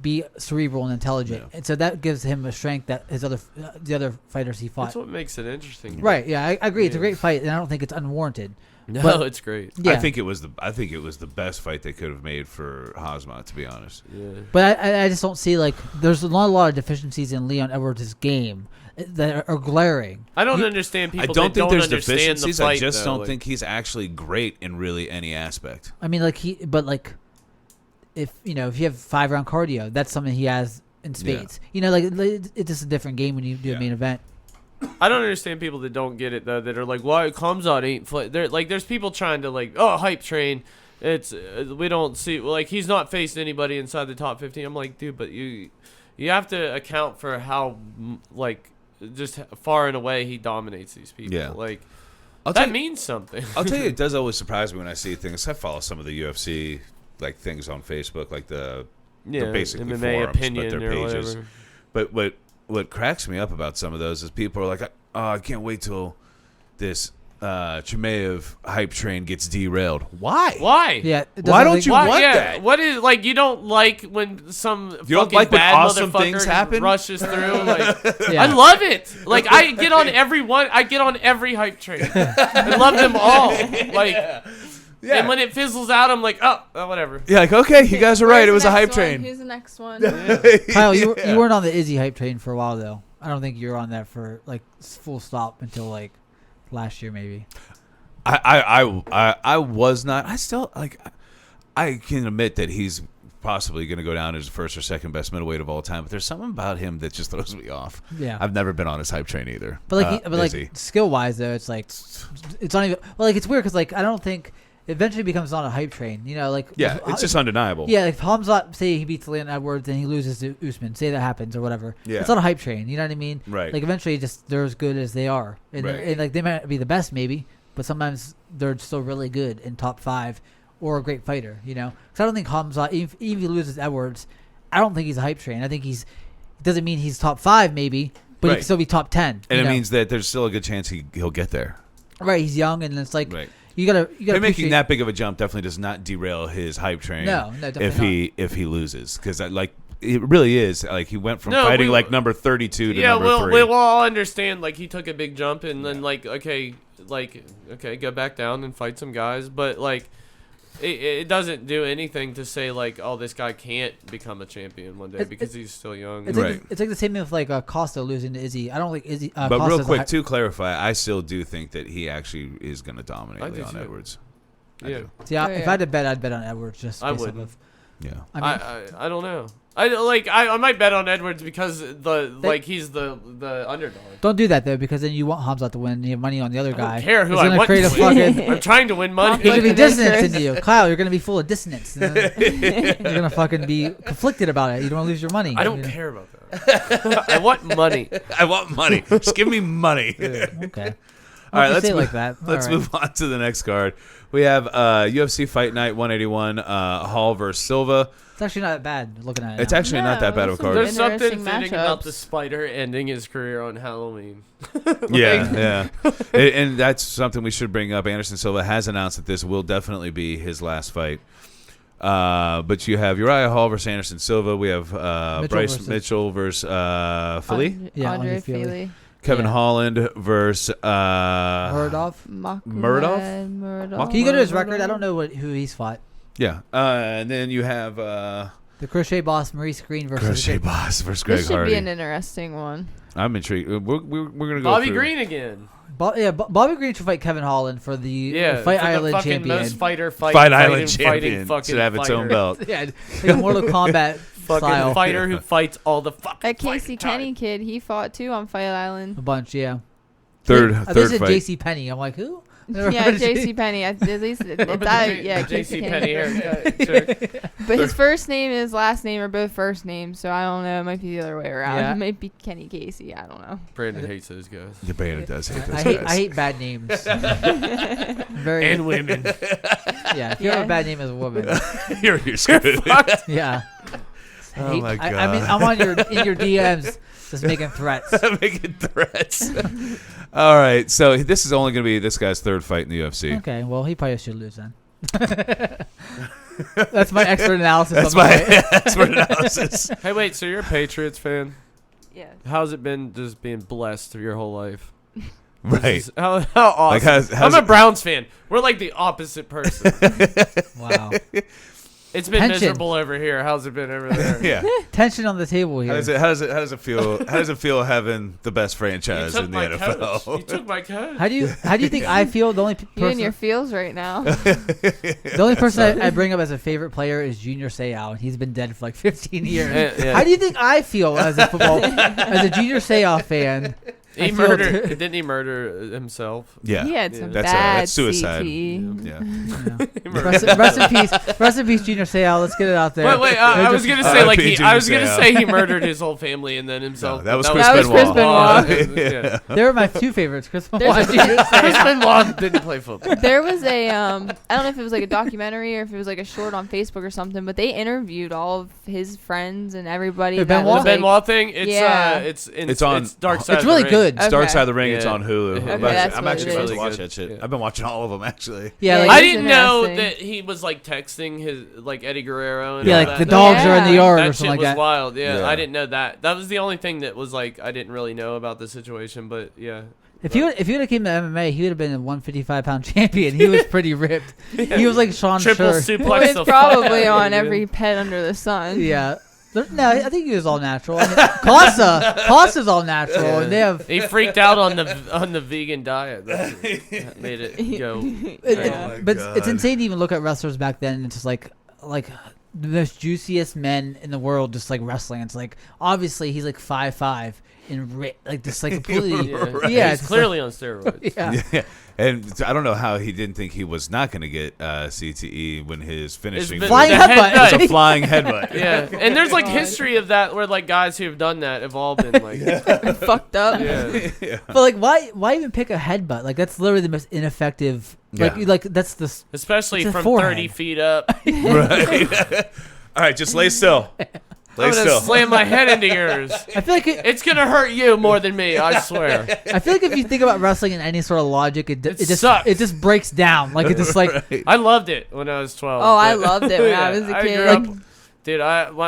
be cerebral and intelligent, Yeah. and so that gives him a strength that the other fighters he fought. That's what makes it interesting. Right? Yeah, I agree. It's a Yeah. great fight, and I don't think it's unwarranted. No, But- it's great. Yeah, I think it was the best fight they could have made for Hazmat, to be honest. Yeah. but I just don't see like there's not a lot of deficiencies in Leon Edwards' game that are glaring. I don't understand people I don't that think there's understand deficiencies. the fight, I just though. don't Like, think he's actually great in really any aspect. I mean, like if you have 5-round cardio, that's something he has in spades. Like it's just a different game when you do a main event. I don't understand people that don't get it though. That are like, "Why Khamzat ain't?" They're like, there's people trying to like, "Oh, hype train." It's we don't see like he's not faced anybody inside the top 15. I'm like, dude, but you have to account for how like just far and away he dominates these people. Yeah. Like I'll that tell means something. I'll tell you, it does always surprise me when I see things. I follow some of the UFC like things on Facebook, like the yeah, basically MMA forums, but opinion they're or pages. whatever. But what cracks me up about some of those is people are like, "Oh, I can't wait till this Chimaev hype train gets derailed." Why? Why? Yeah. Why don't you Why? want Yeah. that? What is like you don't like when some You don't fucking like when bad awesome motherfucker things happen? rushes through? Like Yeah. I love it. Like I get on every one. I get on every hype train. I love them all. Like Yeah. and when it fizzles out, I'm like, oh, whatever. Yeah, like, okay, you guys are right. It was a hype train. Who's the next one? Kyle, you Yeah. weren't on the Izzy hype train for a while though. I don't think you were on that for like full stop until like last year maybe. I was not. I still like. I can admit that he's possibly going to go down as the first or second best middleweight of all time. But there's something about him that just throws me off. Yeah. I've never been on his hype train either. But like Izzy. skill wise though, it's like it's not even. Well, like it's weird because like I don't think it eventually becomes not a hype train. Like Yeah, it's just undeniable. Yeah, if Hamzat say he beats Leon Edwards and he loses to Usman, say that happens or whatever. Yeah. It's not a hype train. You know what I mean? Right. Like eventually, just they're as good as they are, and, Right. and like they might be the best maybe, but sometimes they're still really good in top 5 or a great fighter. Because I don't think Hamzat, even if he loses Edwards, I don't think he's a hype train. I think it doesn't mean he's top 5 maybe, but he Right. can still be top 10. And it means that there's still a good chance he'll get there. right. He's young, and it's like Right. you gotta Him making appreciate- that big of a jump definitely does not derail his hype train. No, definitely if he loses, because it really is like he went from No, fighting we- like number 32 to Yeah, number 3. we'll all understand. Like he took a big jump, and then okay, go back down and fight some guys. But like, it doesn't do anything to say like, oh, this guy can't become a champion one day because he's still young. It's Right. like the same thing with like Costa losing to Izzy. I don't think Izzy. But Costa's real a quick, hy- to clarify, I still do think that he actually is going to dominate I do Leon too. Edwards. I Yeah. do. See, Oh, if yeah. I had to bet, I'd bet on Edwards. Just I based off wouldn't. of- Yeah. I mean, I don't know. I might bet on Edwards because he's the underdog. don't do that though, because then you want Hamzat to win. And you have money on the other I guy. don't care who It's I gonna want create to a win. fucking. I'm trying to win money. There's gonna be Like- dissonance in you, Kyle. You're gonna be full of dissonance. You're gonna fucking be conflicted about it. You don't want to lose your money. I don't care about that. I want money. I want money. Just give me money. Okay. All right, Let's let's say it move, like that. let's All right. move on to the next card. We have UFC Fight Night 181, Hall versus Silva. It's actually not that bad looking at it. It's now. actually not that bad of a card. There's Interesting something fitting about matchups. the spider ending his career on Halloween. Yeah. And that's something we should bring up. Anderson Silva has announced that this will definitely be his last fight. But you have Uriah Hall versus Anderson Silva. We have Bryce Mitchell versus Philly. Yeah, Andre Andre Fili. Fili. Kevin Yeah. Holland versus Murdoch. Muradov. Can you go to his record? I don't know who he's fought. Yeah. And then you have The Crochet Boss, Maurice Green versus Crochet Boss versus Greg This should Hardy. be an interesting one. I'm intrigued. We're gonna go Bobby through. Green again. Bobby Green should fight Kevin Holland for the Yeah, Fight for the Island fucking champion. most Fight Island fighting champion fucking should have its own fighter. belt. Yeah, like a Mortal Kombat Fucking style. fighter who fights all the fucking That Casey fighting time. Kenny kid, he fought too on Fight Island. A bunch, yeah. Third This is fight. JC Penny. I'm like, who? Never Yeah, heard of J.C. Penny. At least Remember yeah, the Casey JC Kenny. Penny haircut. Sure. But his first name and his last name are both first names, so I don't know. It might be the other way around. Yeah. It might be Kenny Casey. I don't know. Brandon hates those guys. The band does hate those I guys. hate bad names. Very And women. yeah. If you have Yeah. a bad name as a woman, you're screwed. yeah. Oh my I mean, God. I'm on in your DMs just making threats. Making threats. All right, so this is only going to be this guy's third fight in the UFC. Okay, well he probably should lose then. That's my expert analysis. That's on the my fight. expert analysis. Hey, wait. So you're a Patriots fan? Yeah. How's it been just being blessed through your whole life? Right. How awesome. Like, how's I'm a it- Browns fan. We're like the opposite person. Wow. It's been Tension. miserable over here. How's it been over there? Yeah. Tension on the table here. How does it feel? How does it feel having the best franchise in the NFL? You took my coach. How do you think I feel? The only You in person, your feels right now. the only person I bring up as a favorite player is Junior Seau, and he's been dead for like 15 years. Yeah. How do you think I feel as a as a Junior Seau fan? He I feel murdered. Didn't he murder himself? Yeah. He had some That's bad suicide. CTE. Yeah. He murdered Rest in peace. Rest in peace, Junior Seau. Let's get it out there. Wait. I was gonna say like R.I.P. I was Junior gonna Seau. say he murdered his whole family and then himself. No, that was but Chris That was Chris Benoit. Yeah. They were my two favorites. Chris There's Benoit, a- and Junior Seau. Chris Benoit didn't play football. There was a I don't know if it was like a documentary or if it was like a short on Facebook or something, but they interviewed all of his friends and everybody. Who, that Benoit? was, The like- Benoit thing. It's Yeah. it's on- It's Dark Side. It's of the really Ring. good. It's Dark Okay. Side of the Ring. Yeah. It's on Hulu. Okay, that's I'm what actually it about to is. watch Really that shit. good. Yeah. I've been watching all of them actually. Yeah, Yeah, like, I He's didn't know interesting. that he was like texting his like Eddie Guerrero. And yeah, all like that. the dogs are in the Yeah. yard That or shit something like was that. wild. Yeah, Yeah. I didn't know that. That was the only thing that was like I didn't really know about the situation. But yeah, If he would have came to MMA, he would have been a 155-pound champion. He was pretty ripped. He was like Sean triple Schur. suplex. Well, the it's fuck probably out of on you, every dude. pet under the sun. Yeah. No, I think he was all natural. I mean, Costa's all natural, Yeah. and they have. He freaked out on the vegan diet. That made it go. Yeah. But God. it's insane to even look at wrestlers back then. And it's just like the most juiciest men in the world, just like wrestling. It's like obviously he's like 5'5" and like just like completely. Yeah, Yeah, he's it's clearly on steroids. Yeah. Yeah. And I don't know how he didn't think he was not going to get CTE when his finishing It's Flying the headbutt. was a flying headbutt. Yeah, and there's like God. history of that where like guys who have done that have all been like, Fucked up. yeah. Yeah. But like, why even pick a headbutt? Like that's literally the most ineffective. Yeah. Like that's the. Especially It's a from forehead. 30 feet up. Right. All right, just lay still. Lay I'm gonna still. slam my head into yours. I feel like It's gonna hurt you more than me, I swear. I feel like if you think about wrestling in any sort of logic, It it just sucks. it just breaks down. Like it just like Right. I loved it when I was 12. Oh, I but- loved it when I was a I kid. grew up- dude,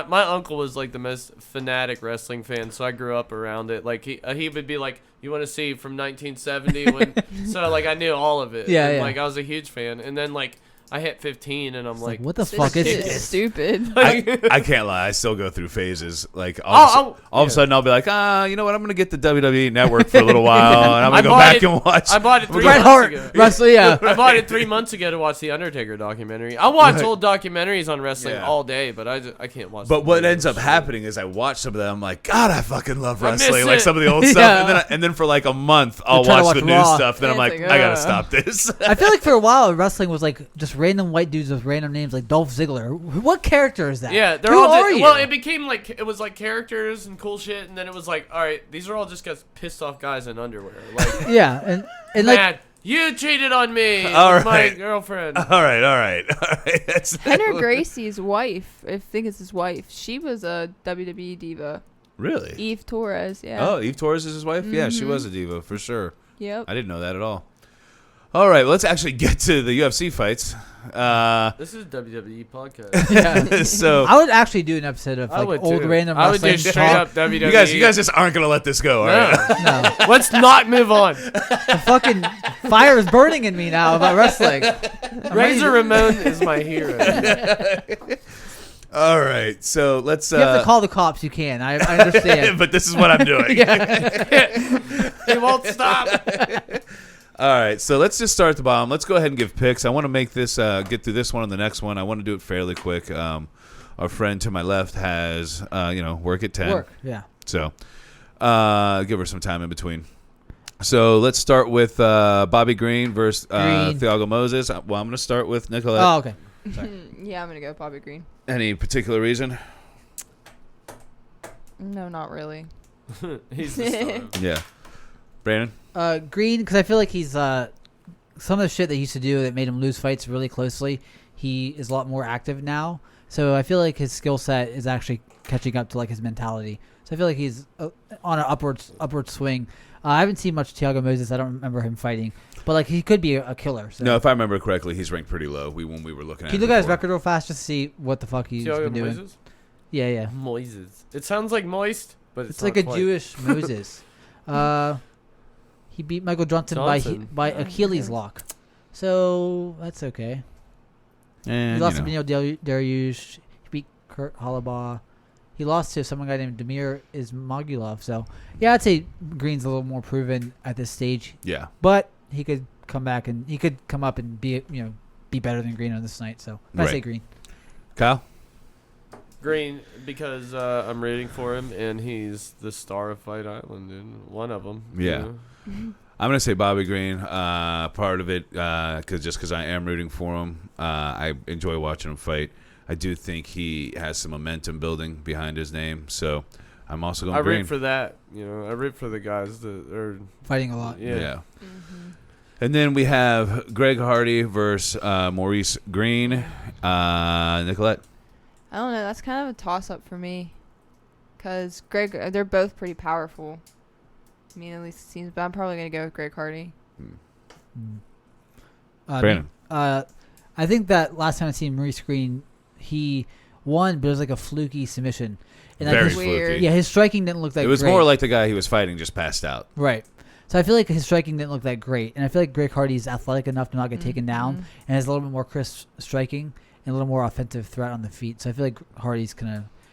my uncle was like the most fanatic wrestling fan, so I grew up around it. Like he would be like, "You want to see from 1970?" When so like I knew all of it. Yeah, and, yeah. Like I was a huge fan, and then like I hit 15, and I'm it's like, like, what the This fuck is shit this? stupid. I can't lie. I still go through phases. Like all of a sudden, I'll be like, you know what? I'm gonna get the WWE Network for a little while, and I'm I gonna go bought back it- and watch. I bought it 3 Bret months Hart ago. wrestling. Yeah. I bought it 3 months ago to watch the Undertaker documentary. I watch Right. old documentaries on wrestling Yeah. all day, but I can't watch. But the what new ends up shit. happening is I watch some of them. I'm like, God, I fucking love I miss wrestling. Like it. some of the old stuff, Yeah. and then for like a month, I'll try to watch watch the new Raw. stuff. Then I'm Yeah, like, it's I like, gotta stop this. I feel like for a while wrestling was like just random white dudes with random names like Dolph Ziggler. What character is that? Yeah, they're Who all. are you? Well, it became like it was like characters and cool shit, and then it was like, all right, these are all just guys pissed off guys in underwear. Like, yeah, and like man, you cheated on me, All with my right. girlfriend. all right. That's Henry Gracie's wife, I think it's his wife, she was a WWE diva. really. Eve Torres, yeah. Oh, Eve Torres is his wife. Yeah, she Mhm. was a diva for sure. Yep. I didn't know that at all. All right, let's actually get to the UFC fights. This is a WWE podcast. yeah. So I would actually do an episode of I like would old too. random I would do wrestling straight talk. up WWE. you guys just aren't gonna let this go, are you? No. No, Let's not move on. the fucking fire is burning in me now about wrestling. Razor Ramon is my hero. All right, so let's. You have to call the cops. You can. I understand. but this is what I'm doing. He won't stop. All right, so let's just start at the bottom. Let's go ahead and give picks. I want to make this get through this one and the next one. I want to do it fairly quick. Our friend to my left has work at 10. Work. Yeah. So give her some time in between. So let's start with Bobby Green versus Green. Thiago Moses. Well, I'm going to start with Nicolette. Oh, okay. Yeah, I'm gonna go Bobby Green. Any particular reason? No, not really. He's the star. Yeah. Brandon? Green, because I feel like he's some of the shit that he used to do that made him lose fights really closely. He is a lot more active now, so I feel like his skill set is actually catching up to like his mentality. So I feel like he's on an upward swing. I haven't seen much Thiago Moses. I don't remember him fighting, but like he could be a killer. So. No, if I remember correctly, he's ranked pretty low. When we were looking at. Can you look at his record real fast just to see what the fuck he's Thiago been doing? Moises? Yeah. Moises. It sounds like moist, but It's not like a quite. Jewish Moses. He beat Michael Johnson by Achilles lock, so that's okay. And, He lost to Benil Dariush. He beat Kurt Halabaugh. He lost to some guy named Damir Ismagulov. So, yeah, I'd say Green's a little more proven at this stage. Yeah. But he could come back and he could come up and be better than Green on this night. So, I say Green. Kyle? Green, because I'm rooting for him, and he's the star of Fight Island, and one of them. Yeah. I'm going to say Bobby Green. Part of it, because I am rooting for him. I enjoy watching him fight. I do think he has some momentum building behind his name, so I'm also going Green. I root for that. I root for the guys that are fighting a lot. Yeah. Mm-hmm. And then we have Greg Hardy versus Maurice Green. Nicolette? I don't know. That's kind of a toss-up for me. Because they're both pretty powerful. I mean, at least it seems. But I'm probably going to go with Greg Hardy. Brandon? I think that last time I seen Maurice Green, he won, but it was like a fluky submission. And Very weird. fluky. Yeah, his striking didn't look that great. It was more like the guy he was fighting just passed out. Right. So I feel like his striking didn't look that great. And I feel like Greg Hardy's athletic enough to not get taken down and has a little bit more crisp striking and a little more offensive threat on the feet. So I feel like Hardy's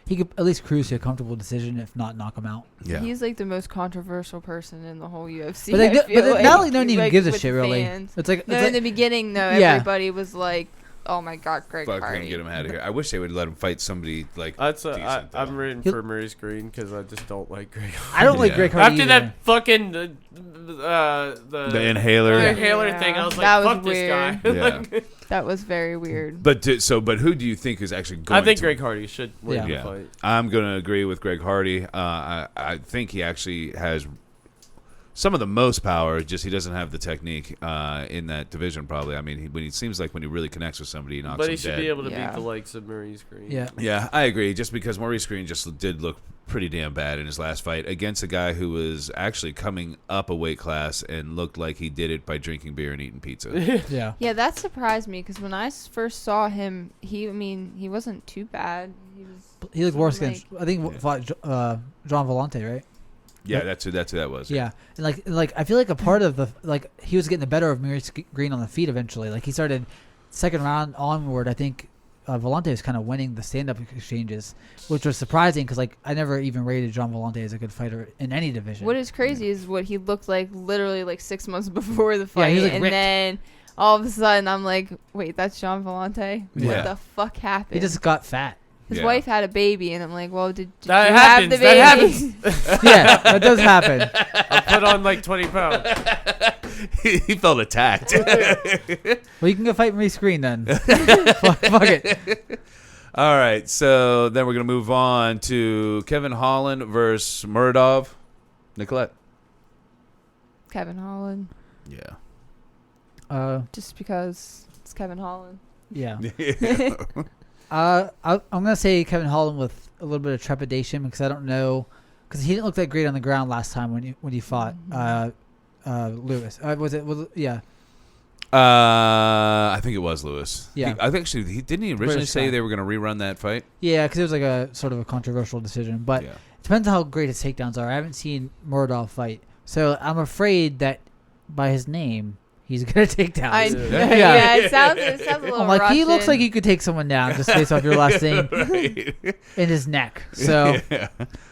he could at least cruise to a comfortable decision, if not knock him out. Yeah. He's like the most controversial person in the whole UFC. But now no one even gives a shit, really. Fans. It's like, in the beginning, though, Yeah. everybody was like, "Oh my God, Greg Fuck Hardy." him, get him out of here. I wish they would let him fight somebody like That's decent. though. I'm rooting for Maurice Green because I just don't like Greg. I don't like Yeah. Greg Hardy After either. that fucking the inhaler. the inhaler Yeah. thing, I was That like, was "Fuck this guy." Yeah. That was very weird. But who do you think is actually going I think to Greg Hardy should win the Yeah. fight. I'm going to agree with Greg Hardy. I think he actually has some of the most power, just he doesn't have the technique in that division probably. I mean, when he seems like when he really connects with somebody, he knocks But him he should dead. be able to Yeah. beat the likes of Maurice Green. Yeah. Yeah, I agree. Just because Maurice Green just did look pretty damn bad in his last fight against a guy who was actually coming up a weight class and looked like he did it by drinking beer and eating pizza. Yeah. Yeah, that surprised me because when I first saw him, he wasn't too bad. He looked worse like- against, I think, fought John Volante, right? Yeah, that's who that was. Yeah. And like I feel like a part of he was getting the better of Maurice Green on the feet eventually. Like he started second round onward, I think Volante was kind of winning the stand-up exchanges, which was surprising because I never even rated John Volante as a good fighter in any division. What is crazy is what he looked like literally like 6 months before the fight, he was, like, and ripped. then all of a sudden I'm like, wait, that's John Volante? Yeah. What the fuck happened? He just got fat. His Yeah. wife had a baby, and I'm like, well, did That you happens. have the baby? That happens. Yeah, that does happen. I put on like 20 pounds. He felt attacked. Well, you can go fight Maurice Green then. fuck it. All right, so then we're going to move on to Kevin Holland versus Muradov. Nicolette. Kevin Holland, Yeah. just because it's Kevin Holland. Yeah. I'm gonna say Kevin Holland with a little bit of trepidation because I don't know, because he didn't look that great on the ground last time when he fought Lewis. Yeah. I think it was Lewis. Yeah. I think actually he originally British say guy. they were going to rerun that fight. Yeah, because it was like a sort of a controversial decision, but Yeah. it depends on how great his takedowns are. I haven't seen Muradov fight, so I'm afraid that by his name, he's gonna take down. I Yeah. yeah, it sounds a little. I'm like, he looks Russian. like he could take someone down just based off your last name Right. in his neck. So, Yeah.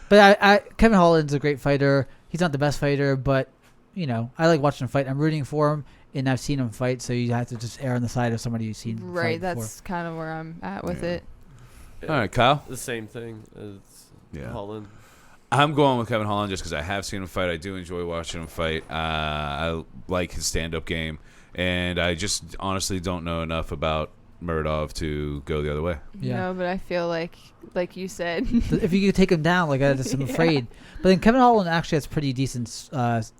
but Kevin Holland's a great fighter. He's not the best fighter, but I like watching him fight. I'm rooting for him, and I've seen him fight. So you have to just err on the side of somebody you've seen. Right, fight before. that's kind of where I'm at with Yeah. it. All right, Kyle. The same thing as Holland. I'm going with Kevin Holland just because I have seen him fight. I do enjoy watching him fight. I like his stand-up game, and I just honestly don't know enough about Muradov to go the other way. Yeah. No, but I feel like you said, If you could take him down, like I just am afraid. But then Kevin Holland actually has pretty decent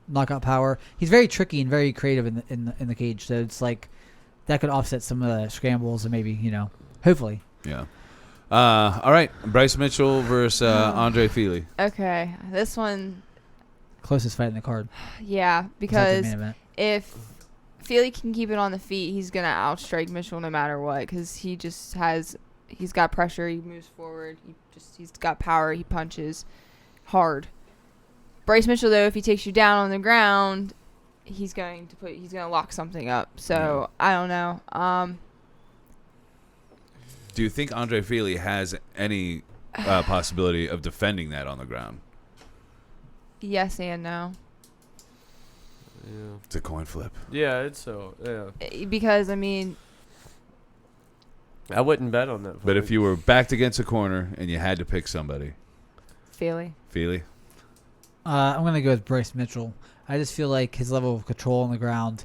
knockout power. He's very tricky and very creative in the cage. So it's like that could offset some of the scrambles and maybe hopefully. Yeah. All right, Bryce Mitchell versus Andre Fili. Okay, this one, Closest fight in the card. yeah, Besides the because main event. if Feely can keep it on the feet, he's gonna outstrike Mitchell no matter what, because he's got pressure, he moves forward, he's got power, he punches hard. Bryce Mitchell, though, if he takes you down on the ground, he's gonna lock something up. So I don't know. Do you think Andre Fili has any possibility of defending that on the ground? Yes and no. Yeah. It's a coin flip. Yeah, it's so. Yeah. Because I mean, I wouldn't bet on that. But if you were backed against a corner and you had to pick somebody, Feely. Fili? I'm gonna go with Bryce Mitchell. I just feel like his level of control on the ground.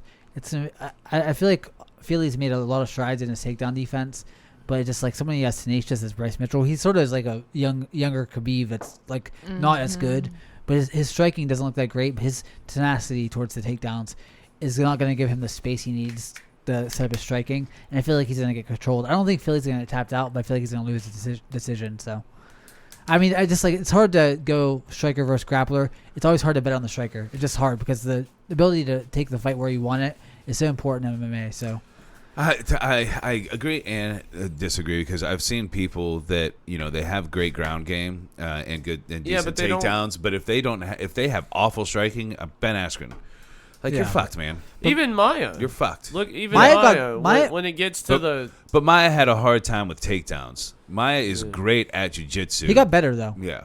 I feel like Feely's made a lot of strides in his takedown defense, but just like somebody as tenacious as Bryce Mitchell, he sort of is like a younger Khabib that's like not as good. But his striking doesn't look that great. But his tenacity towards the takedowns is not going to give him the space he needs to set up his striking. And I feel like he's going to get controlled. I don't think Philly's going to get tapped out, but I feel like he's going to lose the decision. So, I mean, I just like it's hard to go striker versus grappler. It's always hard to bet on the striker. It's just hard because the ability to take the fight where you want it is so important in MMA. So. I agree and disagree because I've seen people that they have great ground game and good and decent takedowns, but if they have awful striking, Ben Askren, you're fucked, man. Even Maya, you're fucked. Look, even Maya when it gets to but Maya had a hard time with takedowns. Maya is great at jiu-jitsu. He got better though. Yeah.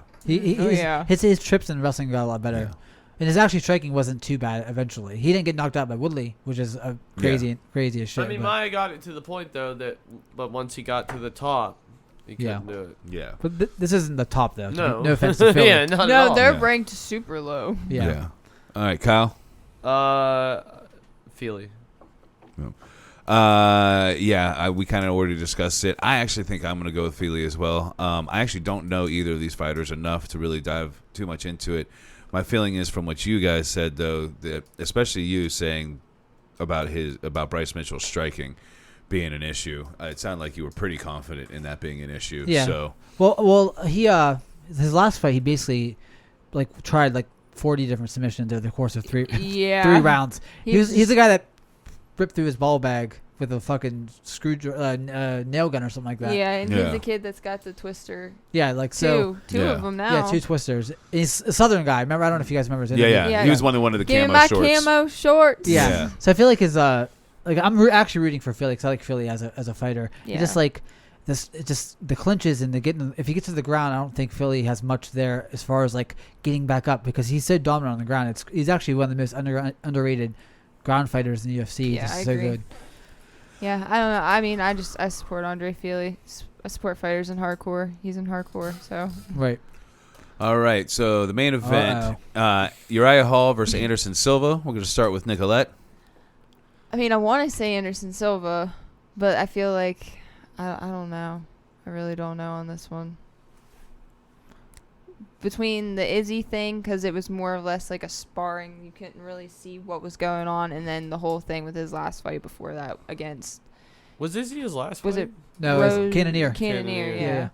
His trips in wrestling got a lot better. Yeah. And his actually striking wasn't too bad eventually. He didn't get knocked out by Woodley, which is a crazy as shit. I mean, Maya got it to the point, though, but once he got to the top, he couldn't do it. Yeah. But this isn't the top, though. No. No offense to Philly. Yeah, not at all. They're ranked super low. Yeah. All right, Kyle? Feely. We kind of already discussed it. I actually think I'm going to go with Fili as well. I actually don't know either of these fighters enough to really dive too much into it. My feeling is from what you guys said, though, that especially you saying about Bryce Mitchell striking being an issue, it sounded like you were pretty confident in that being an issue. Yeah. So. Well, he his last fight, he basically tried 40 different submissions over the course of three rounds. He's the guy that ripped through his ball bag with a fucking nail gun or something like that. Yeah, and he's the kid that's got the twister. Yeah, two of them now. Yeah, 2 twisters. He's a Southern guy. Remember, I don't know if you guys remember his interview. Yeah. He was one of the Give camo me my shorts. camo shorts. Yeah. So I feel like his I'm actually rooting for Philly because I like Philly as a fighter. Yeah. Just the clinches and if he gets to the ground, I don't think Philly has much there as far as getting back up because he's so dominant on the ground. He's actually one of the most underrated ground fighters in the UFC. Yeah, He's I agree. Good. Yeah, I don't know. I mean, I support Andre Fili. I support fighters in hardcore. He's in hardcore, so. Right. All right, so the main event, Uriah Hall versus Anderson Silva. We're going to start with Nicolette. I mean, I want to say Anderson Silva, but I feel like I don't know. I really don't know on this one. Between the Izzy thing, because it was more or less like a sparring, you couldn't really see what was going on, and then the whole thing with his last fight before that against. Was Izzy his last fight? Was it? No, it was Cannonier. Cannonier, yeah.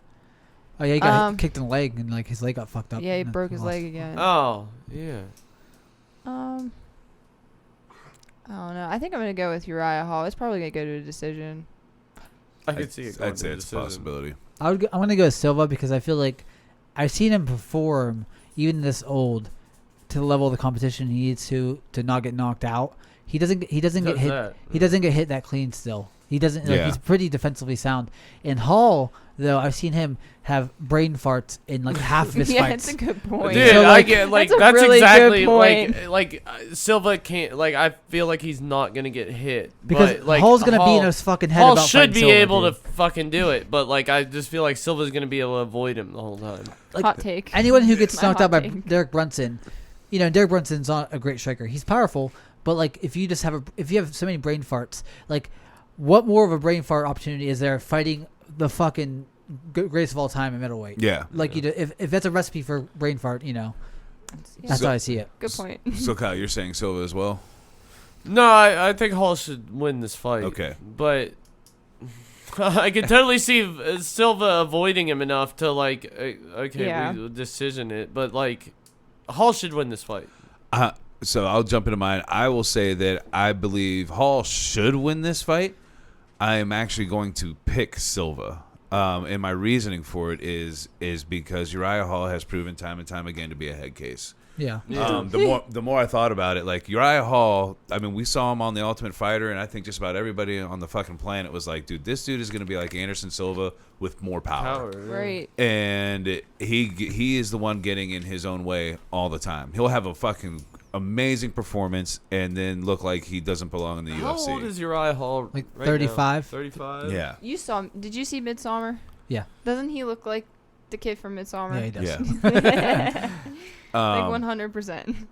Oh yeah, he got kicked in the leg and his leg got fucked up. Yeah, he broke his leg again. Oh yeah. I don't know. I think I'm gonna go with Uriah Hall. It's probably gonna go to a decision. I could see it. I'd say it's a possibility. I'm gonna go with Silva because I feel like I've seen him perform even this old to the level of the competition he needs to not get knocked out. He doesn't get hit. He doesn't get hit that clean still. He doesn't. He's pretty defensively sound. In Hall, though, I've seen him have brain farts in half of his yeah, fights. that's a good point. Dude, So, I get that's really exactly good point. Silva can't I feel like he's not gonna get hit Because but, Hall's gonna be in his fucking head Hall about should fighting be Silva, able dude. to fucking do it, but I just feel like Silva's gonna be able to avoid him the whole time. Hot take. Anyone who gets My knocked hot out by take. Derek Brunson, Derek Brunson's not a great striker. He's powerful, but if you just if you have so many brain farts, what more of a brain fart opportunity is there fighting the fucking greatest of all time in middleweight? Yeah. If that's a recipe for brain fart, that's how I see it. Good point. So, Kyle, you're saying Silva as well? No, I think Hall should win this fight. Okay. But I can totally see Silva avoiding him enough to like, Yeah. we decision it, but like, Hall should win this fight. So I'll jump into mine. I will say that I believe Hall should win this fight. I am actually going to pick Silva. And my reasoning for it is because Uriah Hall has proven time and time again to be a head case. Yeah. The more I thought about it, like Uriah Hall, I mean, we saw him on The Ultimate Fighter, and I think just about everybody on the fucking planet was like, dude, this dude is going to be like Anderson Silva with more power. Yeah. Right. And he is the one getting in his own way all the time. He'll have a fucking amazing performance and then look like he doesn't belong in the How UFC. old is Uriah Hall? Like right 35. now? 35. Yeah. Did you see Midsommar? Yeah. Doesn't he look like the kid from Midsommar? Yeah, he does. Yeah. Like 100%.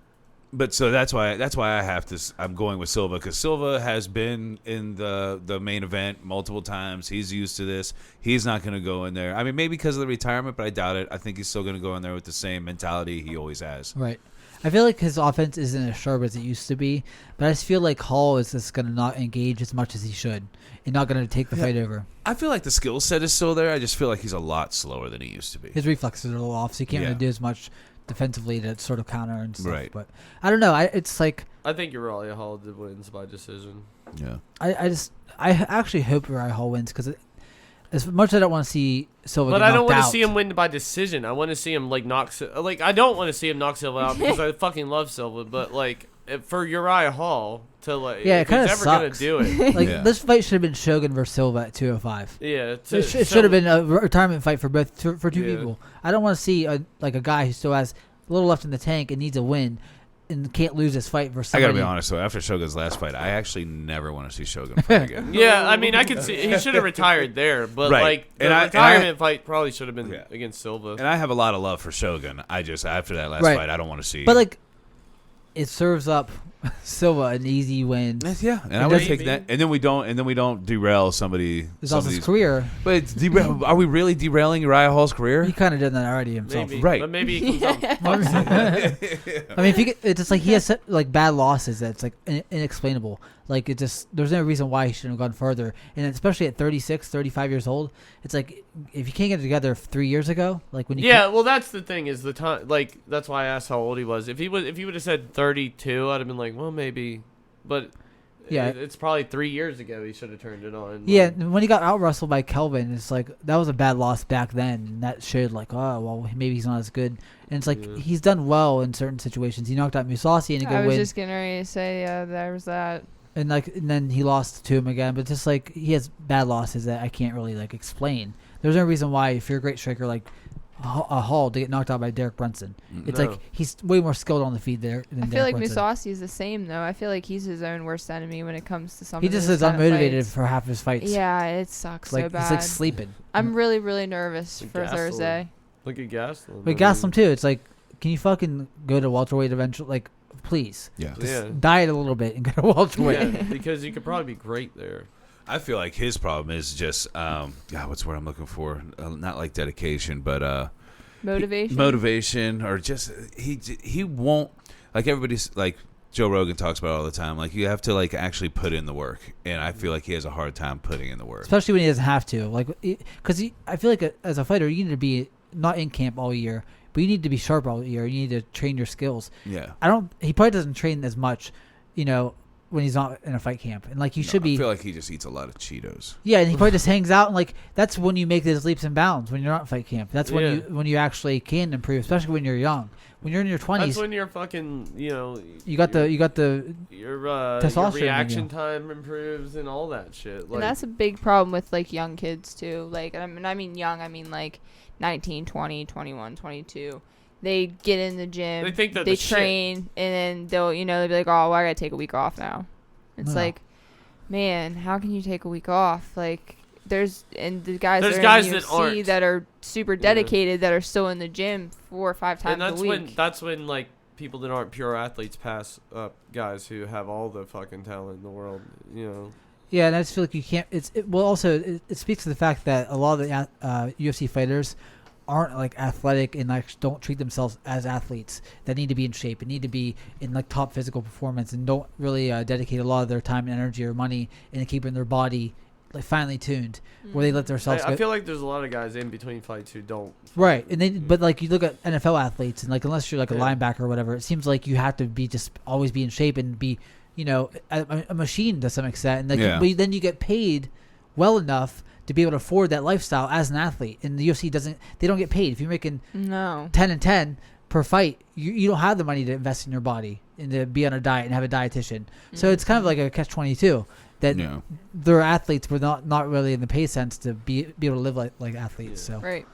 But so that's why I have to. I'm going with Silva because Silva has been in the main event multiple times. He's used to this. He's not going to go in there. I mean, maybe because of the retirement, but I doubt it. I think he's still going to go in there with the same mentality he always has. Right. I feel like his offense isn't as sharp as it used to be, but I just feel like Hall is just going to not engage as much as he should and not going to take the fight over. I feel like the skill set is still there. I just feel like he's a lot slower than he used to be. His reflexes are a little off, so he can't Yeah. really do as much defensively to sort of counter and stuff. Right. But I don't know. It's like I think Uriah Hall wins by decision. Yeah. I actually hope Uriah Hall wins because as much as I don't want to see Silva But get I don't knocked want to out, see him win by decision. I want to see him like I don't want to see him knock Silva out because I fucking love Silva. But like for Uriah Hall to like, Yeah, it if he's kinda ever gonna sucks. do it. Like Yeah. this fight should have been Shogun versus Silva at 205. Yeah, It should have been a retirement fight for for two Yeah. people. I don't want to see a guy who still has a little left in the tank and needs a win and can't lose this fight versus I somebody. gotta be honest though. After Shogun's last fight, I actually never want to see Shogun fight again. Yeah, I mean, I could see he should have retired there, but Right. like the And I- retirement fight probably should have been Yeah. against Silva. And I have a lot of love for Shogun. I just after that last Right. fight, I don't want to see. But like, it serves up Silva an easy win. yeah, and I would Maybe. take that. And then we don't derail somebody. It's also his somebody's- career. But it's are we really derailing Uriah Hall's career? He kind of did that already himself. Maybe, Right. But maybe he comes out. I mean, if you get, it's just like he has like bad losses that's like inexplainable. Like it just there's no reason why he shouldn't have gone further. And especially at 36, 35 years old, it's like if you can't get it together 3 years ago, like when you Yeah, well, that's the thing is the time. Like that's why I asked how old he was. If he would have said 32, I'd have been like, well, maybe. But Yeah. it's probably 3 years ago he should have turned it on. Yeah, Like, and when he got out wrestled by Kelvin, it's like that was a bad loss back then, and that showed like, oh well, maybe he's not as good. And it's like Yeah. he's done well in certain situations. He knocked out Musasi in a I good was win, just getting ready to say, there was that. and then he lost to him again. But just like he has bad losses that I can't really like explain. There's no reason why if you're a great striker like a Hall to get knocked out by Derek Brunson. It's No. like he's way more skilled on the feet there than I feel like Derek Brunson. Musasi is the same, though. I feel like he's his own worst enemy when it comes to something. He just is unmotivated for half his fights. Yeah, it sucks like so bad. he's like sleeping. I'm really, really nervous for Gastelum. Thursday. Look at Gastelum. But Gastelum too. It's like, can you fucking go to welterweight eventually? Like, please. Yeah. Yeah. Diet a little bit and go to welterweight. Yeah, because you could probably be great there. I feel like his problem is just what's the word I'm looking for? Not like dedication, but Motivation. motivation, or just he won't, like everybody's like Joe Rogan talks about all the time. Like you have to like actually put in the work, and I feel like he has a hard time putting in the work. Especially when he doesn't have to. Like, because I feel like as a fighter, you need to be not in camp all year, but you need to be sharp all year. You need to train your skills. Yeah. He probably doesn't train as much, when he's not in a fight camp. And like he should be. I feel like he just eats a lot of Cheetos. Yeah, and he probably just hangs out, and like that's when you make those leaps and bounds when you're not in fight camp. That's when Yeah. when you actually can improve, especially when you're young. When you're in your 20s, That's when you're fucking, you got the your testosterone in reaction you. time improves and all that shit. Like, And that's a big problem with like young kids too. Like, and I mean young, I mean like 19, 20, 21, 22. They get in the gym, They think they're they the shit. train, and then they'll be like, oh, well, I gotta take a week off now. It's No. like, man, how can you take a week off? Like, there's the guys There's that are guys in the that UFC aren't. that are super dedicated that are still in the gym 4 or 5 times and that's a week. that's when like people that aren't pure athletes pass up guys who have all the fucking talent in the world. Yeah, and I just feel like you can't. It speaks to the fact that a lot of the UFC fighters aren't like athletic and like don't treat themselves as athletes that need to be in shape and need to be in like top physical performance and don't really dedicate a lot of their time and energy or money into keeping their body like finely tuned, where they let themselves go. I feel like there's a lot of guys in between fights who don't. Right, and then but like you look at NFL athletes, and like unless you're like a linebacker or whatever, it seems like you have to be just always be in shape and be, a machine to some extent, and like but then you get paid well enough to be able to afford that lifestyle as an athlete. And the UFC they don't get paid if you're making 10 and 10 per fight. You don't have the money to invest in your body and to be on a diet and have a dietitian. So it's kind of like a catch-22 that their athletes were not really in the pay sense to be able to live like athletes. So Right.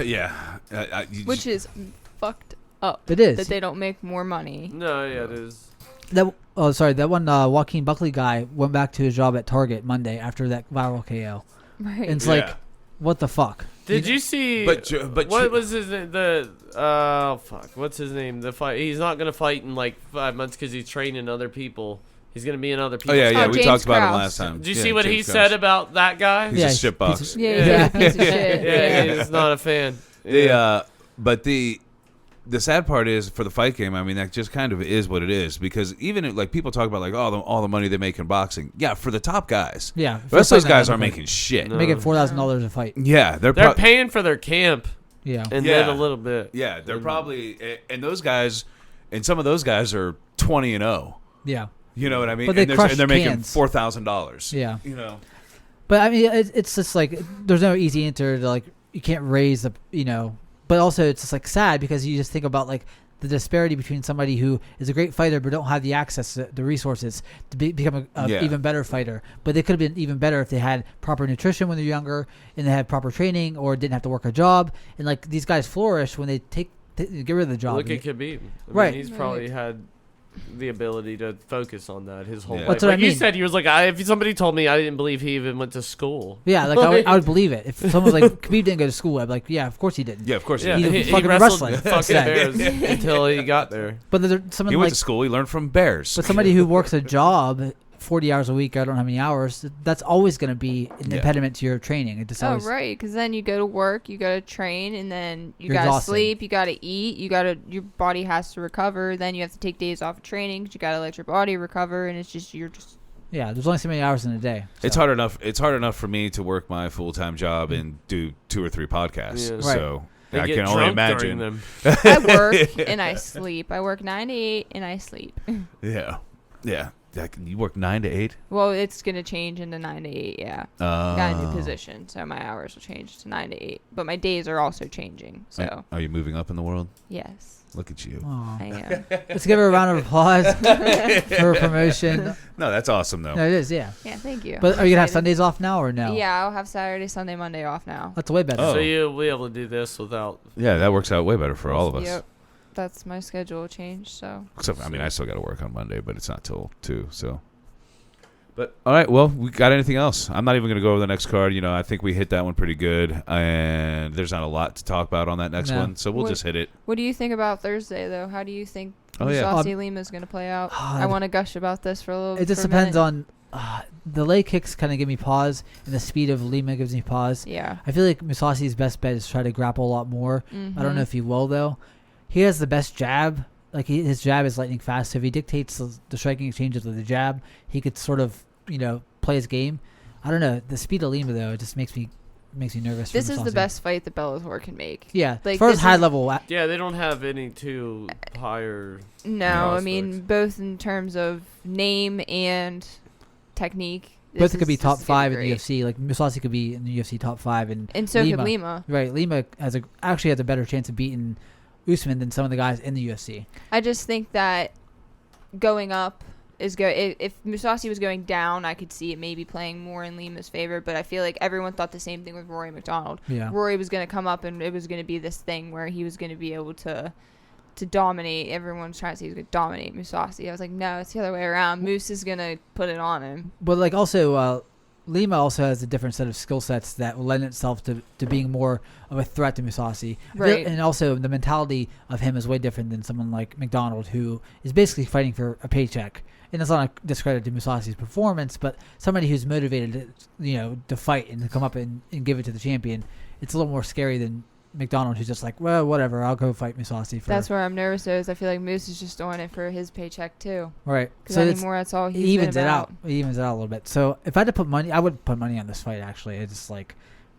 Yeah. Which is fucked up. It is. That they don't make more money. No, yeah, it is. That one Joaquin Buckley guy went back to his job at Target Monday after that viral KO. Right. And it's like, what the fuck? Did you see? But what was his name? What's his name? The fight. He's not gonna fight in like 5 months because he's training other people. He's gonna be in other people. Oh yeah, we James talked about him Krause. last time. Did you see what he said about that guy? He's a shitbox. Yeah, he's a piece of shit. Yeah, he's not a fan. But the sad part is for the fight game. I mean, that just kind of is what it is because even like people talk about like all the money they make in boxing. Yeah, for the top guys. Yeah, the rest of those guys aren't making shit. No. making $4,000 a fight. Yeah, they're paying for their camp. Yeah, and then a little bit. Yeah, they're probably and those guys, and some of those guys are 20-0. Yeah, you know what I mean. But they're making cans. $4,000. Yeah, But I mean, it's just like there's no easy answer to like you can't raise the But also it's just like sad because you just think about like the disparity between somebody who is a great fighter but don't have the access to the resources to become a even better fighter. But they could have been even better if they had proper nutrition when they're younger and they had proper training or didn't have to work a job. And like these guys flourish when they get rid of the job. Look at Khabib. Right. He's probably had the ability to focus on that his whole life. That's what I mean. You said, he was like, if somebody told me, I didn't believe he even went to school. Yeah, like I would believe it. If someone was like, Khabib didn't go to school, I'd be like, yeah, of course he didn't. Yeah, of course Yeah, he did. he fucking wrestled wrestling. fucking bears until he got there. But there's someone He like went to school. He learned from bears. But somebody who works a job 40 hours a week, I don't know how many hours, that's always going to be an impediment to your training. It just always, right, because then you go to work, you got to train, and then you You're got to exhausted. sleep, you got to eat, your body has to recover, then you have to take days off of training because you got to let your body recover, and it's just, yeah, there's only so many hours in a day. So. It's hard enough. It's hard enough for me to work my full-time job and do 2 or 3 podcasts. Yeah. So They I get can only drunk imagine. during them. I work and I sleep. I work 9 to 8 and I sleep. Yeah. You work 9 to 8. Well, it's going to change into 9 to 8, yeah. Got a new position, so my hours will change to 9 to 8. But my days are also changing, so. Are you moving up in the world? Yes, Look at you. Aw. I am. Let's give her a round of applause for her promotion. No, that's awesome though. No, it is, yeah. Yeah, thank you. But I'm are you going to have excited. Sundays off now or no? Yeah, I'll have Saturday, Sunday, Monday off now. That's way better. Oh. So you'll be able to do this without. Yeah, that works out way better for all of us. Yep. That's my schedule change, so. Except, I mean, I still got to work on Monday, but it's not till 2. So. But all right, well, we got anything else? I'm not even going to go over the next card. I think we hit that one pretty good, and there's not a lot to talk about on that next No. one, so we'll just hit it. What do you think about Thursday, though? How do you think Oh, yeah. Musasi Lima is going to play out? I want to gush about this for a little bit. It just depends on the leg kicks kind of give me pause, and the speed of Lima gives me pause. Yeah. I feel like Musasi's best bet is try to grapple a lot more. Mm-hmm. I don't know if he will, though. He has the best jab. Like, his jab is lightning fast. So if he dictates the striking exchanges with the jab, he could sort of, play his game. I don't know. The speed of Lima, though, it just makes me nervous. This for is the Musasi. best fight that Bellator can make. Yeah. Like, as far as this high is- level. Yeah, they don't have any too higher. No, I mean, prospects. both in terms of name and technique. Both could be top this is 5 in gonna the be UFC. Like, Musasi could be in the UFC top 5. And so could Lima. Right. Lima actually has a better chance of beating Usman than some of the guys in the UFC. I just think that going up is if Musasi was going down, I could see it maybe playing more in Lima's favor, but I feel like everyone thought the same thing with Rory McDonald. Yeah. Rory was going to come up and it was going to be this thing where he was going to be able to dominate. Everyone's trying to say he was going to dominate Musasi. I was like, no, it's the other way around. Moose is going to put it on him. But like also, Lima also has a different set of skill sets that will lend itself to being more of a threat to Musasi. Right. And also the mentality of him is way different than someone like McDonald, who is basically fighting for a paycheck. And it's not a discredit to Musasi's performance, but somebody who's motivated to fight and to come up and give it to the champion. It's a little more scary than McDonald who's just like, well, whatever, I'll go fight Mousasi. That's where I'm nervous. Is I feel like Moose is just doing it for his paycheck too. Right. Because anymore, that's all he's he evens been it about. out. He evens it out a little bit. So if I had to put money, I would put money on this fight. Actually, it's just like,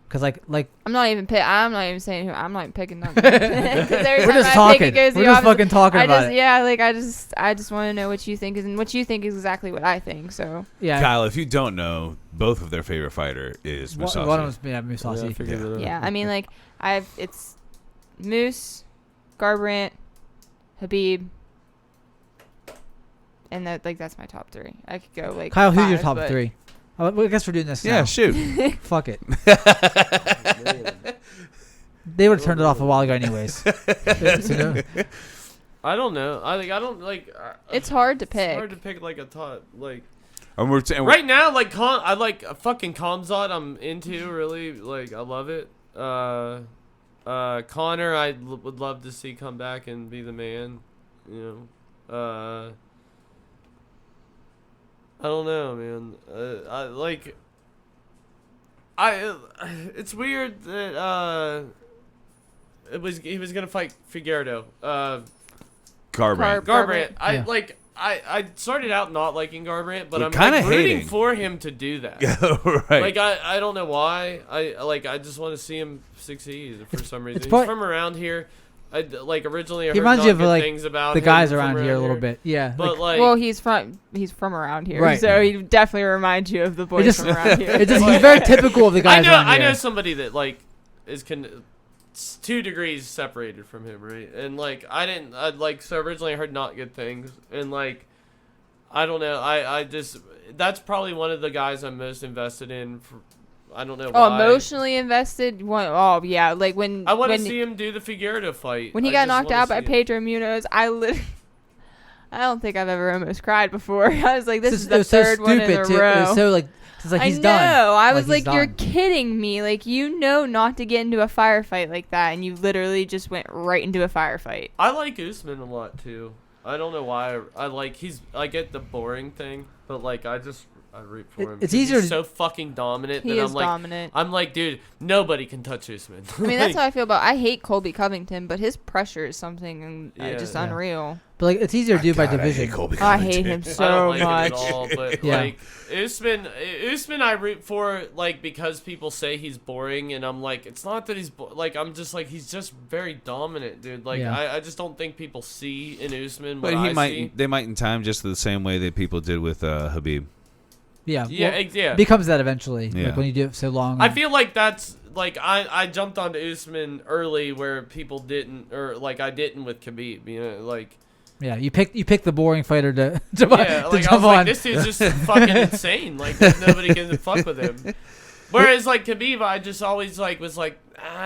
because like I'm not even saying who. I'm not even picking nothing. we're just talking. We're just fucking talking about it. Yeah, like I just want to know what you think is, and what you think is exactly what I think. So yeah, Kyle, if you don't know, both of their favorite fighter is Mousasi. One of them is Mousasi. Yeah, I mean, like it's Moose, Garbrandt, Khabib, and that's my top 3. I could go like Kyle, who's 5, your top but 3? I guess we're doing this. Yeah, now. shoot. Fuck it. They would have turned it off a while ago, anyways. I don't know. I don't like. It's hard to pick. It's hard to pick like a top like. And right now, like I like fucking Kamzat. I'm into really like. I love it. Connor, would love to see come back and be the man. You know. I don't know, man. It's weird that he was gonna fight Figueiredo. Garbrandt. I started out not liking Garbrandt, but I'm kinda like rooting hating for him to do that. right. Like I don't know why. I just want to see him succeed for some reason. He's probably, from around here. Originally I he heard reminds you of good things about the him guys from around here a little bit. Yeah. But well, he's from around here, right. So he definitely reminds you of the boys from around here. He's very typical of the guys around here. I know somebody that like is 2 degrees separated from him, right? And so originally I heard not good things, and like I don't know. I just that's probably one of the guys I'm most invested in. I don't know why. Emotionally invested? Oh, yeah. Like when... I want to see him do the Figueiredo fight. When he got knocked out by Pedro Munoz, I don't think I've ever almost cried before. I was like, this is the third one in a row. It was so like... It's like he's done. I know. I was like, you're done. kidding me. Like, you know not to get into a firefight like that, and you literally just went right into a firefight. I like Usman a lot, too. I don't know why. I get the boring thing, but like I root for him. It's easier. He's so fucking dominant. He is dominant. I'm like, dude, nobody can touch Usman. I mean, that's how I feel about. I hate Colby Covington, but his pressure is something just unreal. But like, it's easier to do by division. I hate him so much. I don't like him at all, but like Usman, I root for like because people say he's boring, and I'm like, it's not that he's I'm just like he's just very dominant, dude. Like I just don't think people see in Usman what I see. They might in time just the same way that people did with Khabib. Yeah. It becomes that eventually. Yeah. Like when you do it so long. I feel like that's like I jumped onto Usman early where people didn't, or like I didn't with Khabib. You know, like. Yeah, you pick the boring fighter to like jump I was on. like, this dude's just fucking insane. Like nobody can fuck with him. Whereas like Khabib, I just always was like,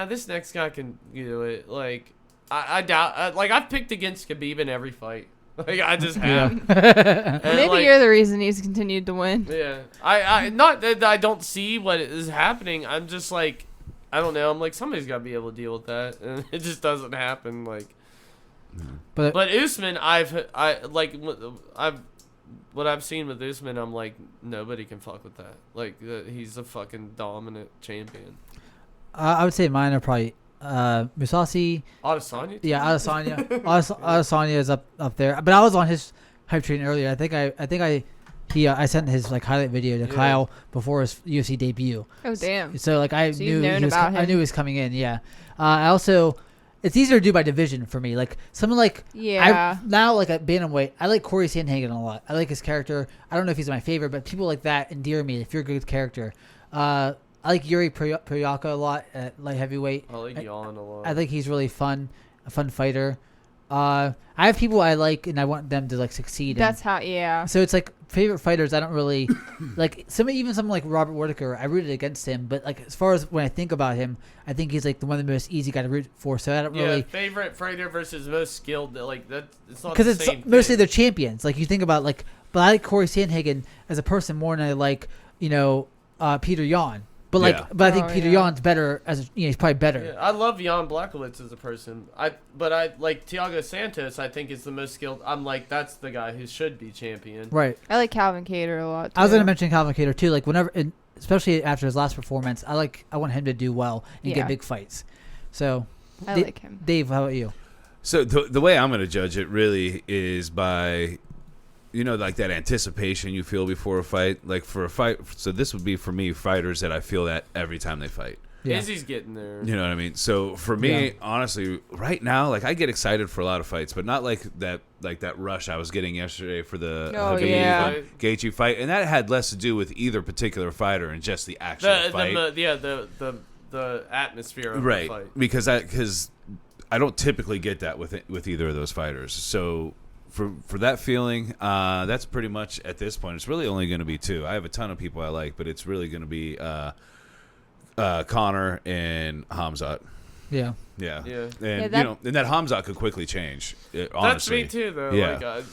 this next guy can do it. Like I doubt. Like I've picked against Khabib in every fight. Like I just have. Maybe you're the reason he's continued to win. Yeah, I not that I don't see what is happening. I'm just like, I don't know. I'm like somebody's got to be able to deal with that, and it just doesn't happen. Like. But Usman, what I've seen with Usman, I'm like nobody can fuck with that. Like he's a fucking dominant champion. I would say mine are probably Mousasi. Adesanya? Yeah, Adesanya. Adesanya is up there. But I was on his hype train earlier. I sent his like highlight video to Kyle before his UFC debut. Oh damn! So like I knew he was coming in. Yeah. I also. It's easier to do by division for me. Like someone like now like at bantamweight, I like Corey Sandhagen a lot. I like his character. I don't know if he's my favorite, but people like that endear me. If you're a good character, I like Yuri Proyaka a lot at light heavyweight. I like Jan a lot. I think he's really fun, a fun fighter. I have people I like and I want them to like succeed. That's how. Yeah. So it's like favorite fighters. I don't really like someone like Robert Whittaker. I rooted against him, but like as far as when I think about him, I think he's like the one of the most easy guy to root for. So I don't really favorite fighter versus most skilled. Like that, it's not because the it's same mostly thing. they're champions. Like you think about like, but I like Corey Sandhagen as a person more than I like Peter Yan. But I think Peter Yan's better as he's probably better. Yeah, I love Jan Blachowicz as a person. But I like Thiago Santos. I think is the most skilled. I'm like that's the guy who should be champion. Right. I like Calvin Kattar a lot. Too. I was gonna mention Calvin Kattar too. Like whenever, especially after his last performance, I want him to do well and get big fights. So I like him. Dave, how about you? So the way I'm going to judge it really is by, like that anticipation you feel before a fight. Like for a fight, so this would be for me fighters that I feel that every time they fight. Yeah. Izzy's getting there. You know what I mean? So for me, honestly, right now, like I get excited for a lot of fights, but not like that rush I was getting yesterday for the Khabib Gaethje fight, and that had less to do with either particular fighter and just the actual fight. The atmosphere of right. the fight. Because I don't typically get that with either of those fighters. So for that feeling, that's pretty much at this point. It's really only going to be two. I have a ton of people I like, but it's really going to be Conor and Hamzat. Yeah. Yeah. And and that Hamzat could quickly change. Honestly. That's me too, though. Yeah. Like,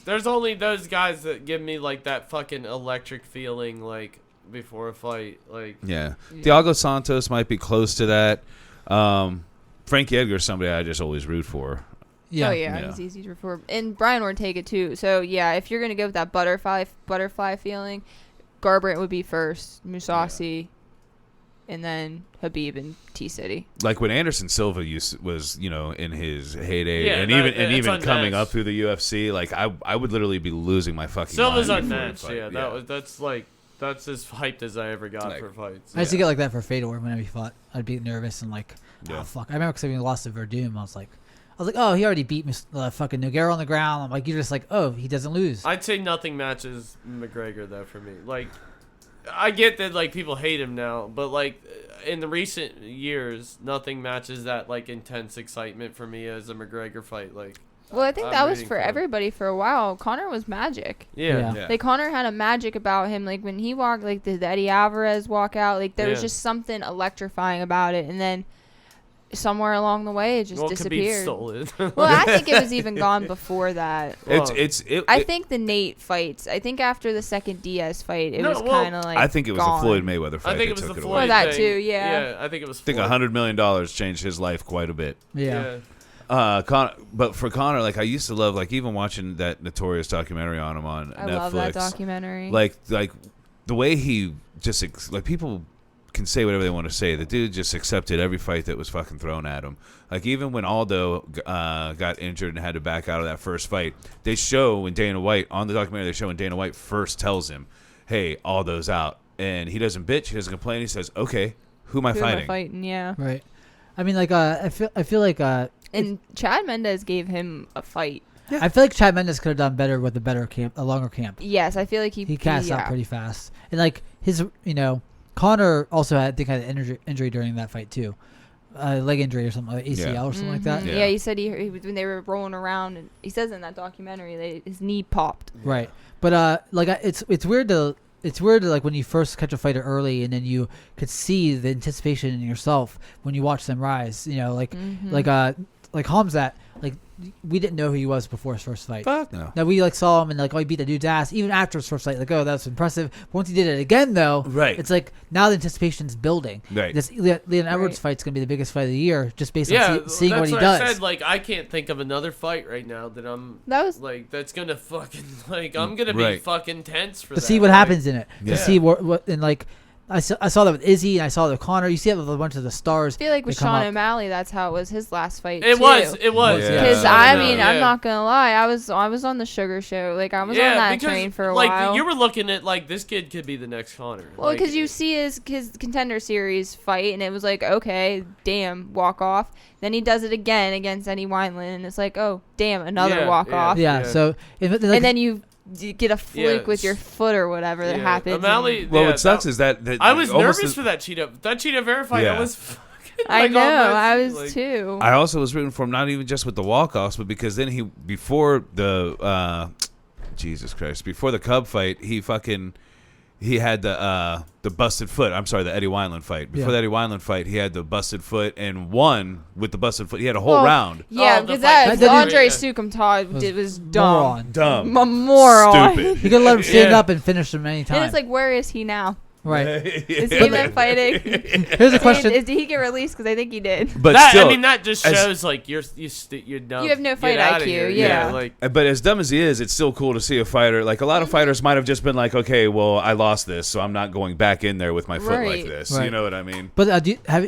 there's only those guys that give me like that fucking electric feeling, like before a fight. Like Thiago Santos might be close to that. Frankie Edgar's somebody I just always root for. Yeah. Oh yeah, he's easy to root for. And Brian Ortega too. So yeah, if you're gonna go with that butterfly feeling, Garbrandt would be first, Mousasi, and then Khabib and T-City. Like when Anderson Silva was in his heyday, and even unmatched. coming up through the UFC, like I would literally be losing my fucking Silva's mind before a unmatched. fight. That's as hyped as I ever got for fights. I used to get like that for Fedor whenever he fought. I'd be nervous and like, oh fuck. I remember because we lost to Verdum. I was like, oh, he already beat fucking Nogueira on the ground. I'm like, you're just like, oh, he doesn't lose. I'd say nothing matches McGregor though for me. Like, I get that like people hate him now, but like in the recent years, nothing matches that like intense excitement for me as a McGregor fight. Like, well, I think that was for everybody for a while. Conor was magic. Yeah. Like Conor had a magic about him. Like when he walked, like the Eddie Alvarez walkout, like there was just something electrifying about it. And then somewhere along the way, it just disappeared. Khabib stole it. Well, I think it was even gone before that. I think the Nate fights. I think after the second Diaz fight, it was kind of like. I think it was gone. the Floyd Mayweather fight. I think it was that took the it Floyd. away. Or that thing. too. Yeah. I think it was. I think $100 million changed his life quite a bit. Yeah. But for Conor, like I used to love, like even watching that Notorious documentary on him on Netflix. I love that documentary. Like the way he just like people can say whatever they want to say. The dude just accepted every fight that was fucking thrown at him. Like even when Aldo got injured and had to back out of that first fight, they show when Dana White on the documentary. They show when Dana White first tells him, "Hey, Aldo's out," and he doesn't bitch. He doesn't complain. He says, "Okay, who am I fighting?" Yeah. Right. I mean, like I feel like And Chad Mendes gave him a fight. Yeah. I feel like Chad Mendes could have done better with a longer camp. Yes, I feel like he cast out pretty fast. And like his, Conor also had an injury during that fight too, leg injury or something, like ACL or something like that. Yeah, he said he when they were rolling around, and he says in that documentary that his knee popped. Right, but like it's weird to. It's weird, like, when you first catch a fighter early and then you could see the anticipation in yourself when you watch them rise. Like Hamzat, like, we didn't know who he was before his first fight. Fuck no. Now, we, like, saw him and, like, he beat that dude's ass. Even after his first fight, like, oh, that's impressive. But once he did it again, though, right. It's like, now the anticipation's building. Right. This Leon Edwards fight's going to be the biggest fight of the year just based on seeing what he does. I said, like, I can't think of another fight right now that's going to fucking, like, I'm going to be fucking tense for that. To see what happens in it. Yeah. To see what and, like, I saw that with Izzy and I saw that with Conor. You see it with a bunch of the stars. I feel like with Sean O'Malley, that's how it was his last fight. It was. Because I'm not gonna lie, I was on the Sugar Show. Like I was on that train for a while. You were looking at like this kid could be the next Conor. Well, because you see his Contender Series fight, and it was like, okay, damn, walk off. Then he does it again against Eddie Wineland, and it's like, oh, damn, another walk off. Yeah. So and then you get a fluke with your foot or whatever that happens. O'Malley, what sucks is that I was nervous for that Cheetah. That Cheetah verified. I was fucking. I know. I was too. I also was rooting for him, not even just with the walk-offs, but because then before the Jesus Christ, before the Cub fight, he had the busted foot. I'm sorry, the Eddie Wineland fight. Before the Eddie Wineland fight, he had the busted foot and won with the busted foot. He had a whole round. Yeah, because that Andre Sukum Todd was dumb. Dumb. A moron. Stupid. You could let him stand up and finish him many times. And it's like, where is he now? Right. Is he even fighting? Here's a question. Did he get released? Because I think he did. But that, still, I mean, that just shows like you're dumb. You have no fight Get outta IQ, here. yeah. Like but as dumb as he is, it's still cool to see a fighter. Like a lot of fighters might have just been like, okay, well, I lost this, so I'm not going back in there with my foot like Right. this. Right. You know what I mean? But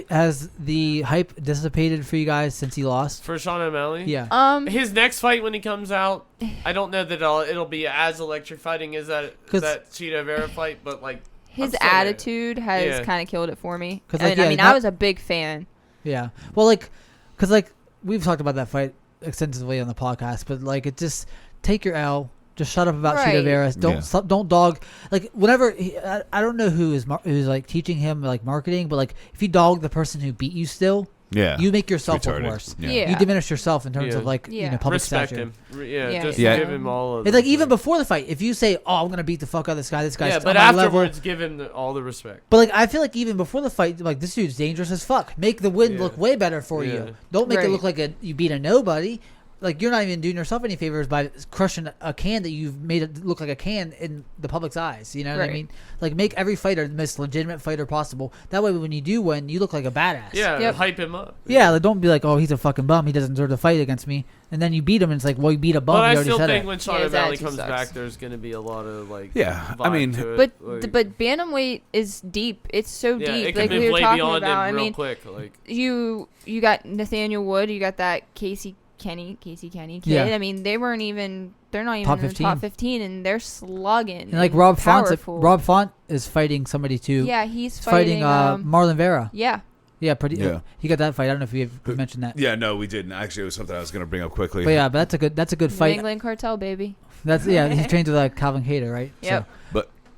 has the hype dissipated for you guys since he lost? for Sean O'Malley. Yeah. His next fight when he comes out, I don't know that it'll be as electrifying as that Cheeto Vera fight, but like His I'm still there. attitude has Yeah. kind of killed it for me. 'Cause, I like, mean, yeah, I mean, not- I was a big fan. Yeah. Well, like, because, like, we've talked about that fight extensively on the podcast, but, like, it just take your L. Just shut up about Cheeto Right. Vera. Don't Yeah. stop, don't dog. Like, whenever, I don't know who's like, teaching him, like, marketing, but, like, if you dog the person who beat you still, Yeah. you make yourself look Retarded. worse. Yeah. You diminish yourself in terms Yeah. of, like, you Yeah. know, public respect stature. him. Yeah, Yeah. just Yeah. give him all of It's like, the- even before the fight, if you say, oh, I'm going to beat the fuck out of this guy's yeah, on but my level. afterwards, give him all the respect. But, like, I feel like even before the fight, like, this dude's dangerous as fuck. Make the win Yeah. look way better for Yeah. you. Don't make it Right. look like you beat a nobody. Like, you're not even doing yourself any favors by crushing a can that you've made it look like a can in the public's eyes. You know what I Right. mean? Like, make every fighter the most legitimate fighter possible. That way, when you do win, you look like a badass. Yeah, Yep. hype him up. Yeah, like, don't be like, oh, he's a fucking bum. He doesn't deserve to fight against me. And then you beat him, and it's like, well, you beat a bum. But You I already still said think it. when Sean Yeah, his O'Malley attitude comes sucks. back, there's going to be a lot of like. Yeah, I vibe mean- to it, But like- but bantamweight is deep. It's so yeah, deep. it Like can we move were way talking beyond about. it I real mean, quick. Like you got Nathaniel Wood. You got that Casey Kenny kid. Yeah. I mean, they're not even Top in the 15. top 15, and they're slugging. And, like, Rob powerful. Font is fighting somebody, too. Yeah, he's He's fighting fighting. Marlon Vera. Yeah. Yeah, pretty. Yeah. He got that fight. I don't know if we mentioned that. Yeah, no, we didn't. Actually, it was something I was going to bring up quickly. But yeah, but that's a good New fight. England Cartel, baby. That's he trains with Calvin Cater, right? Yep.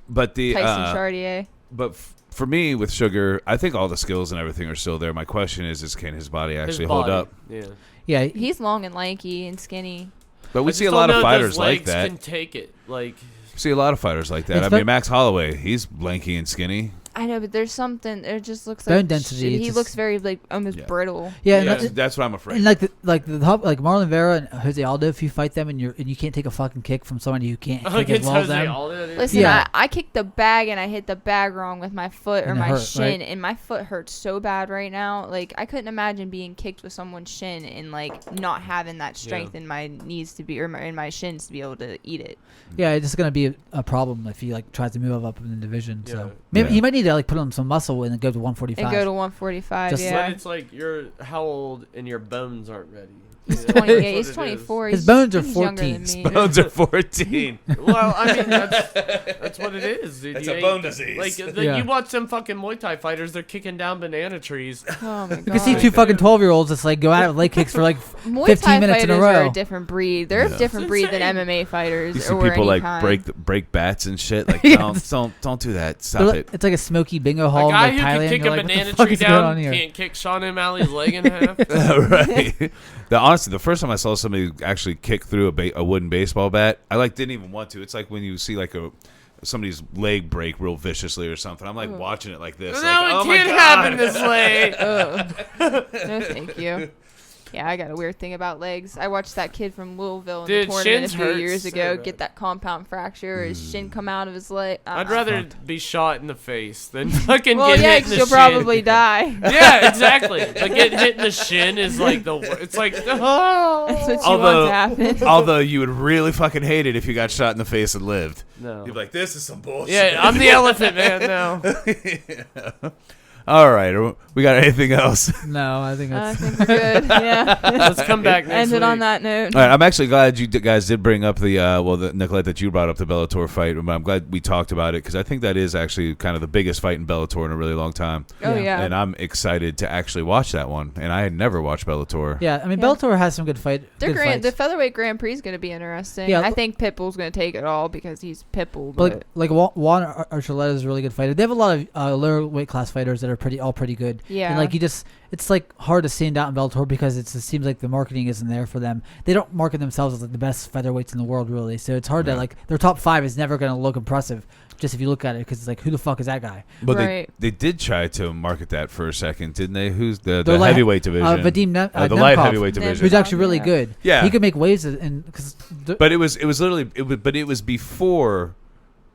But the Tyson Chartier. but for me with Sugar, I think all the skills and everything are still there. My question is can his body his actually hold body. up? Yeah. Yeah, He's long and lanky and skinny. But we I see just a lot don't of know if fighters those like legs that. Can take it. Like We see a lot of fighters like that. It's I mean, Max Holloway, he's lanky and skinny. I know, but there's something. It just looks Bone like density, He it's just- looks very like almost Yeah. brittle. yeah, Yeah. and That's what I'm afraid. And like the top, like Marlon Vera and Jose Aldo, if you fight them and you can't take a fucking kick from somebody who can't kick as against well as Jose them. Aldo. dude. Listen, Yeah. I kicked the bag and I hit the bag wrong with my foot or And it my hurt, shin, right? and my foot hurts so bad right now. Like I couldn't imagine being kicked with someone's shin and like not having that strength in my knees to be or in my shins to be able to eat it. Yeah, it's just gonna be a problem if he like tries to move up in the division. Yeah. So maybe Yeah. he might need to like put on some muscle and then go to 145. And go to 145. Just- Yeah, But it's like you're how old and your bones aren't ready. he's You know, 20. Yeah, that's he's what it 24. His He's- bones are he's younger 14. than me. Bones are 14. is. Well, I mean that's what it is, dude. That's You a ain't- bone disease. Like Yeah. you watch some fucking Muay Thai fighters, they're kicking down banana trees. Oh my You can see god. two fucking 12-year-olds just like go out with leg kicks for like Muay 15 Thai minutes in a fighters are row. a different breed. They're Yeah. a different It's breed than insane. MMA fighters You see or people any like kind. break bats and shit. Like Yeah. don't do that. They're Stop like- it. It's like a smoky bingo hall A in guy like who Thailand. can kick You're a like, what the banana fuck tree is going on down here? can't kick Sean O'Malley's leg in half. Right. Honestly, the first time I saw somebody actually kick through a wooden baseball bat, I like didn't even want to. It's like when you see like somebody's leg break real viciously or something. I'm like watching it like this. No, like, it oh my can't God. happen this way. Ugh. No, thank you. Yeah, I got a weird thing about legs. I watched that kid from Louisville in Dude, the tournament a shins few hurt years so ago bad. get that compound fracture or his shin come out of his leg. I'd rather be shot in the face than fucking Well, get yeah, hit in 'cause the you'll shin. probably die. Yeah, exactly. But getting hit in the shin is like it's like oh. That's what you Although- want to happen. Although you would really fucking hate it if you got shot in the face and lived. No. You'd be like, this is some bullshit. Yeah, I'm the elephant man now. All right. We got anything else? No, I think I that's. think we're good. Yeah. Let's come back next End it week. on that note. All right, I'm actually glad you guys did bring up the Nicolette, that you brought up the Bellator fight. But I'm glad we talked about it because I think that is actually kind of the biggest fight in Bellator in a really long time. Oh, Yeah. yeah. And I'm excited to actually watch that one. And I had never watched Bellator. Yeah, I mean Yeah. Bellator has some good fights. The featherweight Grand Prix is going to be interesting. Yeah, I think Pitbull's going to take it all because he's Pitbull. But But like Juan Archuleta is a really good fighter. They have a lot of lower weight class fighters that are pretty good. yeah, And like it's like hard to stand out in Bellator because it seems like the marketing isn't there for them. They don't market themselves as like the best featherweights in the world, really. So it's hard Yeah. to like their top 5 is never going to look impressive just if you look at it because it's like who the fuck is that guy? But Right. they did try to market that for a second, didn't they? Who's the They're like- heavyweight division? Vadim the light Nemkov, heavyweight Nem- division. who's actually really Yeah. good. Yeah. He could make waves and because But it was literally but it was before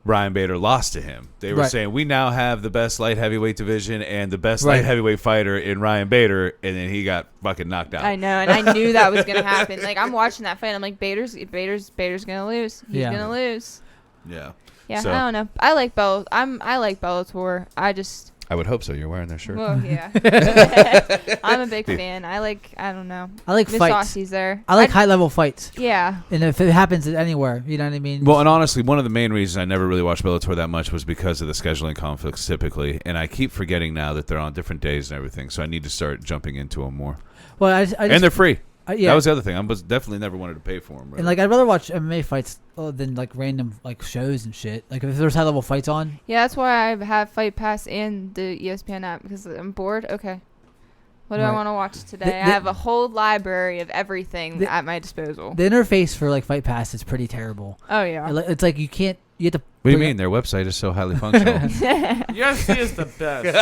Ryan Bader lost to him. They were Right. saying, we now have the best light heavyweight division and the best Right. light heavyweight fighter in Ryan Bader, and then he got fucking knocked out. I know, and I knew that was gonna happen. Like I'm watching that fight, I'm like, Bader's gonna lose. He's Yeah. gonna lose. Yeah. Yeah, So- I don't know. I like I like Bellator. I just. I would hope so. You're wearing their shirt. Well, yeah. I'm a big fan. I don't know. I like Miss fights. Aussie's there. I like high level fights, Yeah. and if it happens anywhere, you know what I mean. Well, and honestly, one of the main reasons I never really watched Bellator that much was because of the scheduling conflicts typically, and I keep forgetting now that they're on different days and everything, so I need to start jumping into them more. well, I just, And they're free. yeah. That was the other thing. I was definitely never wanted to pay for them. Really. And like I'd rather watch MMA fights than like random like shows and shit. Like if there's high level fights on, Yeah, that's why I have Fight Pass and the ESPN app because I'm bored. Okay. What do I Right. want to watch today? The- I have a whole library of everything the- at my disposal. the interface for like Fight Pass is pretty terrible. Oh, yeah. It's like you have to. What do you bring mean? Their website is so highly functional. UFC is the best.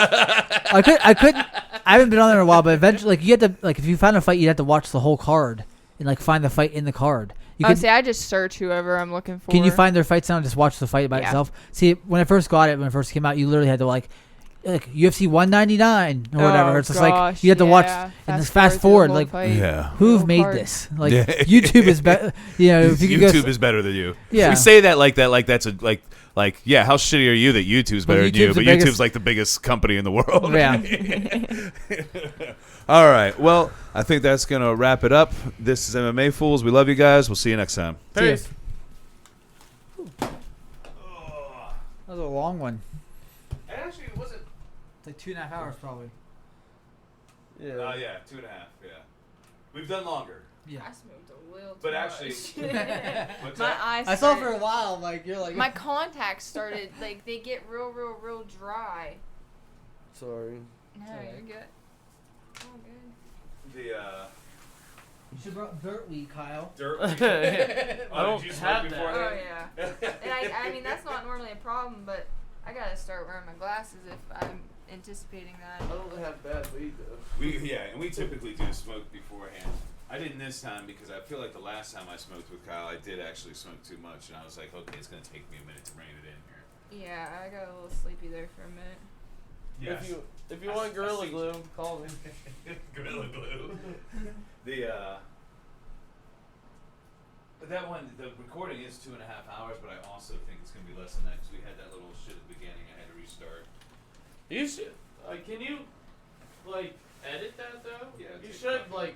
I couldn't. I haven't been on there in a while, but eventually, like you had to, like if you found a fight, you'd have to watch the whole card and like find the fight in the card. You Oh, can, see, I just search whoever I'm looking for. can you find their fights now and just watch the fight by Yeah. itself? See, when I first got it, when it first came out, you literally had to like UFC 199 or whatever. Oh, It's just like gosh, you had to watch yeah. and just fast forward. Like Yeah. who've Whole made card. this? Like Yeah. YouTube is better. You know, if you could YouTube go, is better than you. Yeah. We say that like that's a like yeah. How shitty are you that YouTube's better than you? YouTube's the But YouTube's biggest- like the biggest company in the world. Yeah. All right. Well, I think that's gonna wrap it up. This is MMA Fools. We love you guys. We'll see you next time. Peace. That was a long one. Actually, it wasn't. It's like 2.5 hours probably. Yeah. Yeah, 2.5. Yeah, we've done longer. Yeah. I smoked a little But too actually- much. What's My that? eyes. I saw started- for a while, like you're like My contacts started like they get real dry. Sorry. No, alright. you're good. Oh, good. The You should brought dirt weed, Kyle. dirt. I don't did you smoke have before that. Oh yeah. And I mean that's not normally a problem, but I gotta start wearing my glasses if I'm anticipating that. I don't have bad weed though. And we typically do smoke beforehand. I didn't this time because I feel like the last time I smoked with Kyle, I did actually smoke too much, and I was like, okay, it's gonna take me a minute to rein it in here. Yeah, I got a little sleepy there for a minute. Yes. If you want Gorilla Glue, call me. Gorilla Glue. That one, the recording is 2.5 hours, but I also think it's gonna be less than that because we had that little shit at the beginning. I had to restart. You should. Can you, like, edit that though? Yeah, You take should time. like